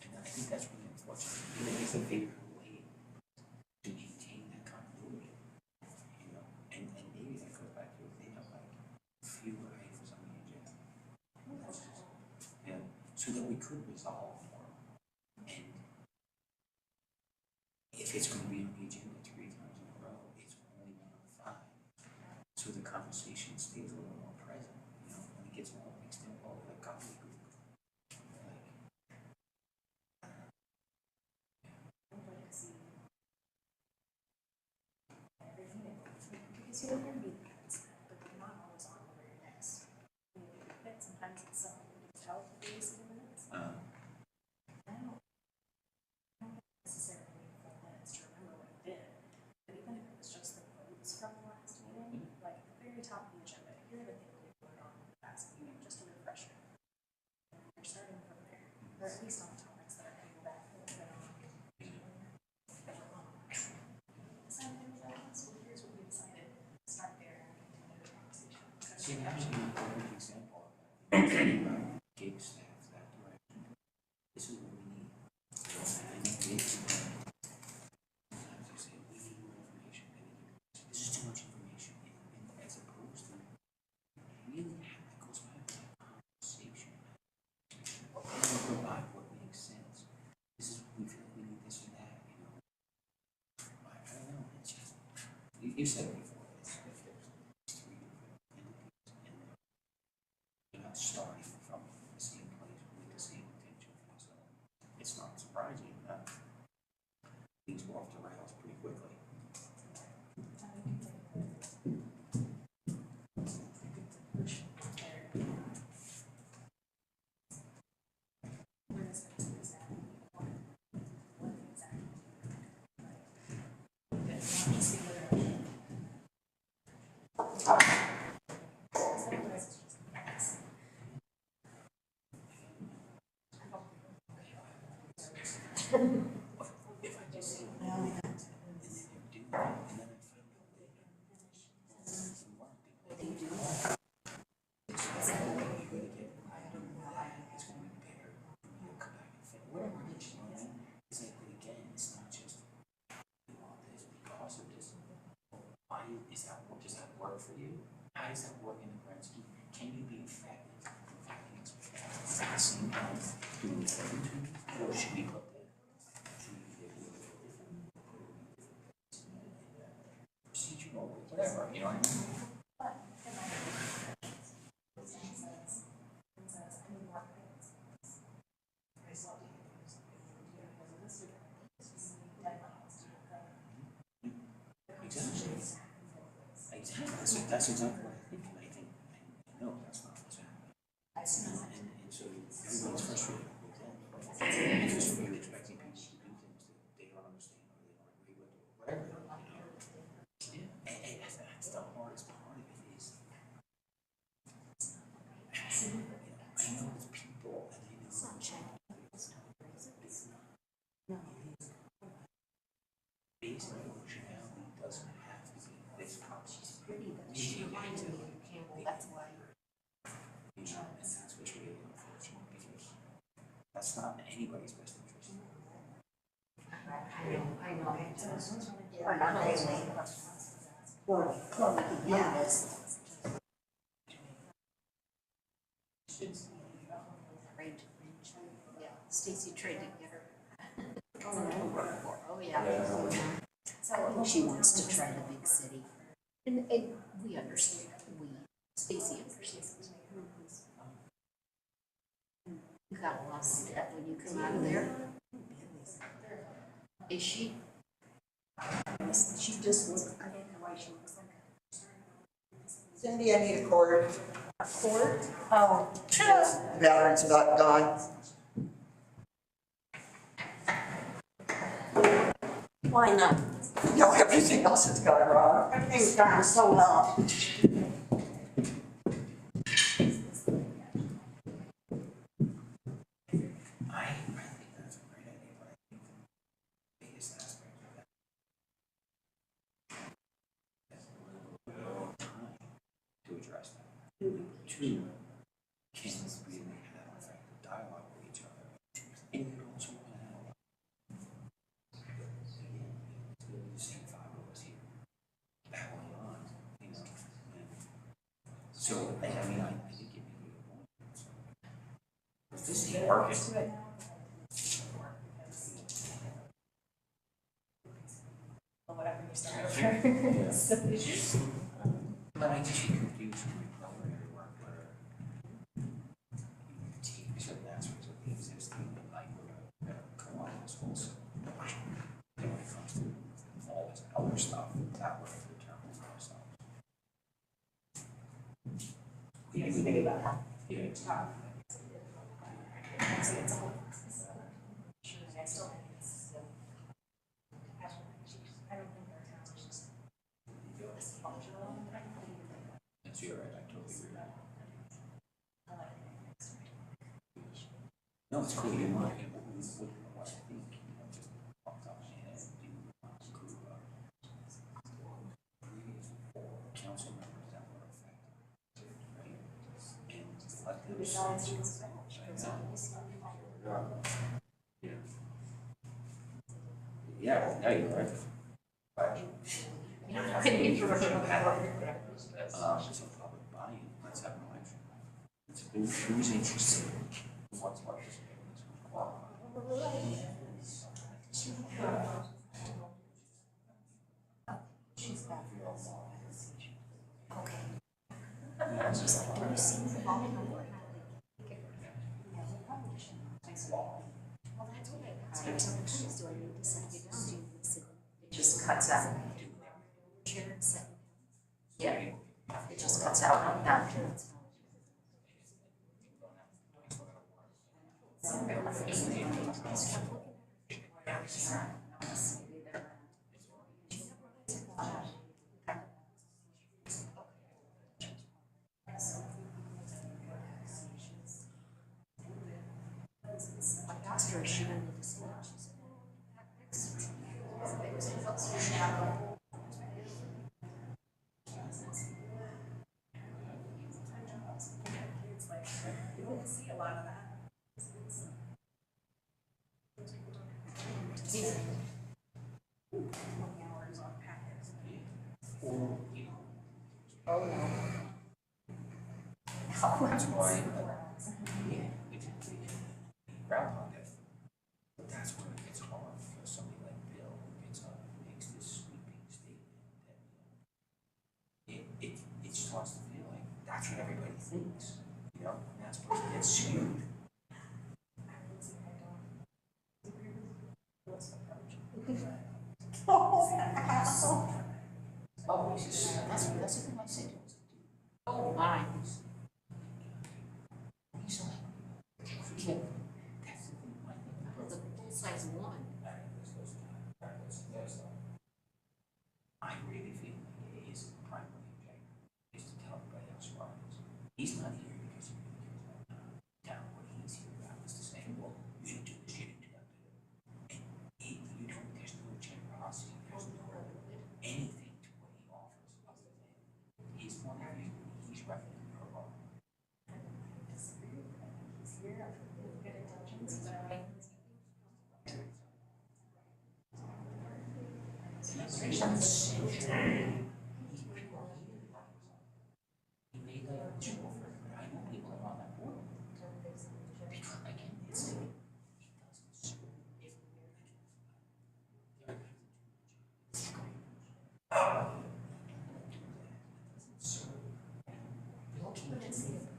And I think that's really unfortunate. You know, it's a bigger way to maintain that continuity. You know, and maybe that goes back to if they have like fewer items on the agenda. That's just, you know, so that we could resolve more. And if it's going to be on the agenda 3 times in a row, it's only 1 of 5. So the conversation stays a little more present, you know, when it gets all mixed in, all the coffee group. I'd like to see everything, because you're going to be minutes, but they're not always on the very next. Sometimes it's something you can tell to be the minutes. I don't necessarily need full minutes to remember what you did, but even if it was just the votes from the last meeting, like at the very top of the agenda, here are the things we voted on in the last meeting, just a refresher. You're starting from there, or at least on the topics that are coming back a little bit on. Decided there was that last week, here's what we decided. See, actually, a perfect example of that. Gig staff, that direction. This is what we need. I know gigs. Sometimes they say, we need more information. This is too much information. And as opposed to really have that goes back to that conversation. And provide what makes sense. This is what we feel like we need this or that, you know. I don't know, it's just, you said it before, if there's 3 different entities in there, you're not starting from the same place with the same intention. So it's not surprising that things go off the rails pretty quickly. Does that work for you? How does that work in the grand scheme? Can you be effective? At the same time, do we or should we put that? Should we be able to procedural, whatever, you know what I mean? Exactly. That's exactly what I think. No, that's not what's happening. That's not. And so everybody's frustrated with that. And so you're expecting people to do things that they don't understand or they don't agree with or whatever, you know. Yeah. And that's the hardest part of it is, you know, I know it's people and I know it's not basic functionality doesn't have to be this complex. Pretty, that's why. You know, and that's what's really unfortunate because that's not in anybody's best interest. I know. Or not really. Well, yeah. Stacy tried to get her. Oh, yeah. So I think she wants to try the big city. And we understand, Stacy understands. You got a lot of debt when you come out of there. Is she? She just looks, I don't know why she looks like that. Cindy, I need a cord. A cord? Oh. The battery's about gone. Why not? No, everything else has gone wrong. Everything's gone so well. I think that's a great idea, but I think the biggest aspect of that is a little time to address that. 2, can really have effective dialogue with each other. And you also want to have the same 5 of us here battling on, you know. So, I mean, I think it may be a point. If this ain't working. Whatever you start over. But I guess you could do some preliminary work where you take certain aspects of the existing, like we're gonna come on this whole system. When it comes to all this other stuff, that would determine ourselves. We can think about that. Yeah. That's you're right, I totally agree. No, it's cool, you're right, what I think, you know, just off the top of my head, do group of 3 or 4 council members that were affected. who decides who's Yeah, well, now you're right. It's a public body, let's have an election. Who's interested? Who wants to participate in this? She's back. Okay. She's like, can you see the volume of what well, that's what I sometimes do. I need to set you down. Do you listen? It just cuts out. Chair and set. Yeah. It just cuts out that. Pastor, she went into speech. You won't see a lot of that. Hours on packets. Oh, no. That's why, yeah, groundhog day. But that's where it gets hard for somebody like Bill who gets up and makes this sweeping statement that, it starts to feel like that's what everybody thinks, and that's where it gets skewed. Oh, he's just, that's the thing I say to him. Oh, my. He's like, that's the thing I think. The full-size one. I really feel like his primary objective is to tell everybody else what it is. He's not here because he really cares about town. What he's here about is to say, well, you should do this, you should do that. And there's no generosity, there's no anything to what he offers other than his point of view. He's right in her heart. He made life miserable for everybody. I know people that are on that board. Because again, it's like, it doesn't serve Bill can't see it.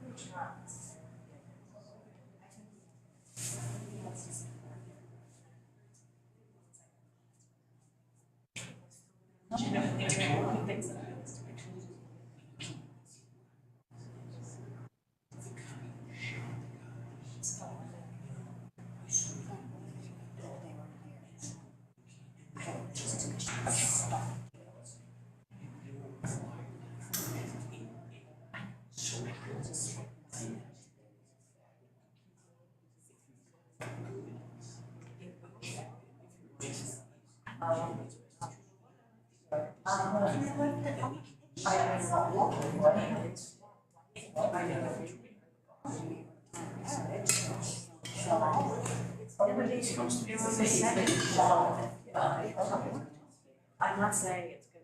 I'm not saying it's good,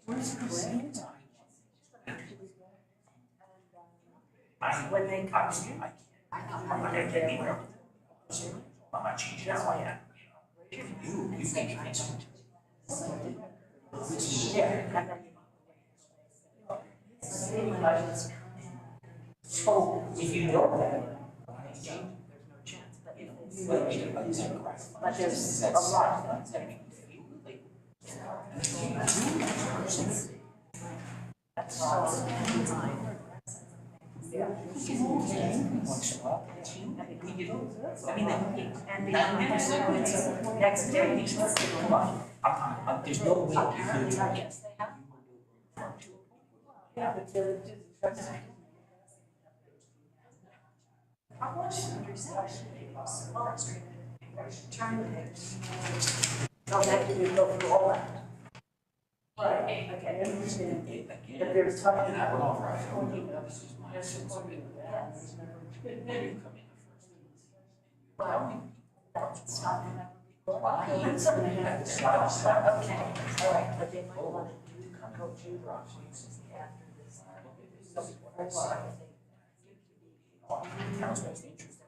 but it could be. When they come, I'm not gonna get anywhere. I'm not changing how I am. You think you can switch. yeah, So if you know that, there's no chance, but there's a lot. That's all time. Yeah. And the next day, there's no way you can. yes, they have. Yeah, but the how much trying to oh, that you go through all that. Right. Okay. But there's talking about. And I would authorize, I would go, this is my sense of it. Maybe come in the first. Tell me. That's not Why? Okay, all right, but they might want to come to you after this. Town's best interest.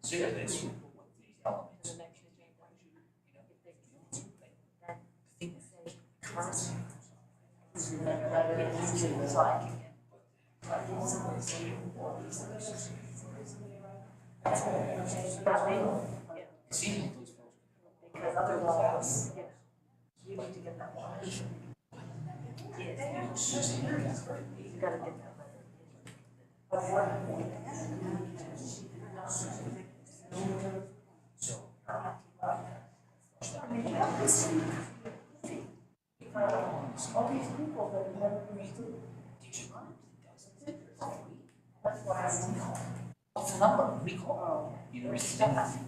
Consider this with these elements. Because otherwise, you need to get that water. You gotta get that all these people that have never understood. That's why What's the number? Recall. You know, stuff.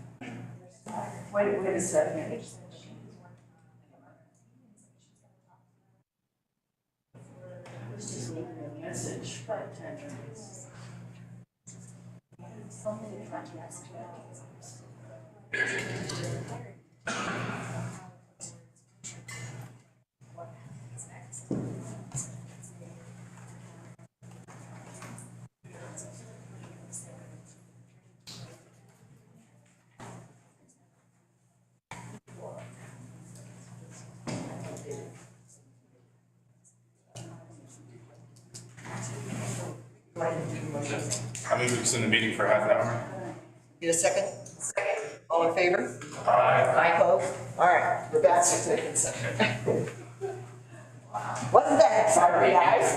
wait a second. Just leaving a message for attendance. Something like yes. I move to extend the meeting for half an hour. Need a second? All in favor? Aye. Opposed? All right, we're back to executive session. Wasn't that exciting, guys?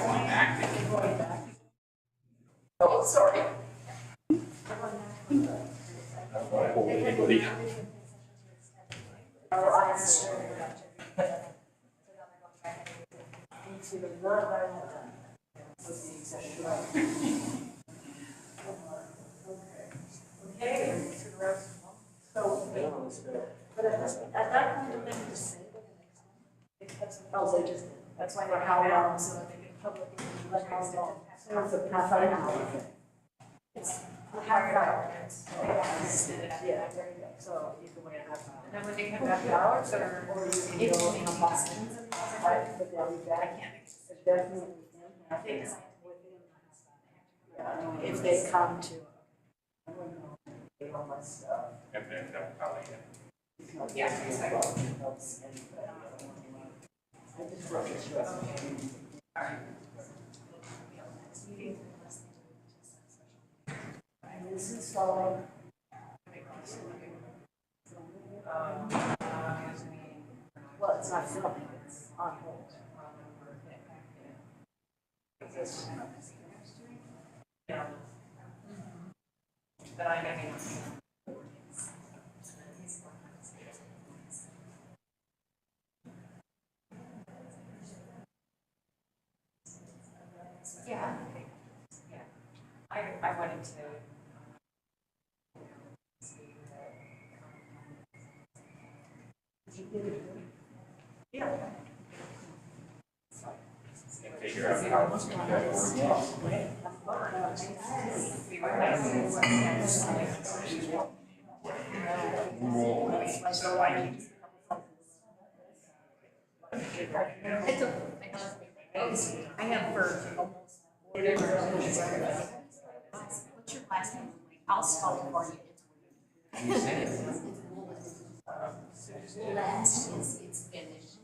Oh, sorry. Okay, so, but at that point, don't they just say that? Oh, they just, that's why they're how long, so that they can publicly, like how long. So it's a half an hour. It's a half an hour. Yeah, there you go, so you can wait a half an hour. And then when they come back out, Or you can go in a Boston. Right, but they'll be back. It's definitely within half an hour. Yeah, if they come to. All my stuff. And then that probably. Yeah, exactly. I just wrote this resume. All right. This is all. Well, it's not filming, it's on hold. Yeah. But I mean. yeah. Yeah. I went into. Yeah. Figure out how it's gonna work. I have for almost. What's your last name? I'll spell it for you. Last is, it's finished.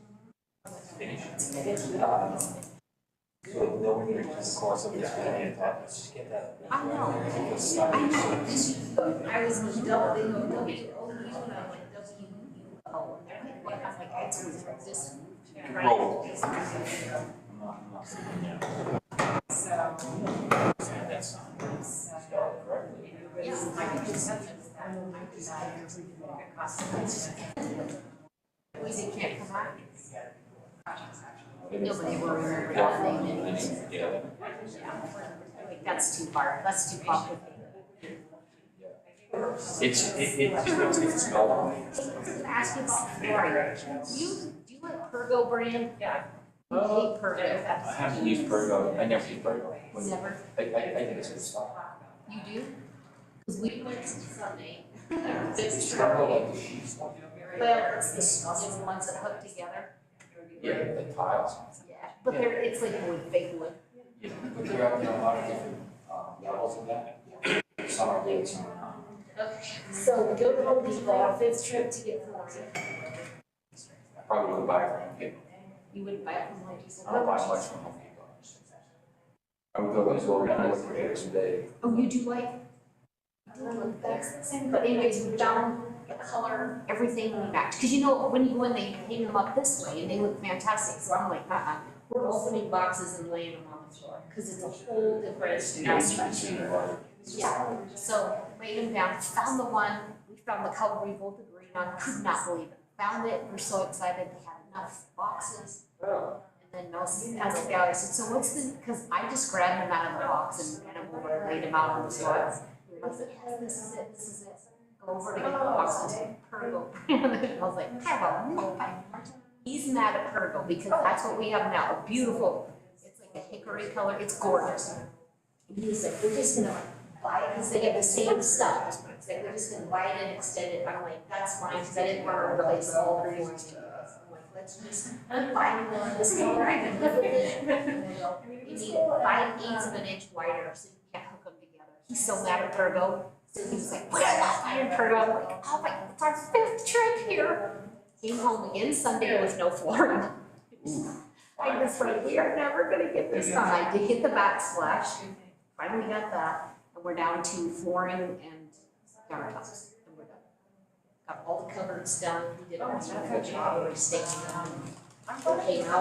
So they'll read the course of this meeting, let's just get that. I know. I was W-O-U, and I went W-U-O. I'm like, it's this. Roll. So. That's not. Spell it correctly. Yes, I can just send it that. We can't come back. Nobody will remember that name. Yeah. Like, that's too hard, that's too complicated. It's spelled. I was gonna ask you about Florida. Do you like Pergo brand? Yeah. hate Pergo. I haven't used Pergo, I never used Pergo. Never. I think it's good stuff. You do? Because we went to Sunday. It's Pergo like the sheet stuff. Well, it's the ones that hook together. Yeah, the tiles. Yeah, but it's like wood, fake wood. Yeah, but there are a lot of different levels of that. Some are good, some are not. Okay, so go to Home Depot on Fifth Trip to get flooring. I probably would buy it from Home Depot. You wouldn't buy it from Home Depot? I don't buy much from Home Depot. I would go to the store and look for it today. Oh, you do like? But anyways, we found the color, everything matched. Because you know, when you go in, they hang them up this way and they look fantastic. So I'm like, we're opening boxes and laying them on the floor. Because it's a whole different aspect. Yeah, so laid them down, found the one, we found the color we both agreed on, could not believe it. Found it, we're so excited, they had enough boxes. And then Mel asked the guy, I said, so what's the, because I just grabbed them out of the box and ran them over and laid them out on the floor. I said, yes, this is it, this is it. Go over to get the boxes, Pergo. And I was like, have a look. He's mad at Pergo because that's what we have now, a beautiful, it's like a hickory color, it's gorgeous. And he's like, we're just gonna buy it because they have the same stuff. It's like, we're just gonna buy it and extend it. I'm like, that's fine, because I didn't want to replace all the ones. I'm like, let's just buy one this color, I can live with it. You need it 5/8 of an inch wider, so you can't hook them together. He's so mad at Pergo. So he was like, I love iron Pergo. I'm like, oh my, it's our 5th trip here. Came home again Sunday with no flooring. I was like, we are never gonna get this done. I did get the backsplash. Finally got that, and we're down to flooring and countertops, and we're done. Got all the cupboards done, we did a wonderful job, we're staying down. Okay, now,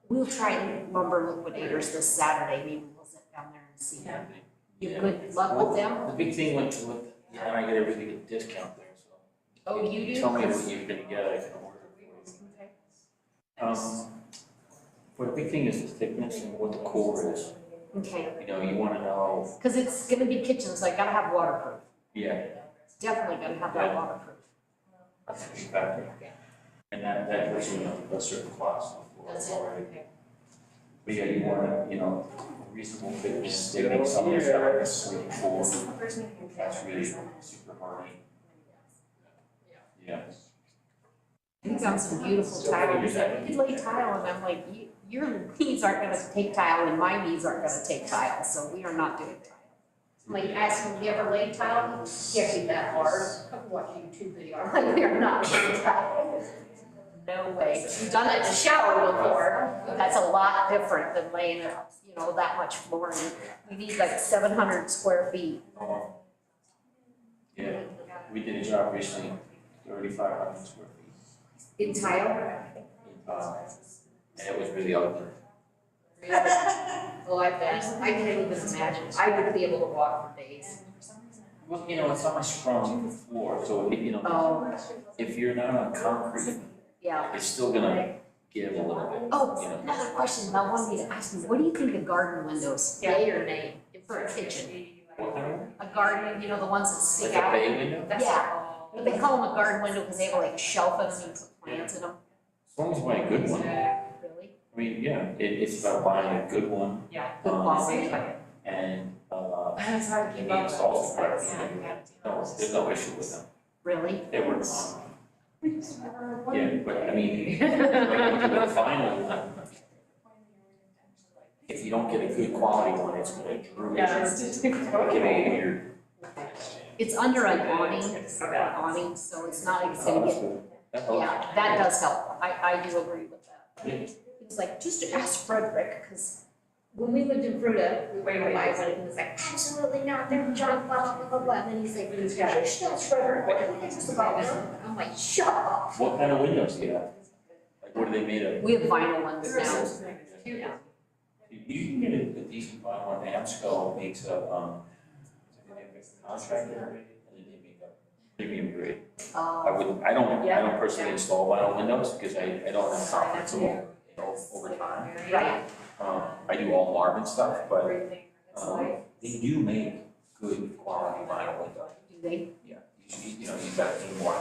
we'll try lumber liquidators this Saturday, maybe we'll sit down there and see. You good luck with them? The big thing with, and I get everything at discount there, so. Oh, you do? Tell me what you're gonna get, I can order it for you. Well, the big thing is the thickness and what the core is. Okay. You know, you wanna know. Because it's gonna be kitchen, so I gotta have waterproof. Yeah. Definitely gotta have that waterproof. That's a big factor. And that gives you a certain class. That's it, okay. But yeah, you want, you know, reasonable thickness, they make some of the fabrics 3-4. That's really super hardy. Yeah. We found some beautiful tile. He's like, we could lay tile, and I'm like, your knees aren't gonna take tile, and my knees aren't gonna take tile, so we are not doing tile. I'm like, ask him, have you ever laid tile? Can't be that hard. I'm watching a YouTube video. I'm like, we are not laying tile. No way. We've done it in the shower before, but that's a lot different than laying it, you know, that much flooring. We need like 700 square feet. Yeah, we did a job recently, 3,500 square feet. In tile? And it was really ugly. Really? Oh, I bet. I can't even imagine. I wouldn't be able to walk for days. Well, you know, it's on a strong floor, so, you know, if you're not on concrete, yeah, it's still gonna give a little bit. Oh, you know. another question. I wanted you to ask me, what do you think of garden windows? Yay or nay? For a kitchen? What kind of? A garden, you know, the ones that stick Like a out? bay window? Yeah. But they call them a garden window because they have like a shelf in them and put plants in them. As long as you buy a good one. Really? I mean, yeah, it's about buying a good one. Yeah. Good quality. And, It's hard to keep the up. installs correctly. No, there's no issue with them. Really? They work fine. Yeah, but I mean, the final, if you don't get a good quality one, it's gonna droop. Give it weird. It's under an awning, so it's not, it's gonna get, yeah, that does help. I do agree with that. It was like, just to ask Frederick, because when we lived in Fruta, we were going to buy one, and he was like, absolutely not, they're junk, blah, blah, blah, blah, and then he's like, that's Frederick, what do you think about them? I'm like, shut up. What kind of windows do you have? Like, what are they made of? We have vinyl ones now. Yeah. You can get a decent vinyl one. Amsco makes a, contractor, and then they make a premium grade. I don't personally install vinyl windows because I don't have confidence in them, you know, over time. Right. I do all Marvin stuff, but they do make good quality vinyl windows. Do they? Yeah, you know, you got to pay more,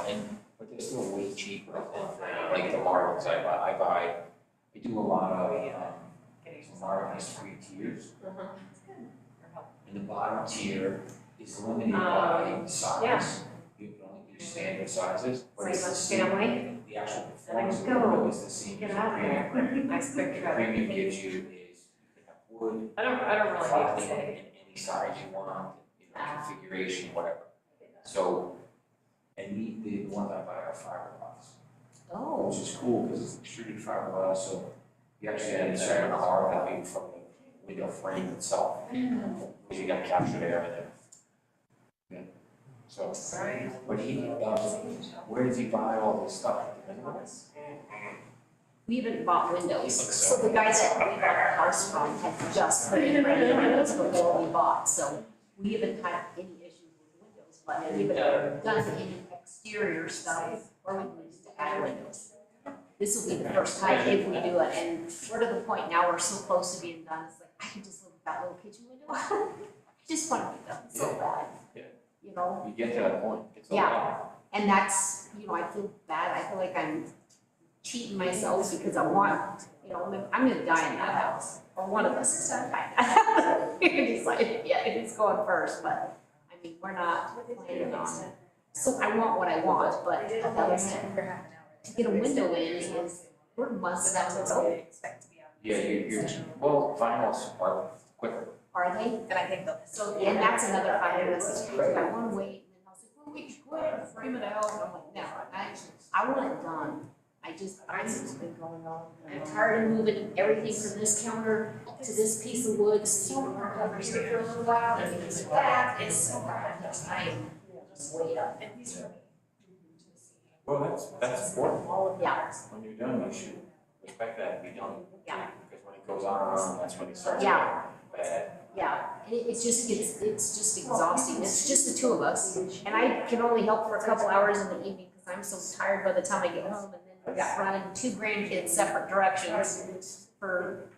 but they're They're still way cheaper than like the marbles I do a lot of, marble has 3 tiers. And the bottom tier is limited by size. You can only do standard sizes. But it's the same, the actual performance of the window is the same as the premium. Nice picture of it. Premium gives you is, you can have wood. I don't really need to say. In any size you want, configuration, whatever. So, and the ones I buy are fiberglass. Oh. Which is cool, because it's extruded fiberglass, so you actually get a certain R value from the window frame itself. Because you got captured air in there. Yeah. So, but where does he buy all this stuff? We haven't bought windows, so the guy that we bought the house from had just put in brand new windows before we bought, so we haven't had any issues with windows, but we haven't done any exterior stuff or we need to add windows. This will be the first time if we do it, and we're to the point now, we're so close to being done, it's like, I can just live with that little kitchen window. I just want to be done so bad, you know? You get to that point, it's all Yeah, and that's, you know, I feel bad, I feel like I'm cheating myself because I want, you know, I'm gonna die in that house, or one of us is gonna die in that house. We haven't decided yet, it's going first, but, I mean, we're not planning on it. So I want what I want, but to get a window in is, we're months down the road. Yeah, you're, well, finals are quicker. Are they? And I think they'll. So, and that's another factor, that's like, I wanna wait, and then I was like, well, we should go ahead and frame it out, and I'm like, no, I want it done. I'm been going on. I'm tired of moving everything from this counter to this piece of wood, so you can work over here for a little while, and things like that, it's so hard, I'm just wait up. Well, that's important. Yeah. When you're done, you should respect that and be done. Yeah. Because when it goes on, that's when it starts Yeah. getting bad. Yeah, and it just gets, it's just exhausting, it's just the two of us, and I can only help for a couple hours in the evening, because I'm so tired by the time I get home, and then I've got running 2 grandkids separate directions for,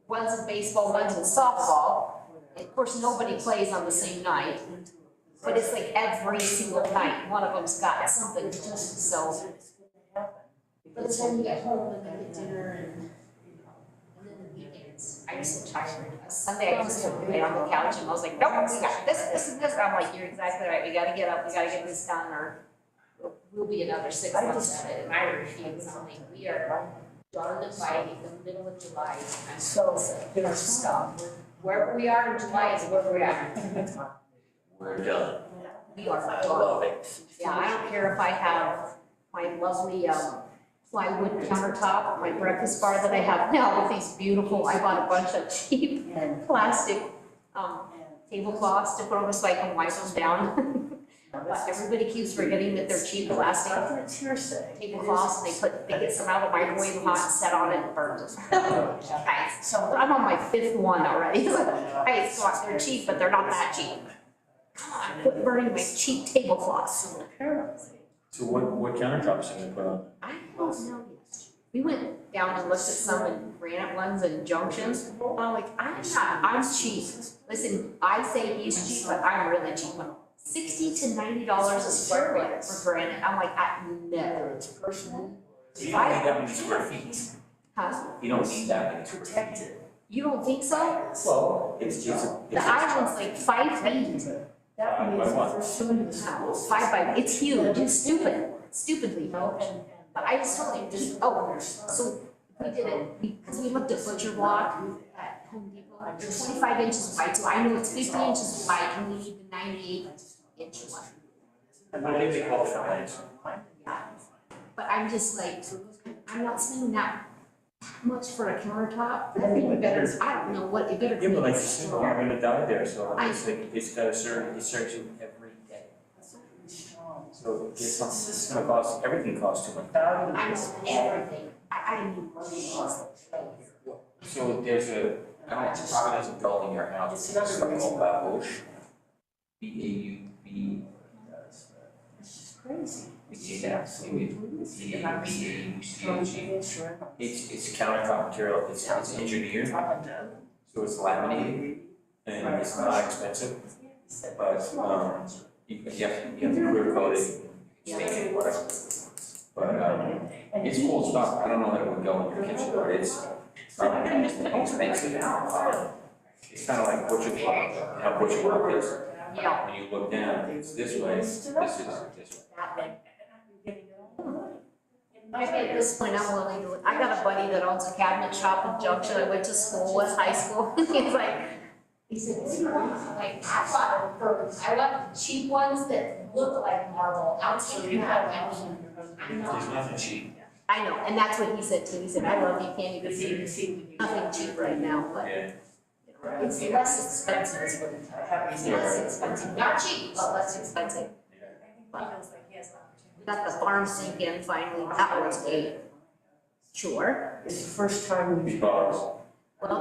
one's in baseball, one's in softball. And of course, nobody plays on the same night, but it's like every single night, one of them's got something, so. But then you get home and then get dinner and then the weekends, I'm so tired. Sunday I just lay on the couch and I was like, nope, we got this, and this. I'm like, you're exactly right, we gotta get up, we gotta get this done, or we'll be another 6 months at it, and I refuse. I'm like, we are done to fight in the middle of July. I'm so sick. Stop. Wherever we are in July is where we're at. We're done. We are I love it. Yeah, I don't care if I have my lovely plywood countertop, my breakfast bar that I have now with these beautiful, I bought a bunch of cheap plastic tablecloths to put on so I can wipe them down. But everybody keeps forgetting that they're cheap plastic tablecloths, and they get some out of the microwave hot and set on it and burns them. Guys, so I'm on my 5th one already. Hey, so they're cheap, but they're not that cheap. Come on, quit burning my cheap tablecloths. So what countertops are you gonna put on? I don't know yet. We went down and looked at some in granite ones and junctions. I'm like, I'm cheap. Listen, I say he's cheap, but I'm really cheap. $60 to $90 a square foot for granite. I'm like, no. You don't need that many square feet. Huh? You don't need that many square feet. You don't think so? Well, it's The island's like 5 feet. 5 by 1. 5 by, it's huge, it's stupidly huge. But I just told him, so we did it, because we looked at butcher block at Home Depot, they're 25 inches wide, so I know it's 50 inches wide, and we need the 98-inch one. I think they call it fines. Yeah. But I'm just like, I'm not spending that much for a countertop, I think it better, I don't know what, it better. Yeah, but like you said, you're gonna die there, so I- it's like, it's gotta serve, it serves you every day. So it's gonna cost, everything costs too much. I'm everything, I need money. So there's probably there's a building in your house, it's something called Babouche. B-A-U-B. Crazy. It's countertop material, it's engineered, so it's laminated, and it's not expensive, but, you have to clear coat it, stain it, whatever. It's cool stuff. I don't know that it would go in your kitchen, but it's expensive. It's kind of like butcher shop. How butcher shop is. Yeah. When you look down, it's this way, this is this way. Maybe at this point, I'm willing to, I got a buddy that owns a cabinet shop in Junction, I went to school with, high school, he's like, he said, what do you want? I'm like, I bought those, I want the cheap ones that look like marble, I'll take you out. There's nothing cheap. I know, and that's what he said too, he said, I love you, can't even see, nothing cheap right now, but it's less expensive, is what it's less expensive, not cheap, but less expensive. We got the farm sink in finally, that was a chore. It's the first time we've. Well,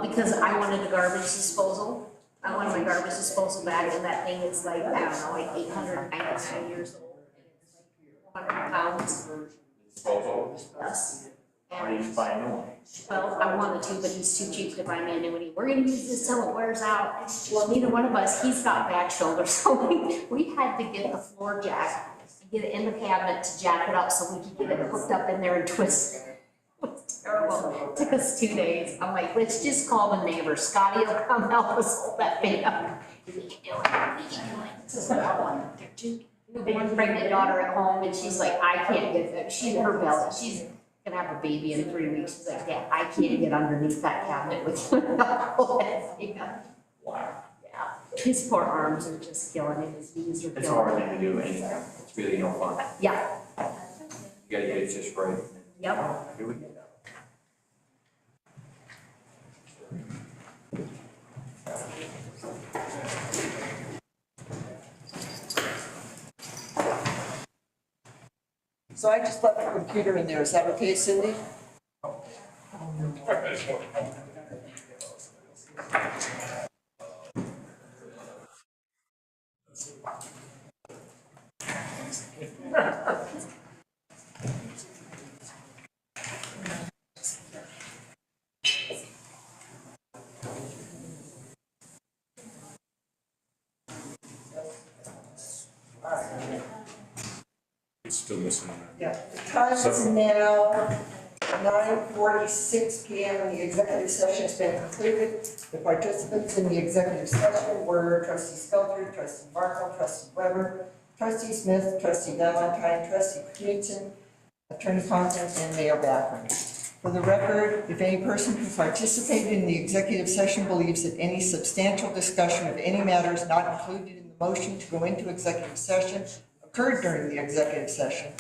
because I wanted the garbage disposal, I wanted my garbage disposal back, and that thing is like, I don't know, like 899 years old. 100 pounds. Yes. Why do you buy a new one? Well, I wanted to, but he's too cheap to buy me a new one. We're gonna use this till it wears out. Well, neither one of us, he's got back shoulders, so we had to get the floor jack, and get it in the cabinet to jack it up so we could get it hooked up in there and twist it. It was terrible. It took us 2 days. I'm like, let's just call the neighbor. Scotty will come help us hold that thing up. We can do it, we can do it. This is one pregnant daughter at home, and she's like, I can't get it. She's in her belly. She's gonna have a baby in 3 weeks. She's like, yeah, I can't get underneath that cabinet with you. Wow. Yeah. His poor arms are just killing him. His knees are killing him. It's a hard thing to do anyhow. It's really no fun. Yeah. You gotta get it just right. Yep. Here we go. So I just left the computer in there, is that okay, Cindy? It's still missing. Yeah, the time is now 9:46 PM and the executive session has been concluded. The participants in the executive session were trustee Skelter, trustee Markle, trustee Weber, trustee Smith, trustee Valentine, trustee Knudsen, attorney Conklin, and Mayor Backman. For the record, if any person who participated in the executive session believes that any substantial discussion of any matters not included in the motion to go into executive session occurred during the executive session,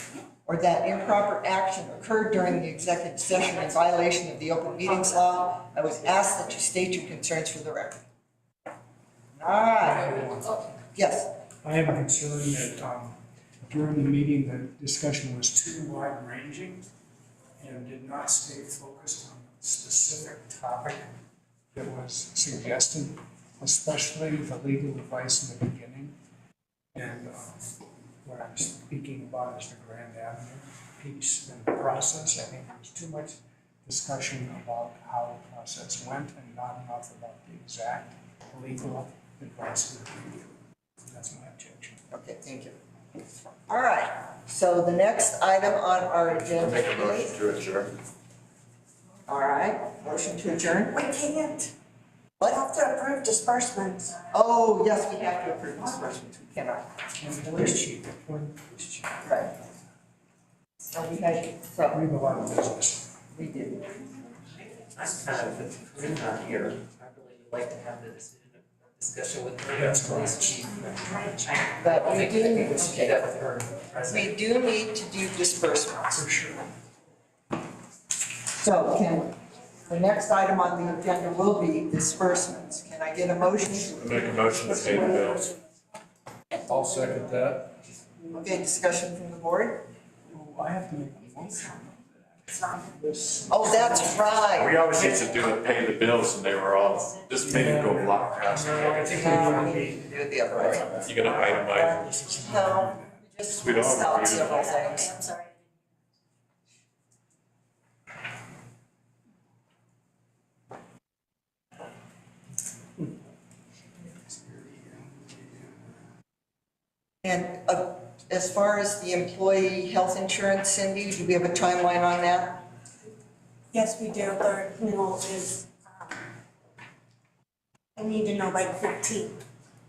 or that improper action occurred during the executive session in violation of the open meetings law, I would ask that you state your concerns for the record. All right. Yes. I have a concern that during the meeting, the discussion was too wide-ranging and did not stay focused on the specific topic that was suggested, especially the legal advice in the beginning. And what I'm speaking about is the Grand Avenue piece and the process. I think there was too much discussion about how the process went and not enough about the exact legal advice of the review. That's my objection. Okay, thank you. All right, so the next item on our agenda is. To adjourn. All right, motion to adjourn. We can't. What? We have to approve disbursements. Oh, yes, we have to approve disbursements, we cannot. And the police chief, Right. So we had, so we have a lot of business. we did. I'm kind of written on here. I really would like to have the discussion with the That's police correct. chief. But we do, We should do okay, that with her. we do need to do disbursements. For sure. So the next item on the agenda will be disbursements. Can I get a motion? Make a motion to pay the bills. I'll second that. Okay, discussion from the board? Oh, I have to make a motion. Oh, that's right. We always used to do it, pay the bills, and they were all, this made it go a lot faster. I think we need to Do it the other way. You gotta itemize. No, we just We don't list out agree. several things. I'm sorry. And as far as the employee health insurance, Cindy, do we have a timeline on that? Yes, we do. The renewal is, I need to know by the 15th.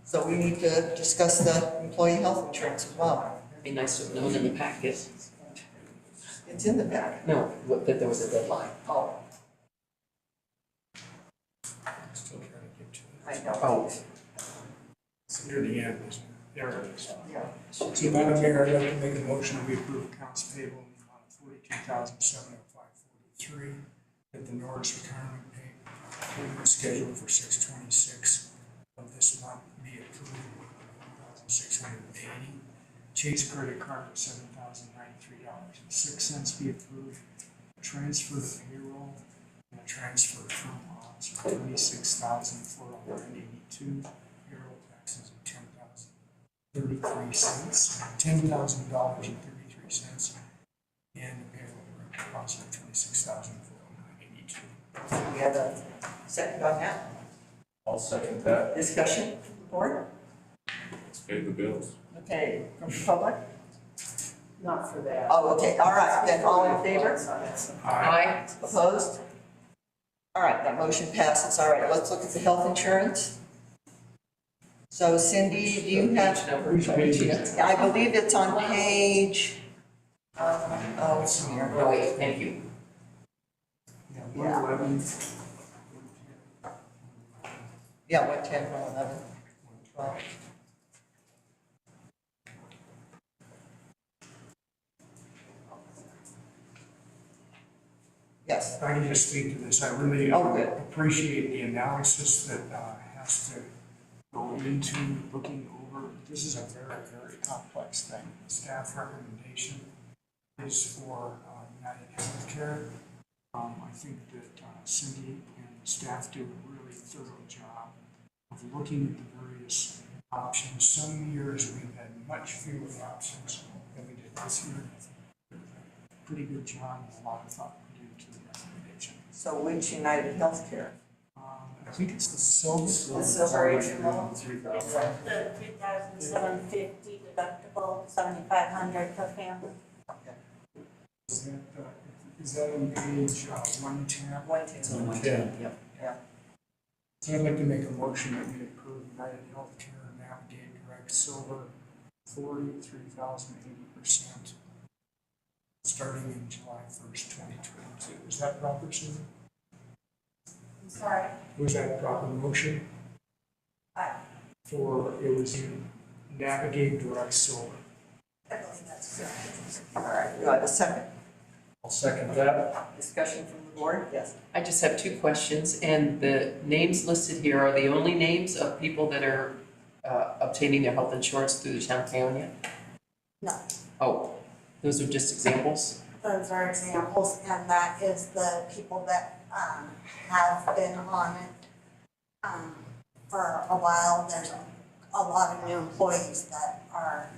So we need to discuss the employee health insurance as well. Be nice to have known in the packet. It's in the packet. No, that there was a deadline. Oh, Still trying to get to it. I know. Oh. It's near the end, isn't it? There it is. Yeah. So Madam Mayor, I'd like to make a motion that we approve accounts payable in the amount of $42,705.43 that the Norris retirement pay scheduled for 6/26 of this month be approved, $1,680. Chase credit card of $7,093.06 be approved. Transfer to payroll and a transfer from bonds for $26,482. Payroll taxes of $10,033, $10,000.33, and the payroll deposit of $26,482. We have a second on that? I'll second that. Discussion, board? Let's pay the bills. Okay, from the public? Not for that. Oh, okay, all right, then all in favor? Aye. Opposed? All right, that motion passes. All right, let's look at the health insurance. So Cindy, do you have? Which page is it? I believe it's on page, oh, it's here. No, wait, thank you. Yeah, 111. Yeah, 110, 111, 112. Yes. If I can just speak to this, I really appreciate the analysis that has to go into looking over. This is a very, very complex thing. The staff recommendation is for United Healthcare. I think that Cindy and the staff do a really thorough job of looking at the various options. Some years we've had much fewer options than we did this year. Pretty good job and a lot of thought put into the recommendation. So which United Healthcare? I think it's the silver. The silver HMO? The 3,750 deductible, 7,500 per family. Is that on page 110? 110. It's on 110, yep. Yeah. So I'd like to make a motion that we approve United Healthcare Navigate Direct Silver 43,080%, starting in July 1st, 2022. Is that proper, Susan? I'm sorry. Was that a proper motion? It was Navigate Direct Silver. I believe that's correct. All right, do I have a second? I'll second that. Discussion from the board? Yes. I just have two questions, and the names listed here are the only names of people that are obtaining their health insurance through the town of Paonia? No, Oh, those are just examples? those are examples, and that is the people that have been on it for a while. There's a lot of new employees that are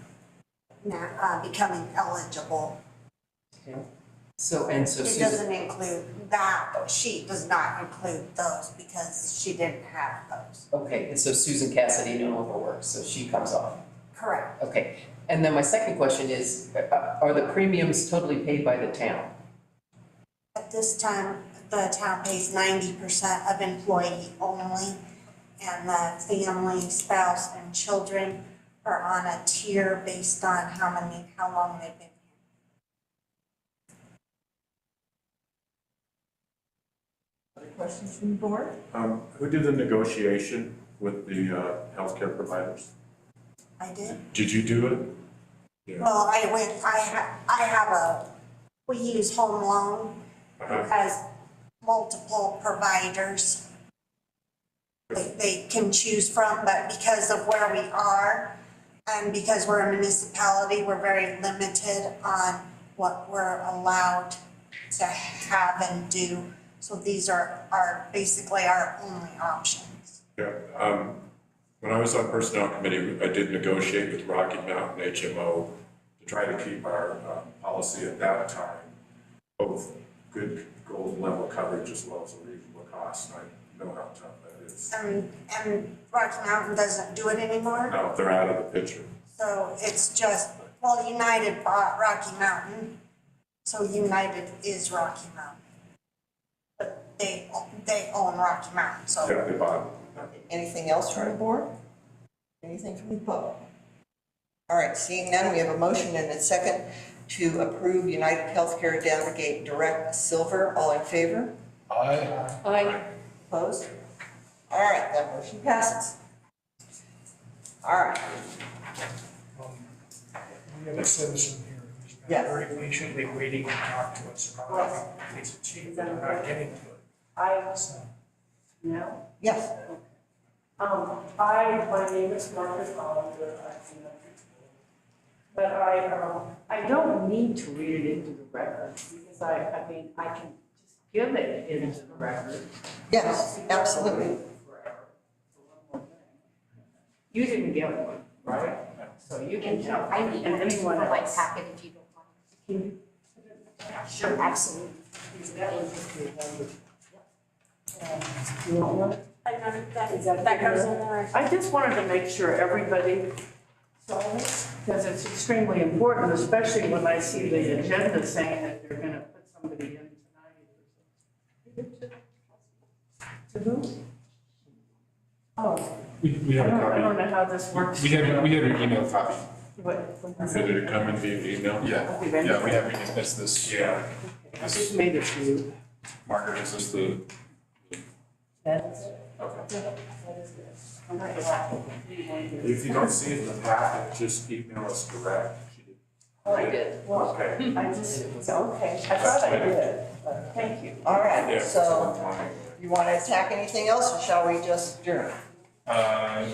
now becoming eligible. Okay. So, and so It Susan, doesn't include that, sheet does not include those because she didn't have those. okay, and so Susan Cassidy no longer works, so she comes off. Correct. Okay, and then my second question is, are the premiums totally paid by the town? At this time, the town pays 90% of employee only, and the family, spouse, and children are on a tier based on how long they've been here. Other questions from the board? Who did the negotiation with the healthcare providers? I did. Did you do it? Yeah. Well, I have we use home loan, who has multiple providers they can choose from, but because of where we are and because we're a municipality, we're very limited on what we're allowed to have and do. So these are basically our only options. Yeah. When I was on Personnel Committee, I did negotiate with Rocky Mountain HMO to try to keep our policy at that time, both good gold level coverage as well as a reasonable cost. I know how tough that is. And Rocky Mountain doesn't do it anymore? No, they're out of the picture. So it's just, Well, United bought Rocky Mountain, so United is Rocky Mountain. But they own Rocky Mountain, so. Yeah, they bought Anything else from the board? Anything from the public? All right, seeing none, we have a motion and a second to approve United Healthcare Navigate Direct Silver. All in favor? Aye. Opposed? All right, that motion passes. All right. We have a citizen here who's been Yes. very patiently waiting to talk to us about it. It's a chief, but we're not getting to it. So, No? Yes. My name is Margaret Hollander, but I don't need to read it into the record, because I mean, I can just give it into the record. Yes, absolutely. You didn't get one, right? So you can tell, I need and one anyone for my else. packet if you don't mind. Sure, absolutely. You want one? That goes in there. I just wanted to make sure everybody saw it, because it's extremely important, especially when I see the agenda saying that they're gonna put somebody in tonight. To who? Oh, We have a I copy. don't know how this works. We have your email copy. What? Did it come in via email? Yeah, yeah, we have, it's this. Yeah. I just made it for you. Margaret, is this the? That's. Okay. Okay. If you don't see it in the packet, just email us direct. Oh, I did. Well, Okay. I just, okay, I thought I did, but thank you. All right, Yeah. so you want to attack anything else, or shall we just adjourn? I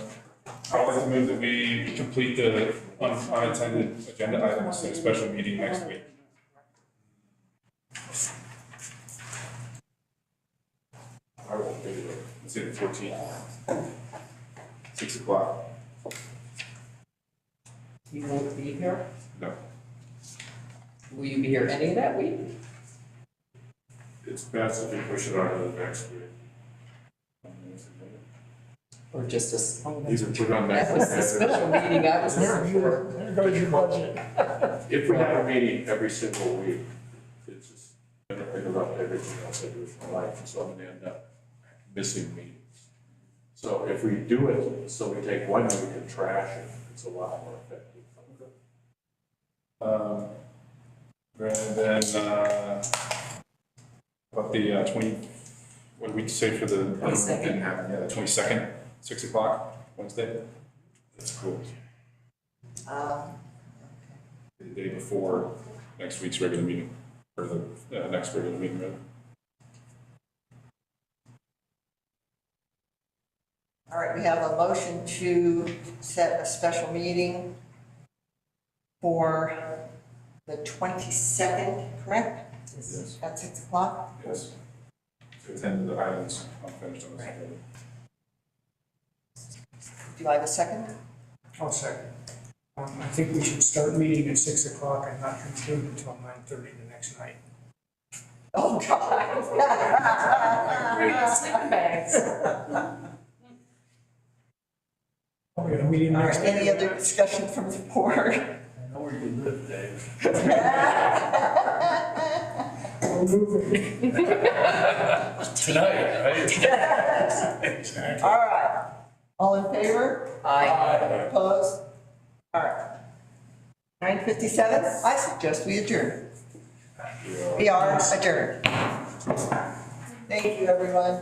would like to move that we complete the unattended agenda items in a special meeting next week. I won't be there. Let's say the 14th. 6 o'clock. You won't be here? No, Will you be here any of that week? It's best if you push it on to the next week. Or just a? Either put it on next That was the week. special meeting I was there for. there goes your budget. If we have a meeting every single week, it's just gonna interrupt everything else I do with my life, so I'm gonna end up missing meetings. So if we do it, so we take one week and trash it, it's a lot more effective. And then, about the 20, what did we say for the? 22nd. Didn't happen, yeah, the 22nd, 6 o'clock, Wednesday. That's cool. The day before next week's regular meeting, or the next regular meeting, rather. All right, we have a motion to set a special meeting for the 22nd, correct? Yes. At 6 o'clock? Yes. To attend the items unfinished on this. Do I have a second? I'll second. I think we should start meeting at 6 o'clock and not conclude until 9:30 the next night. Oh, God. Sleeping bags. Oh, we got a meeting All right, next. any other discussion from the board? I know where you live, Dave. We're moving. Tonight, right? All right, all in favor? Aye. Opposed? All right. 9:57, I suggest we adjourn. We are adjourned. Thank you, everyone.